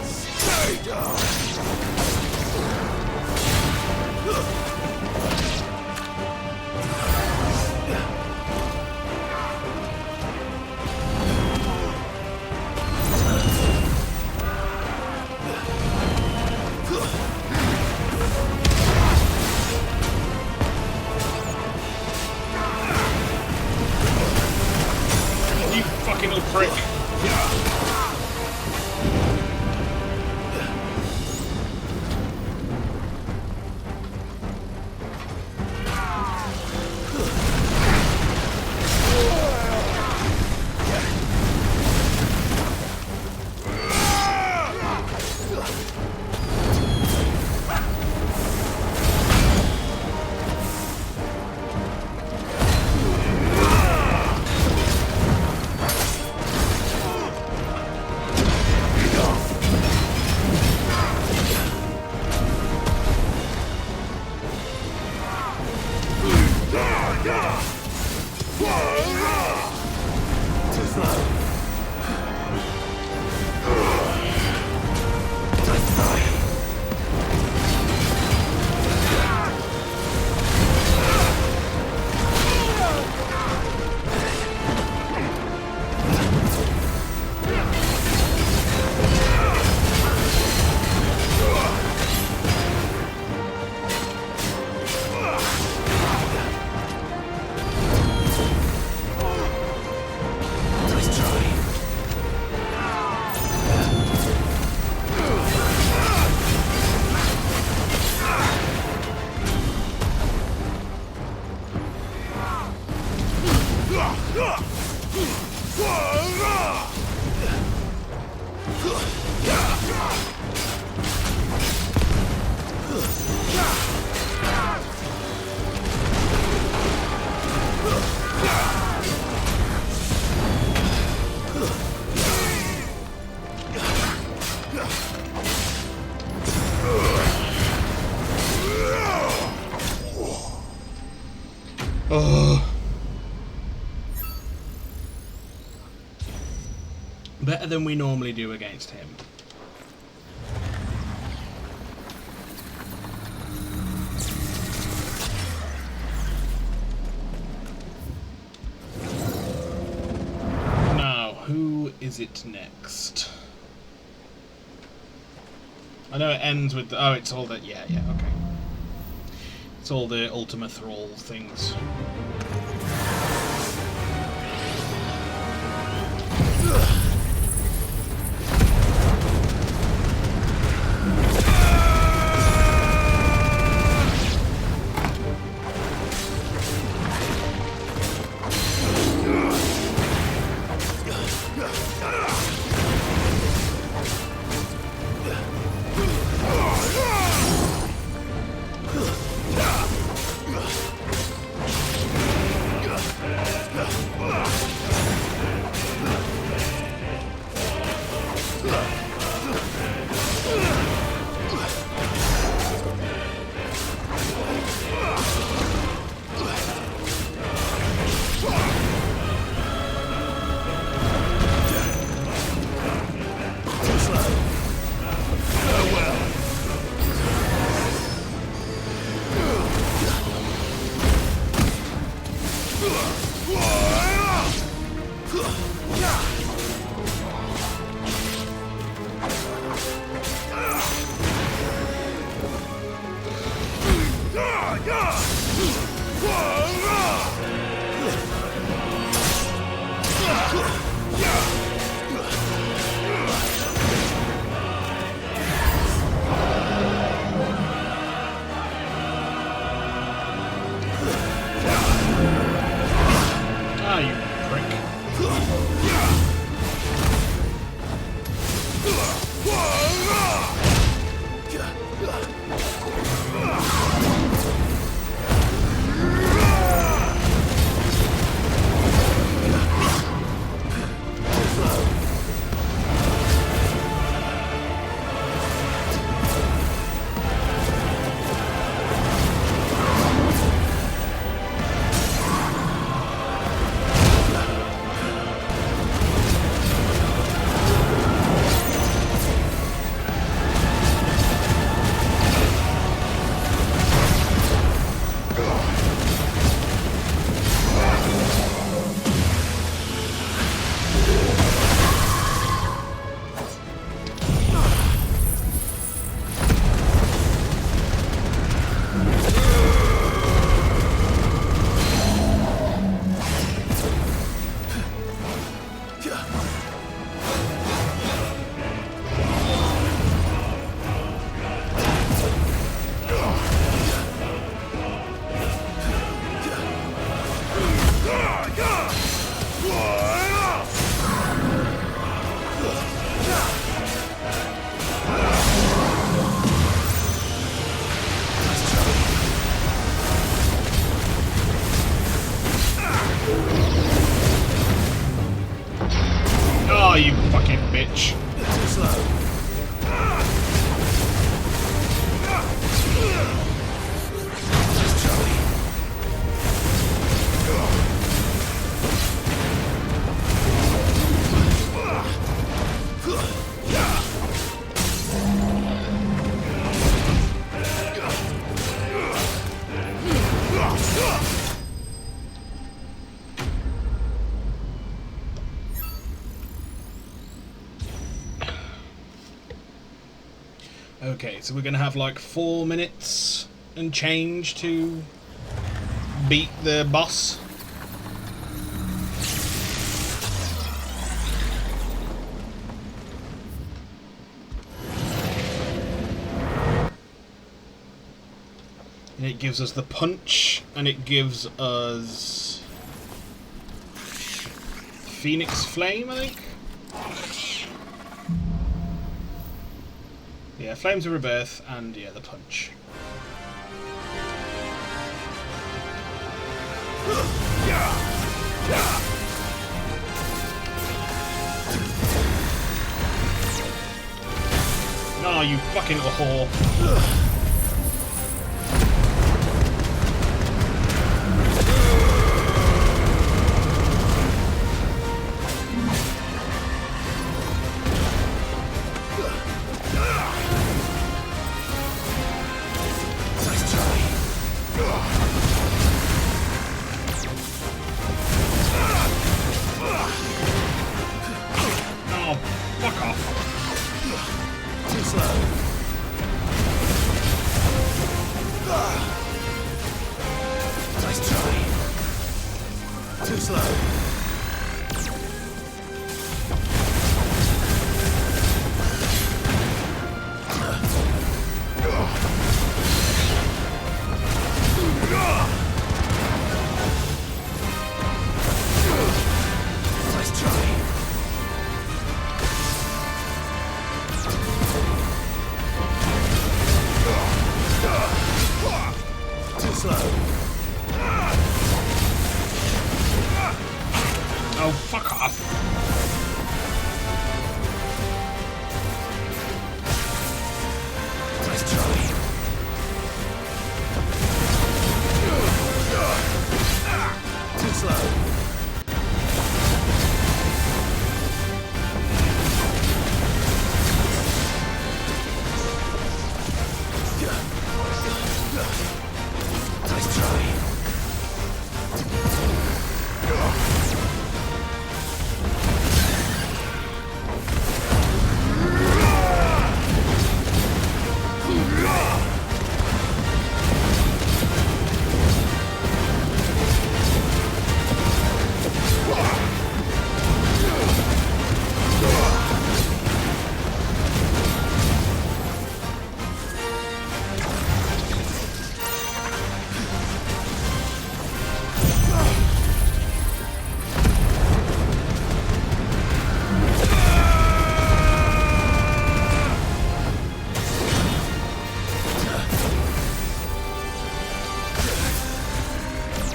R: Stay down.
A: You fucking little prick. Oh. Better than we normally do against him. Now, who is it next? I know it ends with... Oh, it's all that... Yeah, okay. It's all the Ultima Thrall things. Oh, you fucking bitch. Too slow. Okay, so we're gonna have like 4 minutes and change to beat the boss. And it gives us the punch, and it gives us Phoenix Flame, I think. Yeah, Flames of Rebirth, and yeah, the punch. No, you fucking little whore.
B: slow. Nice try. Too slow.
A: Oh, fuck off.
B: Nice try. Too slow. Nice try.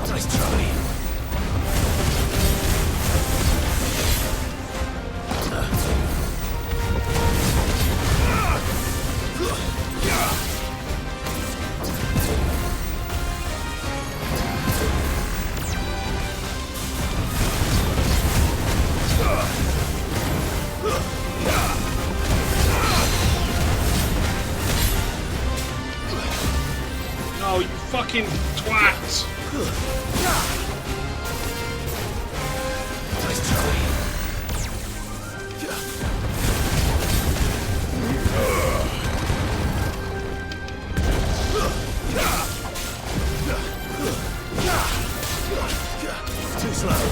B: Nice try.
A: Oh, you fucking twat!
B: Nice try. Too slow.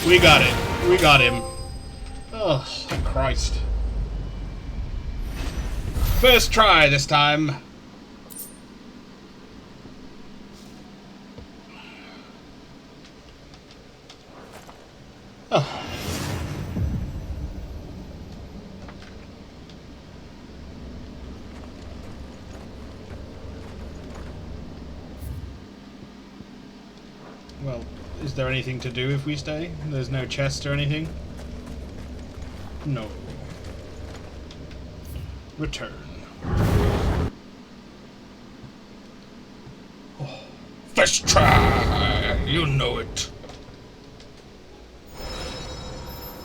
A: We got it. We got him. Oh, Christ. First try this time. Oh. Well, is there anything to do if we stay? There's no chest or anything? No. Return. Oh. First try! You know it.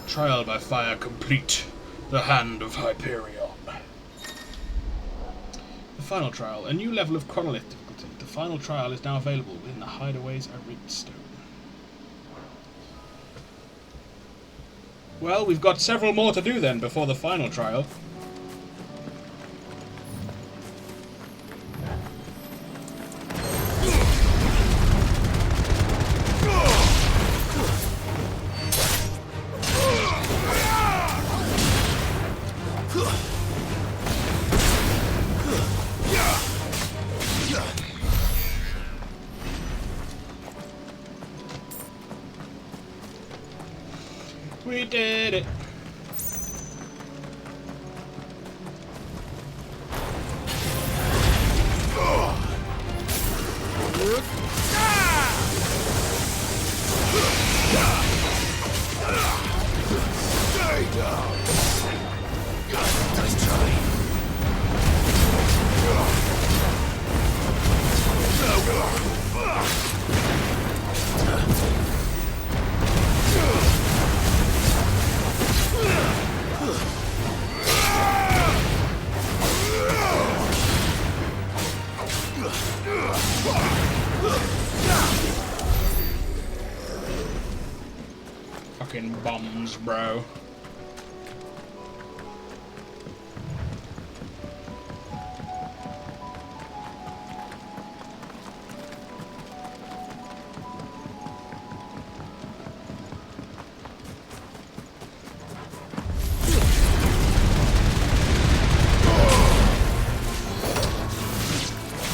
A: Trial by fire complete. The Hand of Hyperion. The final trial. A new level of chronolith difficulty. The final trial is now available within the hideaways at Richtstone. Well, we've got several more to do then before the final trial. We did it.
B: Nice try.
A: Fucking bombs, bro.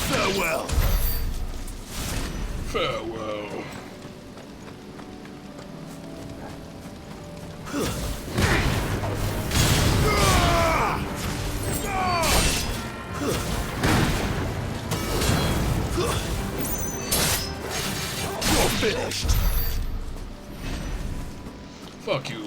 R: Farewell.
A: Farewell.
R: You're finished.
A: Fuck you.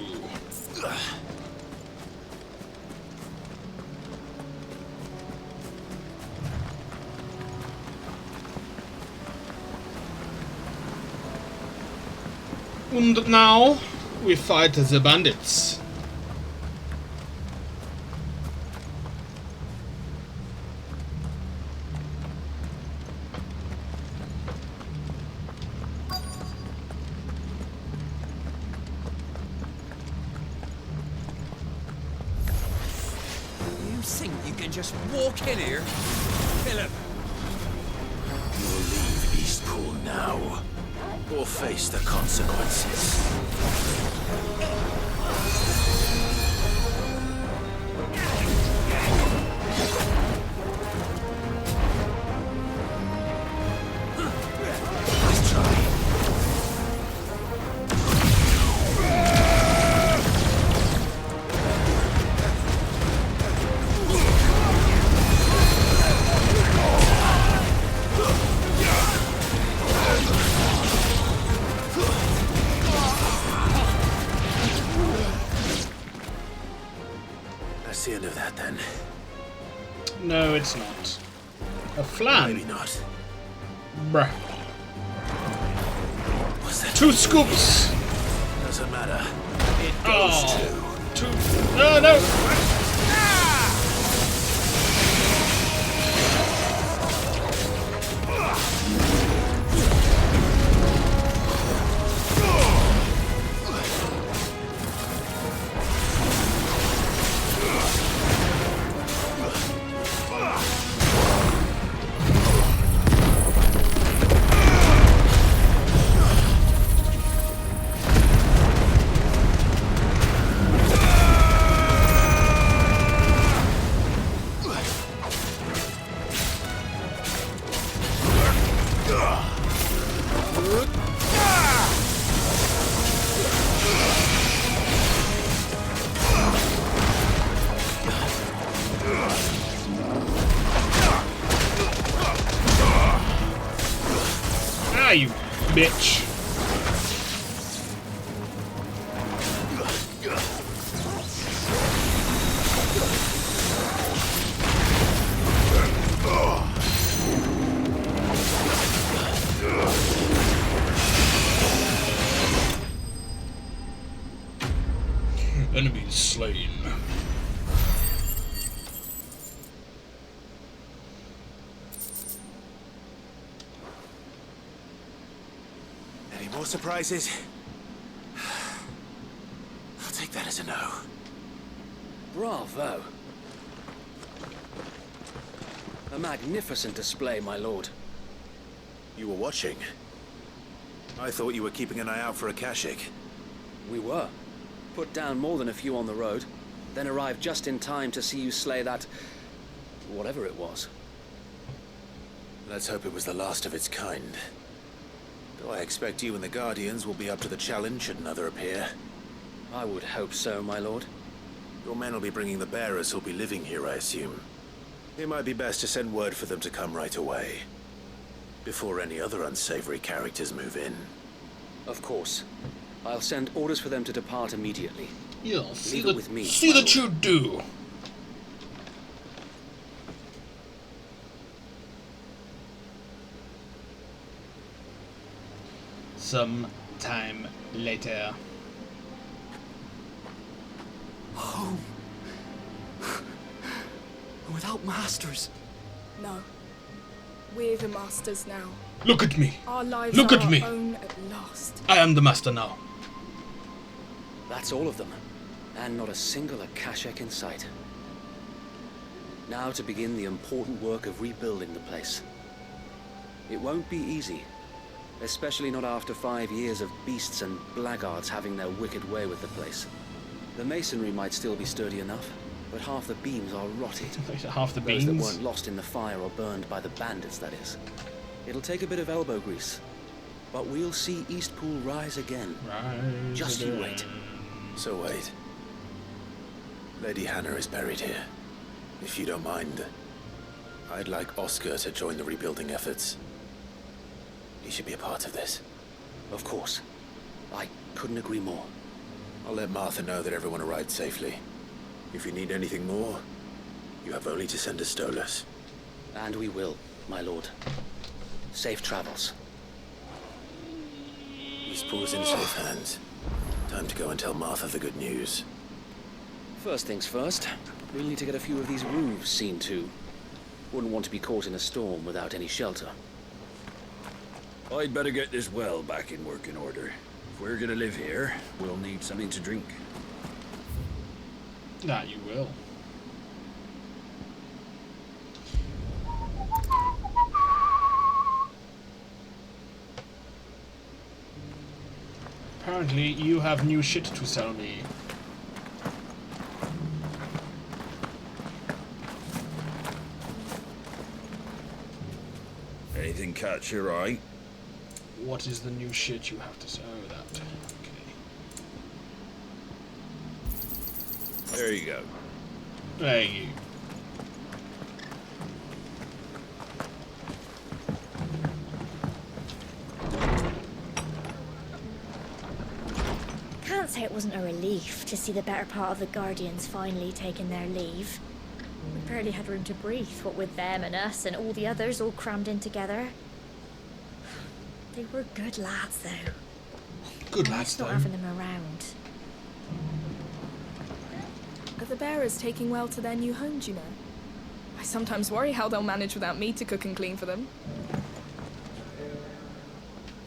A: And now we fight the bandits.
T: You think you can just walk in here, kill him?
V: You'll leave Eastpool now, or face the consequences. Nice try. That's the end of that, then.
A: No, it's not. A flan.
V: Maybe not.
A: Bruh.
V: What's that?
A: 2 scoops.
V: Doesn't matter. It goes
A: Oh. 2. No, no. Ah, you bitch. Enemies slain.
V: Any more surprises? I'll take that as a no.
O: Bravo. A magnificent display, my lord.
B: You were watching? I thought you were keeping an eye out for a Kashik.
O: We were. Put down more than a few on the road, then arrived just in time to see you slay that... whatever it was.
B: Let's hope it was the last of its kind. Though I expect you and the Guardians will be up to the challenge should another appear.
O: I would hope so, my lord.
B: Your men will be bringing the bearers who'll be living here, I assume. It might be best to send word for them to come right away, before any other unsavory characters move in.
O: Of course. I'll send orders for them to depart immediately.
A: Yeah, see
O: Leave
A: that,
O: it with me,
A: see
O: my
A: that you do. Some time later.
T: Home. Without masters.
D: No.
G: We're the masters now.
A: Look at me.
G: Our lives
A: Look
G: are
A: at
G: our
A: me.
G: own at last.
A: I am the master now.
O: That's all of them, and not a single Akashek in sight. Now to begin the important work of rebuilding the place. It won't be easy, especially not after 5 years of beasts and blackguards having their wicked way with the place. The masonry might still be sturdy enough, but half the beams are rotted.
A: Half the
O: Those
A: beams?
O: that weren't lost in the fire or burned by the bandits, that is. It'll take a bit of elbow grease, but we'll see Eastpool rise again. Just you wait.
B: So wait. Lady Hannah is buried here. If you don't mind, I'd like Oscar to join the rebuilding efforts. He should be a part of this.
O: Of course. I couldn't agree more.
B: I'll let Martha know that everyone arrived safely. If you need anything more, you have only to send a Stolas.
O: And we will, my lord. Safe travels.
B: Eastpool is in safe hands. Time to go and tell Martha the good news.
O: First things first, we'll need to get a few of these roofs seen to. Wouldn't want to be caught in a storm without any shelter.
J: I'd better get this well back in working order. If we're gonna live here, we'll need something to drink.
A: That you will. Apparently, you have new shit to sell me.
J: Anything catch your eye?
A: What is the new shit you have to sell? Oh, that. Okay.
J: There you go.
A: There you.
L: Can't say it wasn't a relief to see the better part of the Guardians finally taking their leave. We barely had room to breathe, what with them and us and all the others all crammed in together. They were good lads, though.
A: Good
L: I
A: lads,
L: miss not
A: though.
L: having them around.
G: Are the bearers taking well to their new homes, you know? I sometimes worry how they'll manage without me to cook and clean for them.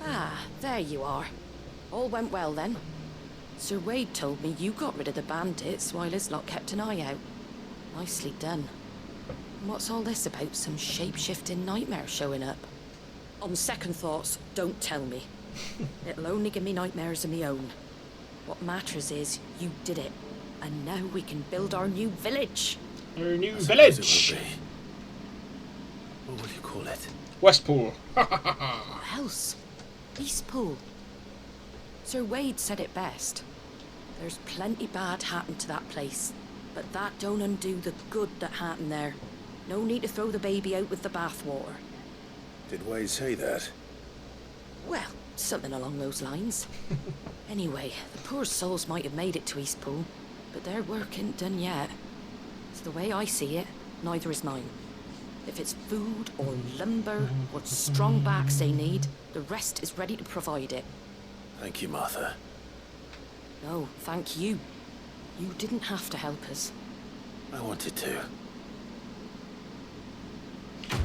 H: Ah, there you are. All went well then. Sir Wade told me you got rid of the bandits while his lot kept an eye out. Nicely done. And what's all this about some shape-shifting nightmare showing up? On second thoughts, don't tell me. It'll only give me nightmares of my own. What matters is you did it. And now we can build our new village.
A: Our new village!
B: What will you call it?
A: Westpool.
H: What else? Eastpool. Sir Wade said it best. There's plenty bad happened to that place, but that don't undo the good that happened there. No need to throw the baby out with the bathwater.
B: Did Wade say that?
H: Well, something along those lines. Anyway, the poor souls might have made it to Eastpool, but their work ain't done yet. It's the way I see it, neither is mine. If it's food or lumber or strong backs they need, the rest is ready to provide it.
B: Thank you, Martha.
H: No, thank you. You didn't have to help us.
B: I wanted to.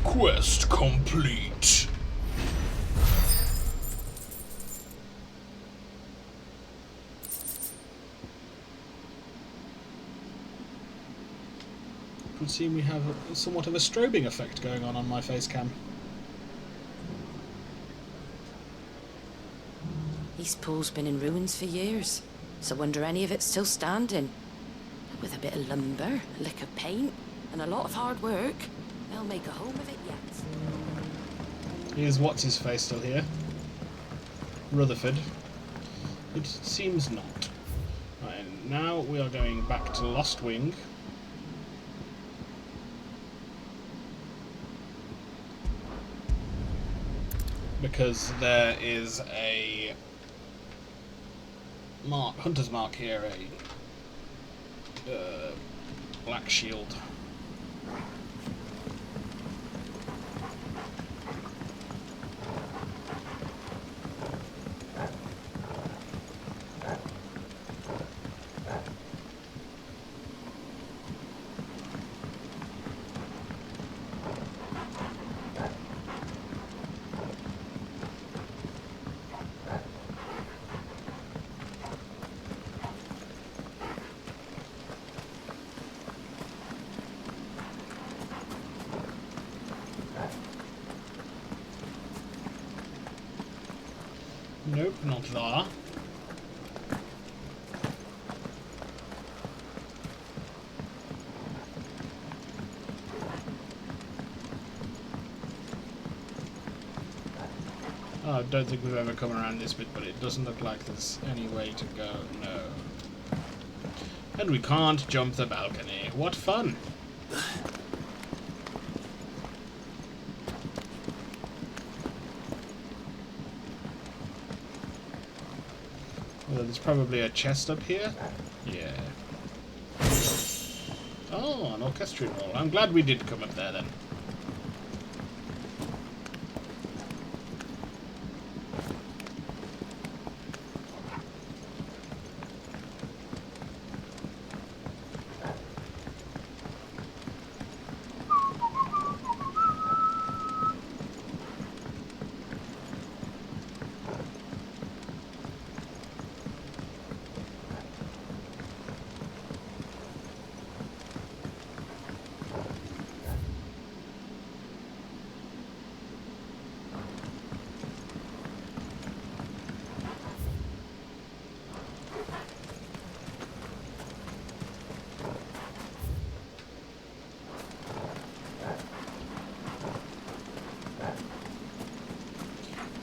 A: Quest complete. It would seem we have somewhat of a strobing effect going on my face cam.
H: Eastpool's been in ruins for years, so wonder any of it's still standing. With a bit of lumber, a lick of paint, and a lot of hard work, they'll make a home of it yet.
A: Here's what's-his-face still here. Rutherford. It seems not. Right, now we are going back to Lost Wing. Because there is a mark, hunter's mark here, a black shield. Nope, not there. Oh, I don't think we've ever come around this bit, but it doesn't look like there's any way to go. No. And we can't jump the balcony. What fun! Well, there's probably a chest up here. Yeah. Oh, an orchestrion roll. I'm glad we did come up there then.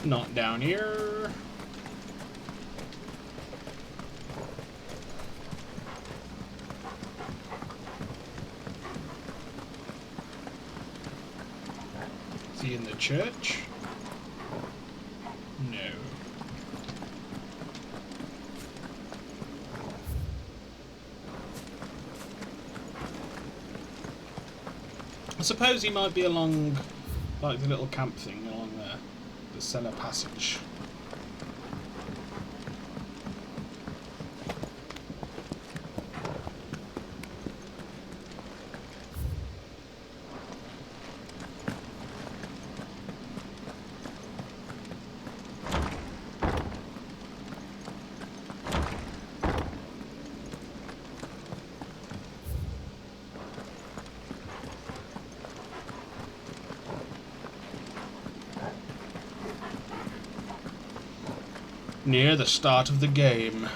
A: Not down here. Is he in the church? No. I suppose he might be along, like, the little camp thing along there. The cellar passage. Near the start of the game.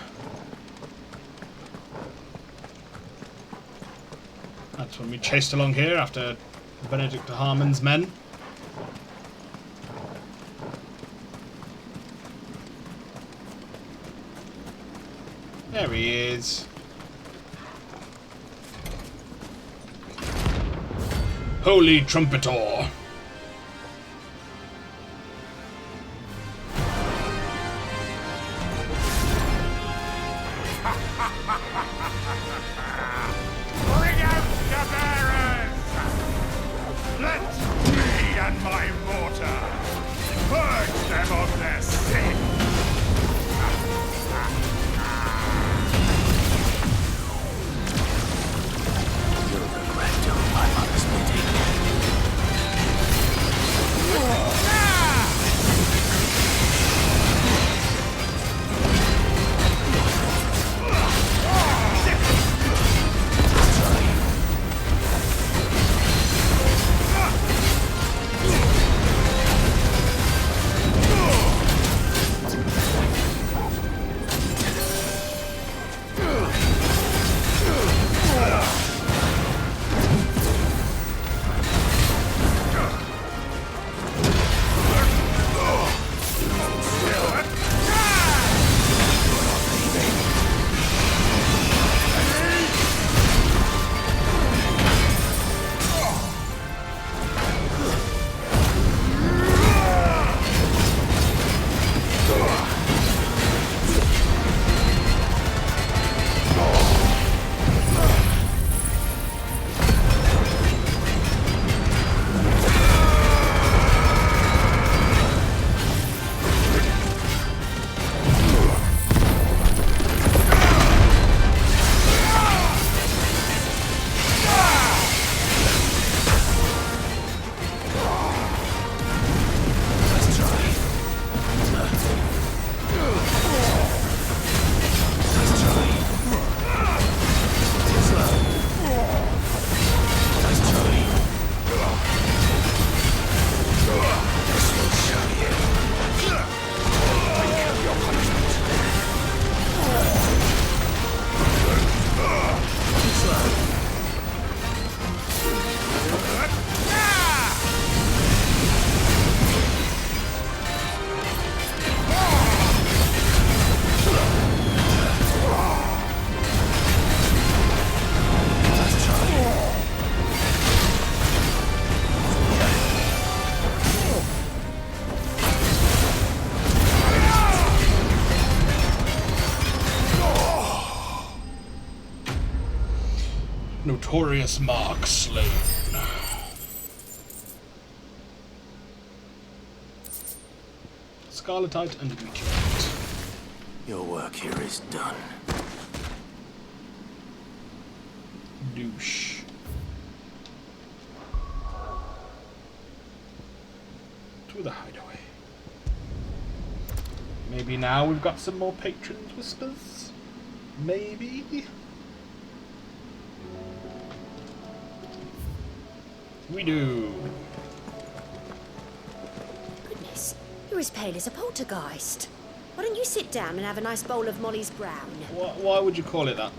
A: That's when we chased along here after Benedict Harmon's men. There he is. Holy Trumpeter. Notorious mark slain. Scarletite and meteorite.
B: Your work here is done.
A: Douche. To the hideaway. Maybe now we've got some more patrons whispers? Maybe? We do.
C: Goodness, you're as pale as a poltergeist. Why don't you sit down and have a nice bowl of Molly's brown?
A: Why would you call it that?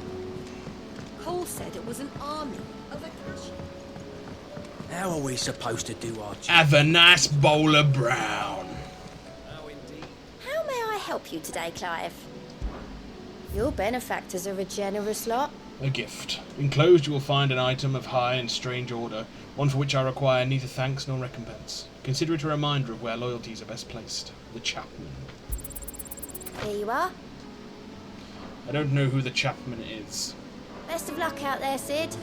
C: Cole said it was an army of Akashi.
I: How are we supposed to do our job?
A: Have a nice bowl of brown.
C: How may I help you today, Clive? Your benefactors are a generous lot.
A: A gift. Enclosed you will find an item of high and strange order, one for which I require neither thanks nor recompense. Consider it a reminder of where loyalties are best placed. The Chapman.
C: Here you are.
A: I don't know who the Chapman is.
C: Best of luck out there, Sid.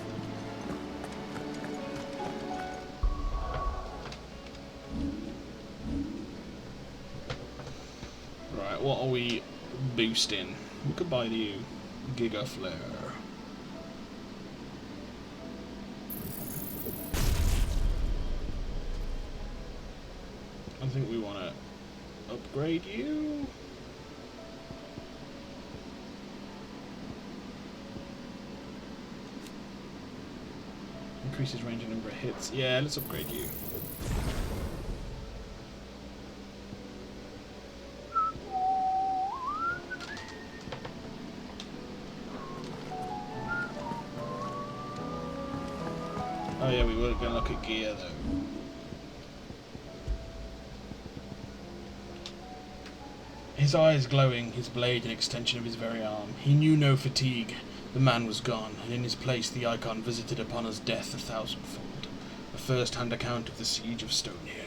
A: Right, what are we boosting? We could buy the Giga Flare. I think we want to upgrade you. Increases range and number of hits. Yeah, let's upgrade you. Oh yeah, we were going to look at gear though. His eyes glowing, his blade an extension of his very arm. He knew no fatigue. The man was gone, and in his place the icon visited upon us death 1,000-fold. A first-hand account of the siege of Stonehere.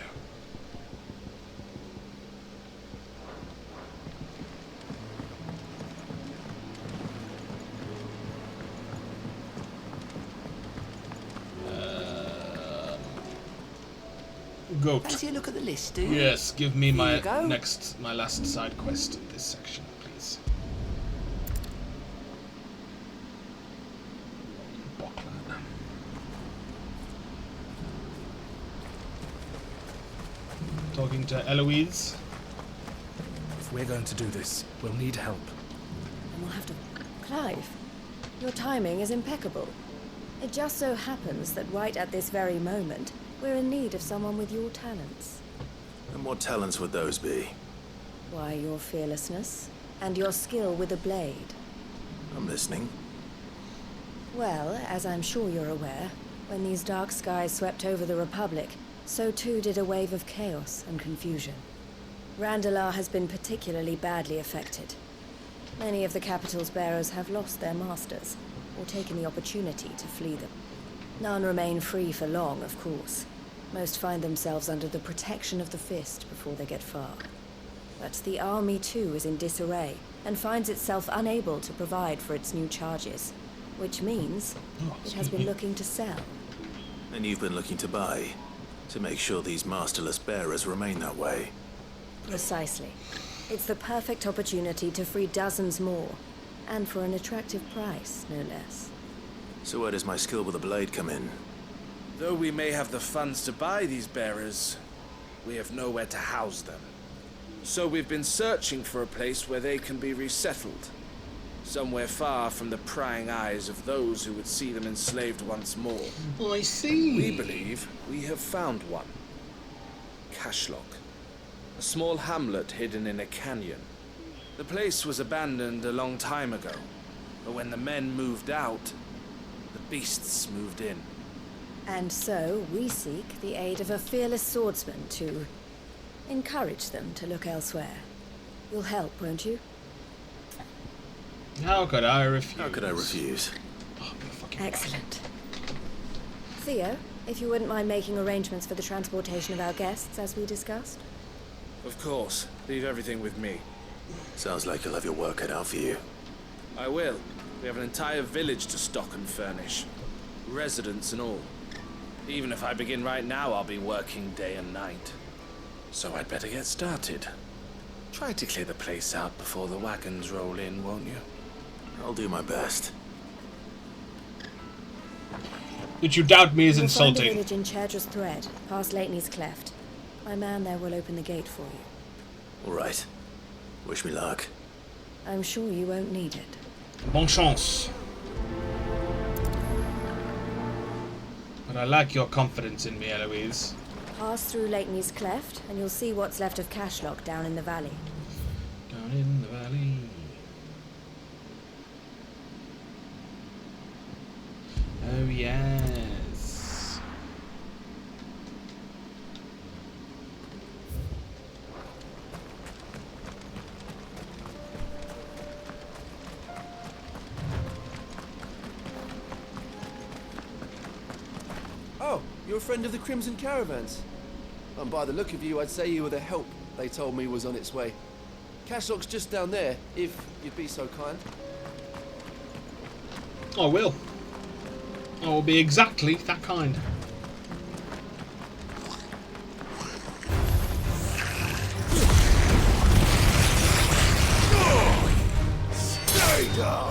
A: Goat.
V: Fancy a look at the list, do you?
A: Yes, give me my
V: go.
A: my last side quest of this section, please. Talking to Eloise.
N: If we're going to do this, we'll need help.
D: And we'll have to... Clive, your timing is impeccable. It just so happens that right at this very moment, we're in need of someone with your talents.
B: And what talents would those be?
D: Why, your fearlessness, and your skill with a blade.
B: I'm listening.
D: Well, as I'm sure you're aware, when these dark skies swept over the Republic, so too did a wave of chaos and confusion. Randalar has been particularly badly affected. Many of the capital's bearers have lost their masters, or taken the opportunity to flee them. None remain free for long, of course. Most find themselves under the protection of the Fist before they get far. But the army too is in disarray, and finds itself unable to provide for its new charges. Which means it has been looking to sell.
B: And you've been looking to buy? To make sure these masterless bearers remain that way?
D: Precisely. It's the perfect opportunity to free dozens more, and for an attractive price, no less.
B: So where does my skill with a blade come in?
T: Though we may have the funds to buy these bearers, we have nowhere to house them. So we've been searching for a place where they can be resettled. Somewhere far from the prying eyes of those who would see them enslaved once more.
A: I see.
T: We believe we have found one. Cashlock. A small hamlet hidden in a canyon. The place was abandoned a long time ago, but when the men moved out, the beasts moved in.
D: And so we seek the aid of a fearless swordsman to encourage them to look elsewhere. You'll help, won't you?
A: How could I refuse?
B: How could I refuse?
D: Excellent. Theo, if you wouldn't mind making arrangements for the transportation of our guests, as we discussed.
T: Of course. Leave everything with me.
B: Sounds like you'll have your work cut out for you.
T: I will. We have an entire village to stock and furnish. residents and all. Even if I begin right now, I'll be working day and night. So I'd better get started. Try to clear the place out before the wagons roll in, won't you?
B: I'll do my best.
A: That you doubt me is
D: You'll find a
A: insulting.
D: village in Chedra's Thread, past Lateney's Cleft. My man there will open the gate for you.
B: All right. Wish me luck.
D: I'm sure you won't need it.
A: Bon chance. But I like your confidence in me, Eloise.
D: Pass through Lateney's Cleft, and you'll see what's left of Cashlock down in the valley.
A: Down in the valley. Oh, yes.
F: Oh, you're a friend of the Crimson Caravans. And by the look of you, I'd say you were the help they told me was on its way. Cashlock's just down there, if you'd be so kind.
A: I will. I will be exactly that kind.
R: Stay down!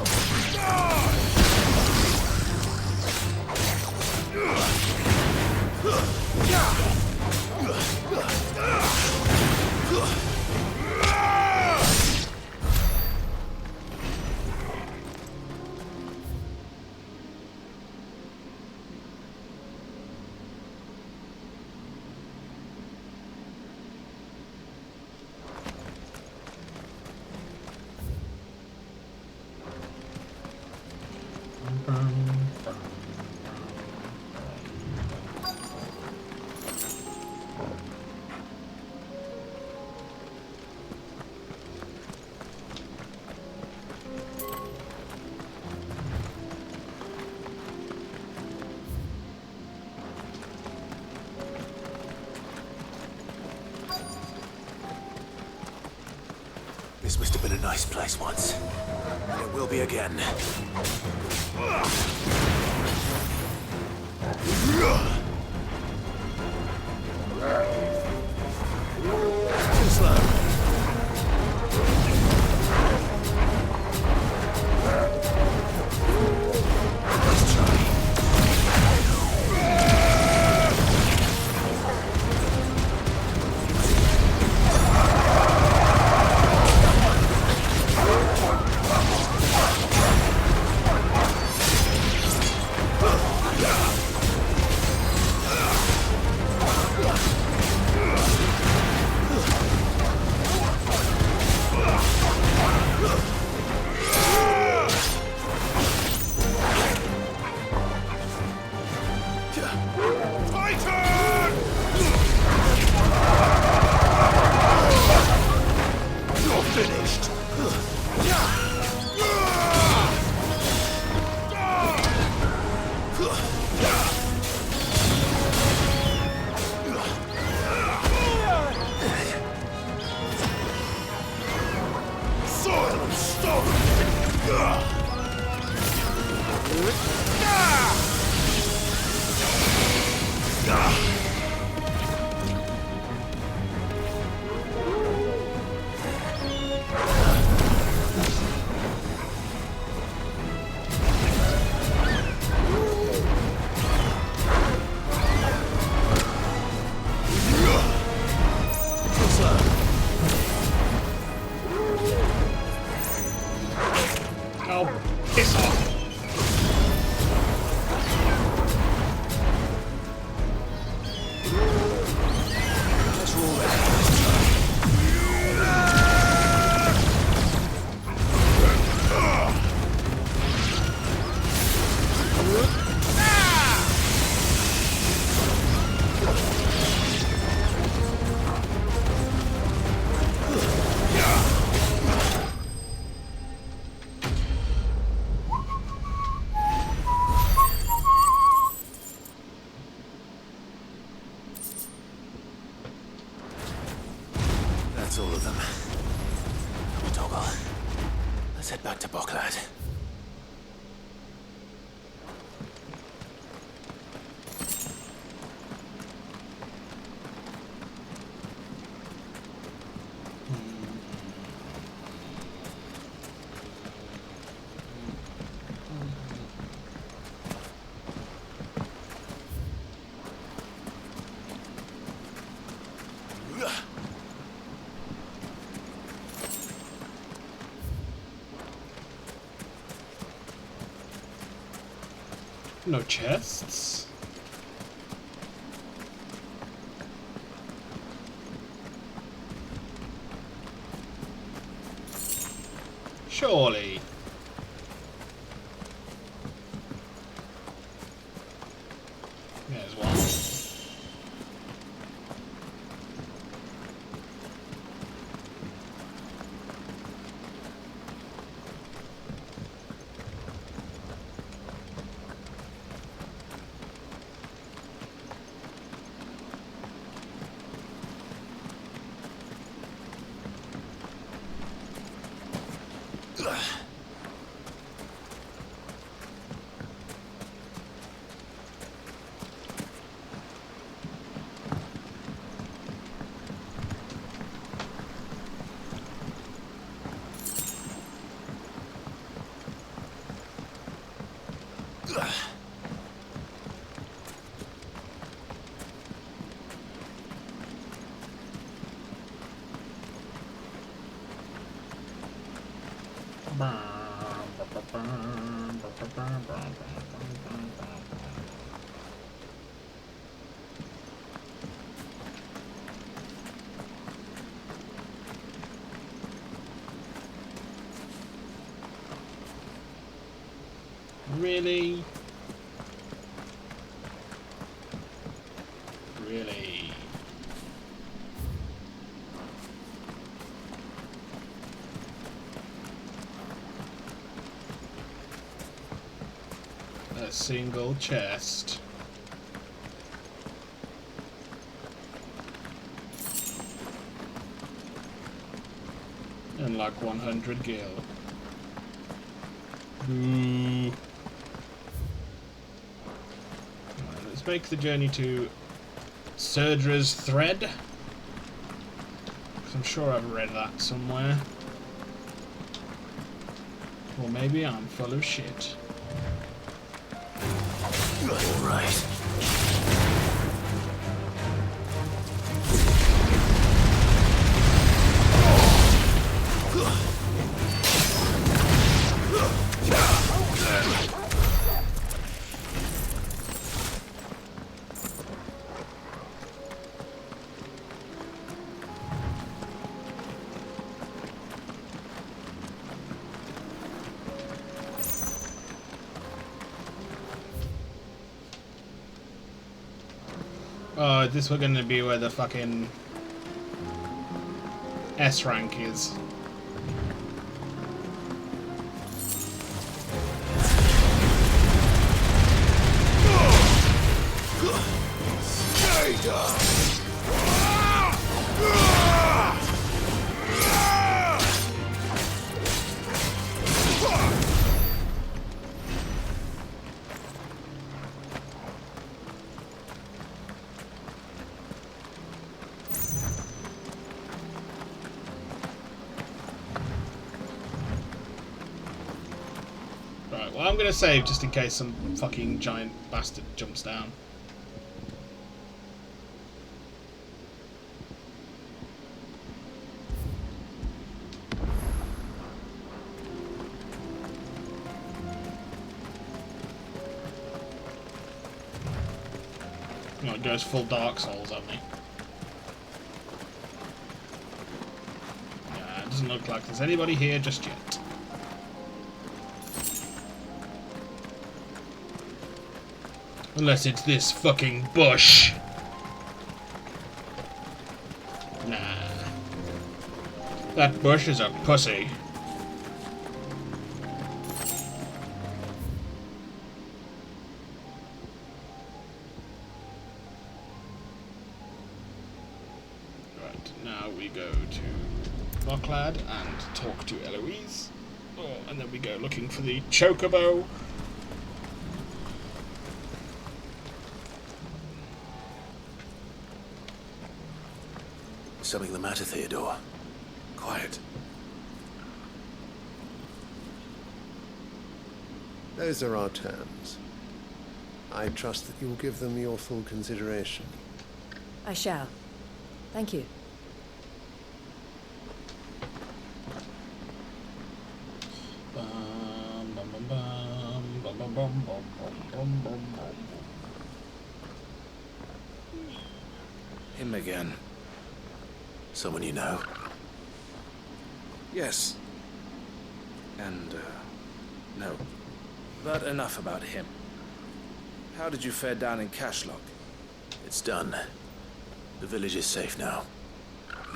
B: This must have been a nice place once. And it will be again. Too slow. Let's try. That's all of them. Toggle. Let's head back to Boklad.
A: No chests. Surely. There's one. Really? Really? A single chest. And like 100 gil. Boo. Let's make the journey to Surdra's Thread. 'Cause I'm sure I've read that somewhere. Or maybe I'm full of shit.
V: All right.
A: Oh, this was gonna be where the fucking S rank is.
E: Stay down.
A: Right, well I'm gonna save just in case some fucking giant bastard jumps down. Oh, it goes full Dark Souls on me. Yeah, it doesn't look like there's anybody here just yet. Unless it's this fucking bush. Nah. That bush is a pussy. Right, now we go to Mocklad and talk to Eloise. Oh, and then we go looking for the Chocobo.
B: Something the matter, Theodore? Quiet.
M: Those are our terms. I trust that you'll give them your full consideration.
P: I shall. Thank you.
T: again.
B: Someone you know?
T: Yes. And, no. But enough about him. How did you fare down in Cashlock?
B: It's done. The village is safe now.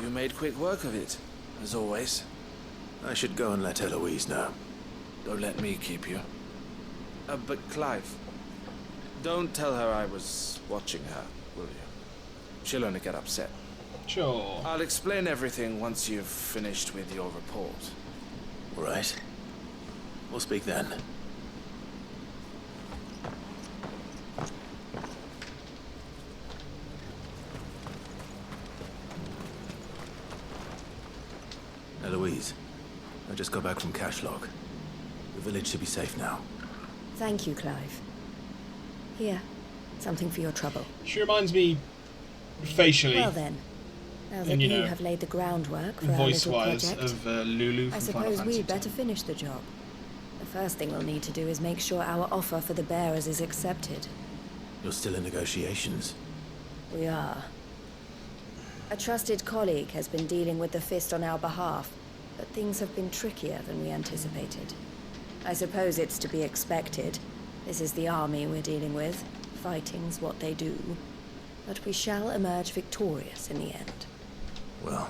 T: You made quick work of it, as always.
B: I should go and let Eloise know.
T: Don't let me keep you. But Clive, don't tell her I was watching her, will you? She'll only get upset.
A: Sure.
T: I'll explain everything once you've finished with your report.
B: All right. We'll speak then. Eloise, I just got back from Cashlock. The village should be safe now.
P: Thank you, Clive. Here, something for your trouble.
A: She reminds me facially.
P: Well then, now that
A: and,
P: you have laid the groundwork for our little project,
A: of Lulu from
P: I
A: Final
P: suppose
A: Fantasy
P: we'd better finish the job. The first thing we'll need to do is make sure our offer for the bearers is accepted.
B: You're still in negotiations?
P: We are. A trusted colleague has been dealing with the Fist on our behalf, but things have been trickier than we anticipated. I suppose it's to be expected. This is the army we're dealing with. Fighting's what they do. But we shall emerge victorious in the end.
B: Well,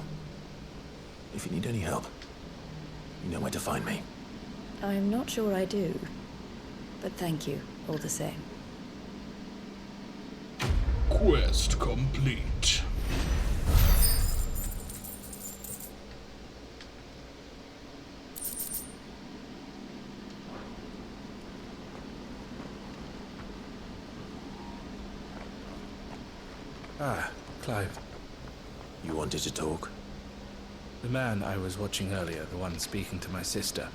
B: if you need any help, you know where to find me.
P: I'm not sure I do. But thank you, all the same.
A: Quest complete.
T: Ah, Clive.
B: You wanted to talk?
T: The man I was watching earlier, the one speaking to my sister.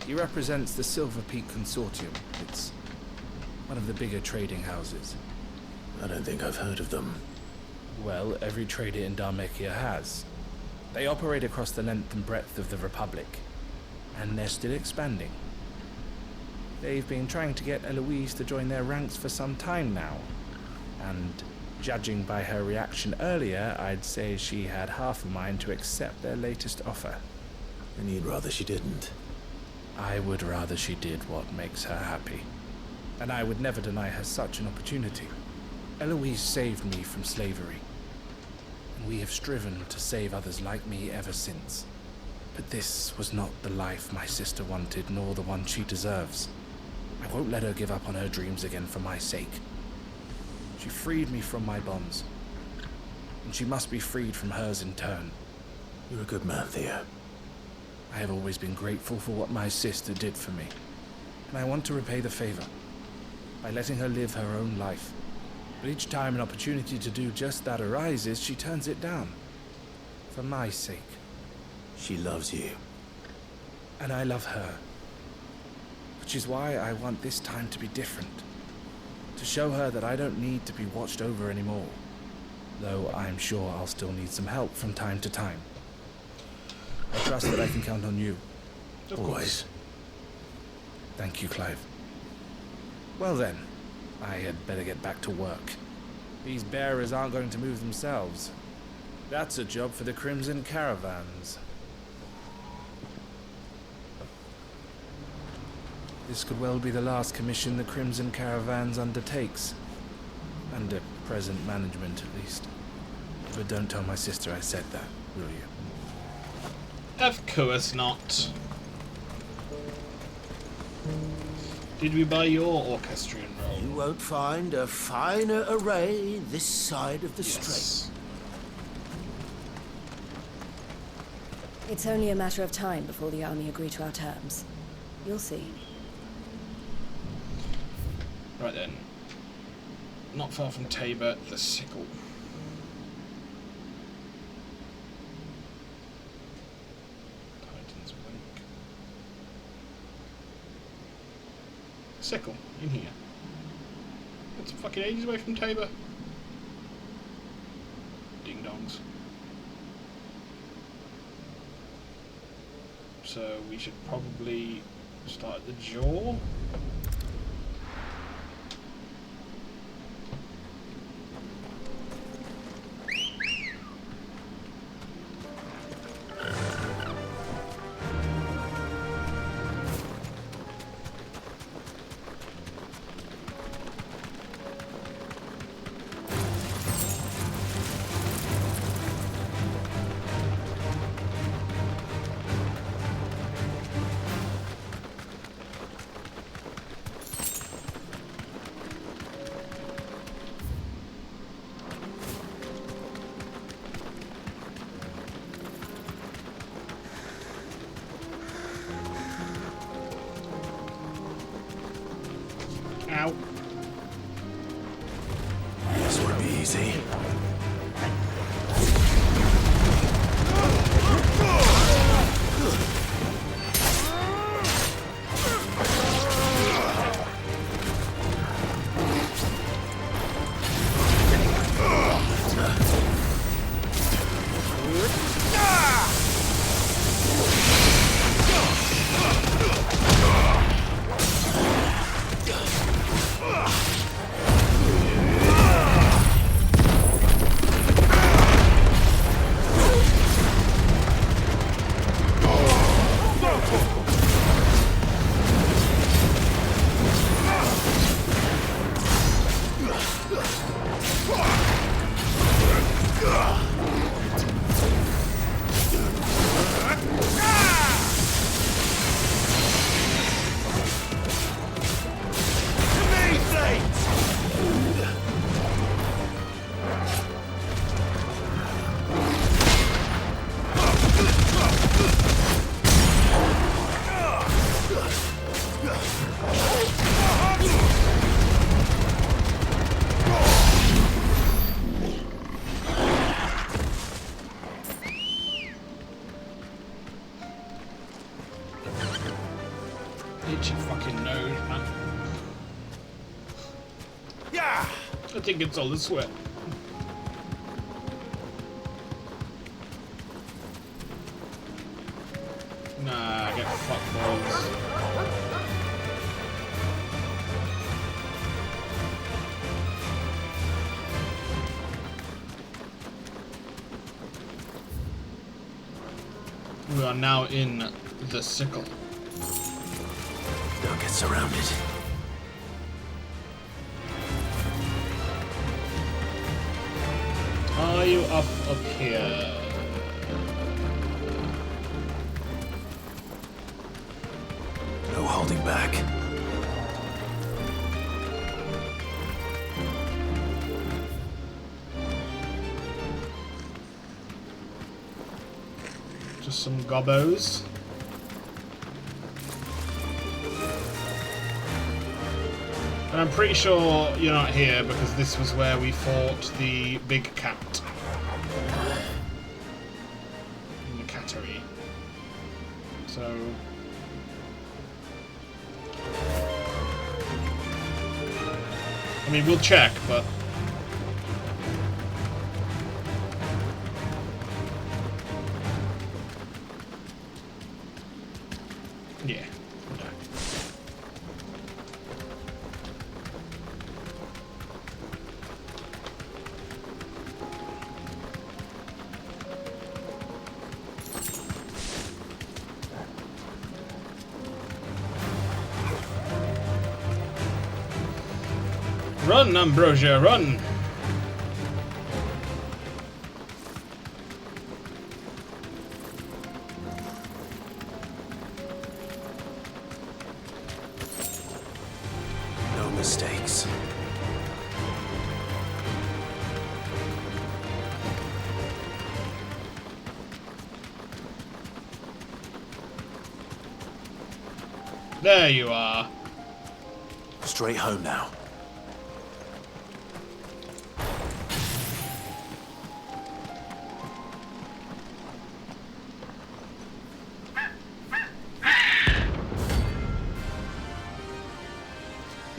T: He represents the Silver Peak Consortium. It's one of the bigger trading houses.
B: I don't think I've heard of them.
T: Well, every trader in Dharmekia has. They operate across the length and breadth of the Republic, and they're still expanding. They've been trying to get Eloise to join their ranks for some time now, and judging by her reaction earlier, I'd say she had half a mind to accept their latest offer.
B: And you'd rather she didn't?
T: I would rather she did what makes her happy. And I would never deny her such an opportunity. Eloise saved me from slavery. And we have striven to save others like me ever since. But this was not the life my sister wanted, nor the one she deserves. I won't let her give up on her dreams again for my sake. She freed me from my bonds, and she must be freed from hers in turn.
B: You're a good man, Theo.
T: I have always been grateful for what my sister did for me, and I want to repay the favor by letting her live her own life. But each time an opportunity to do just that arises, she turns it down. For my sake.
B: She loves you.
T: And I love her. Which is why I want this time to be different. To show her that I don't need to be watched over anymore. Though I'm sure I'll still need some help from time to time. I trust that I can count on you.
B: Always.
T: Thank you, Clive. Well then, I had better get back to work. These bearers aren't going to move themselves. That's a job for the Crimson Caravans. This could well be the last commission the Crimson Caravans undertakes. Under present management, at least. But don't tell my sister I said that, will you?
A: Of course not. Did we buy your orchestrion roll?
V: You won't find a finer array this side of the strait.
P: It's only a matter of time before the army agree to our terms. You'll see.
A: Right then. Not far from Tabor, the sickle. Titan's Wink. Sickle, in here. It's fucking ages away from Tabor. Ding dongs. So we should probably start at the jaw. Itchy fucking nose, man.
T: Yeah!
A: I think it's all the sweat. Nah, get fucked, boys. We are now in the sickle.
B: Don't get surrounded.
A: Are you up here?
B: No holding back.
A: Just some gobbos. And I'm pretty sure you're not here because this was where we fought the big cat. In the cattery. So... I mean, we'll check, but... yeah. Okay. Run, Ambrosia, run!
B: No mistakes.
A: There you are.
B: Straight home now.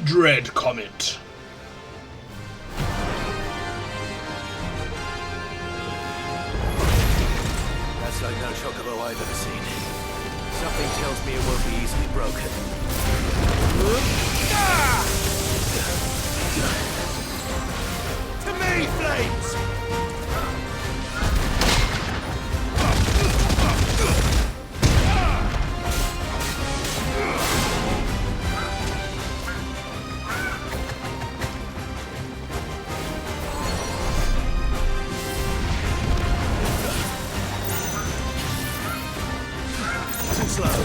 A: Dread Comet.
B: That's like no chocobo I've ever seen. Something tells me it won't be easily broken.
T: To me, flames!
B: Too slow.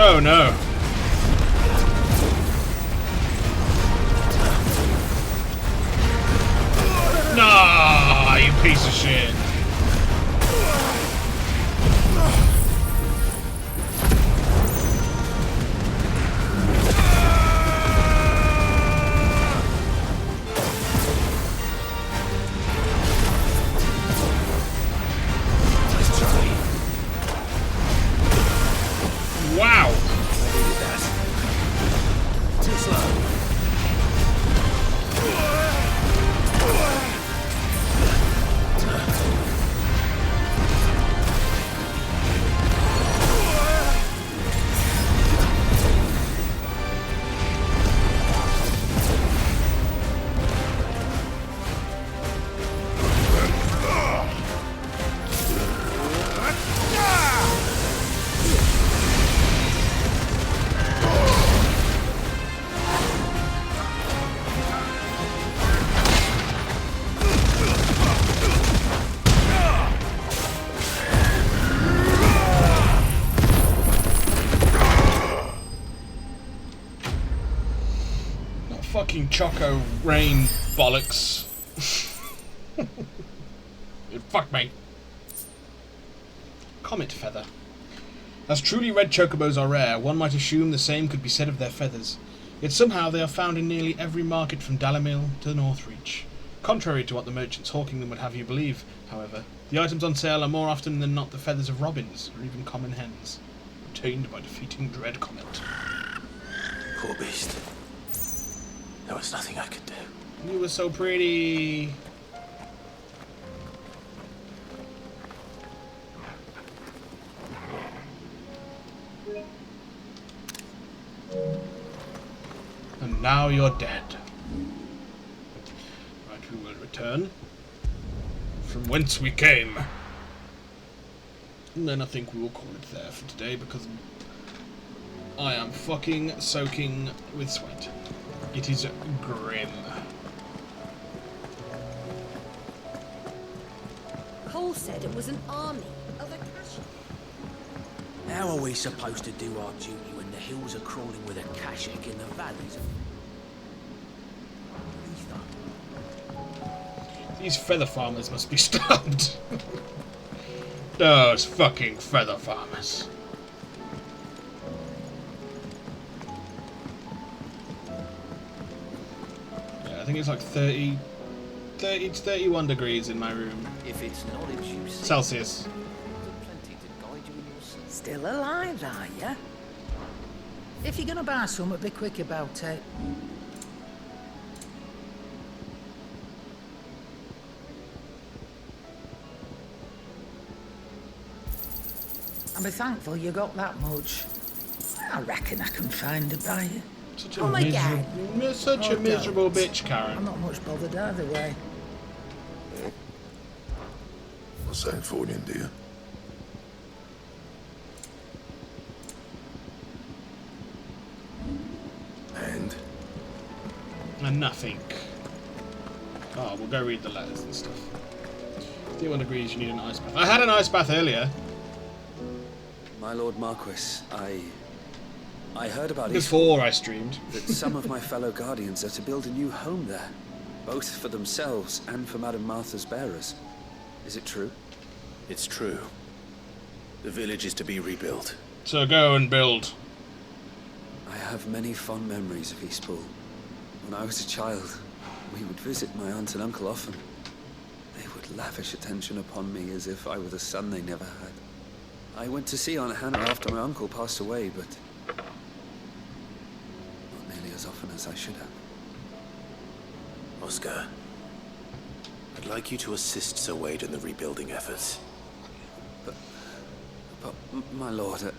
A: Oh no. Nah, you piece of shit. Wow.
B: Too slow.
A: Fucking Choco Rain bollocks. Fuck me. Comet feather. As truly red chocobos are rare, one might assume the same could be said of their feathers. Yet somehow they are found in nearly every market from Dalamil to Northreach. Contrary to what the merchants hawking them would have you believe, however, the items on sale are more often than not the feathers of robins, or even common hens, obtained by defeating Dread Comet.
B: Poor beast. There was nothing I could do.
A: You were so pretty. And now you're dead. Right, we will return from whence we came. And then I think we will call it there for today because I am fucking soaking with sweat. It is grim.
K: Cole said it was an army of Akasha.
V: How are we supposed to do our duty when the hills are crawling with Akashic in the valleys of...
A: These feather farmers must be stopped. Those fucking feather farmers. Yeah, I think it's like 30 to 31 degrees in my room.
V: If it's knowledge you seek,
A: Celsius.
K: Still alive, are ya?
Q: If you're gonna buy something, be quick about it. And be thankful you got that much. I reckon I can find a buyer.
A: Such a miserable bitch, Karen.
Q: I'm not much bothered either way.
E: What's that for you, dear?
A: And nothing. Oh, we'll go read the letters and stuff. 31 degrees, you need an ice bath. I had an ice bath earlier.
O: My Lord Marquis, I heard about
A: before I streamed
O: that some of my fellow guardians are to build a new home there, both for themselves and for Madame Martha's bearers. Is it true?
B: It's true. The village is to be rebuilt.
A: So go and build.
O: I have many fond memories of Eastpool. When I was a child, we would visit my aunt and uncle often. They would lavish attention upon me as if I were the son they never had. I went to see Aunt Hannah after my uncle passed away, but not nearly as often as I should have.
B: Oscar, I'd like you to assist Sir Wade in the rebuilding efforts.
O: But my lord,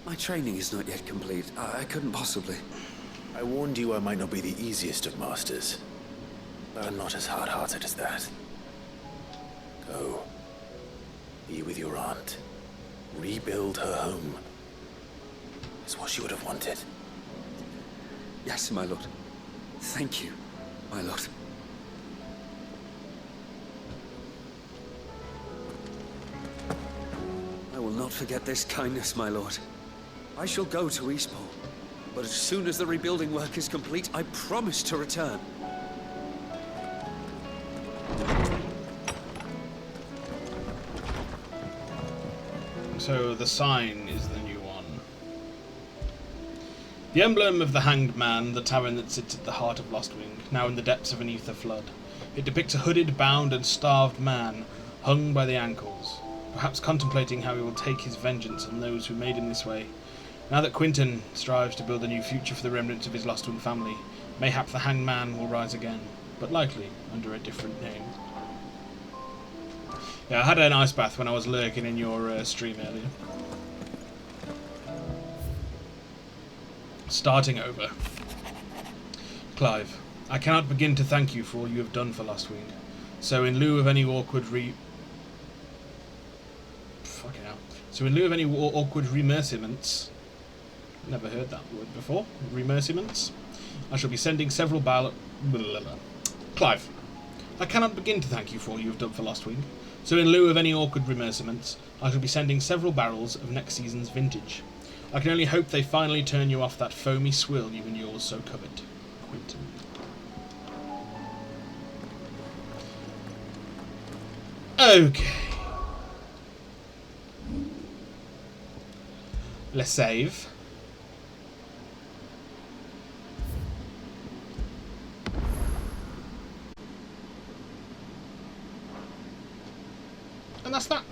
O: my training is not yet complete. I couldn't possibly.
B: I warned you I might not be the easiest of masters, but I'm not as hard-hearted as that. Go. Be with your aunt. Rebuild her home. Is what she would have wanted.
O: Yes, my lord. Thank you, my lord. I will not forget this kindness, my lord. I shall go to Eastpool. But as soon as the rebuilding work is complete, I promise to return.
A: So the sign is the new one. The emblem of the Hanged Man, the tavern that sits at the heart of Lostwing, now in the depths of an ether flood. It depicts a hooded, bound and starved man, hung by the ankles, perhaps contemplating how he will take his vengeance on those who made him this way. Now that Quinton strives to build a new future for the remnants of his lost one family, mayhap the Hanged Man will rise again, but likely under a different name. Yeah, I had an ice bath when I was lurking in your stream earlier. Starting over. Clive, I cannot begin to thank you for all you have done for Lostwing. So in lieu of any awkward remerciments, never heard that word before. Remerciments. I shall be sending several Clive, I cannot begin to thank you for all you have done for Lostwing. So in lieu of any awkward remerciments, I shall be sending several barrels of next season's vintage. I can only hope they finally turn you off that foamy swill you and yours so covet. Quinton. Okay. Let's save. And that's that.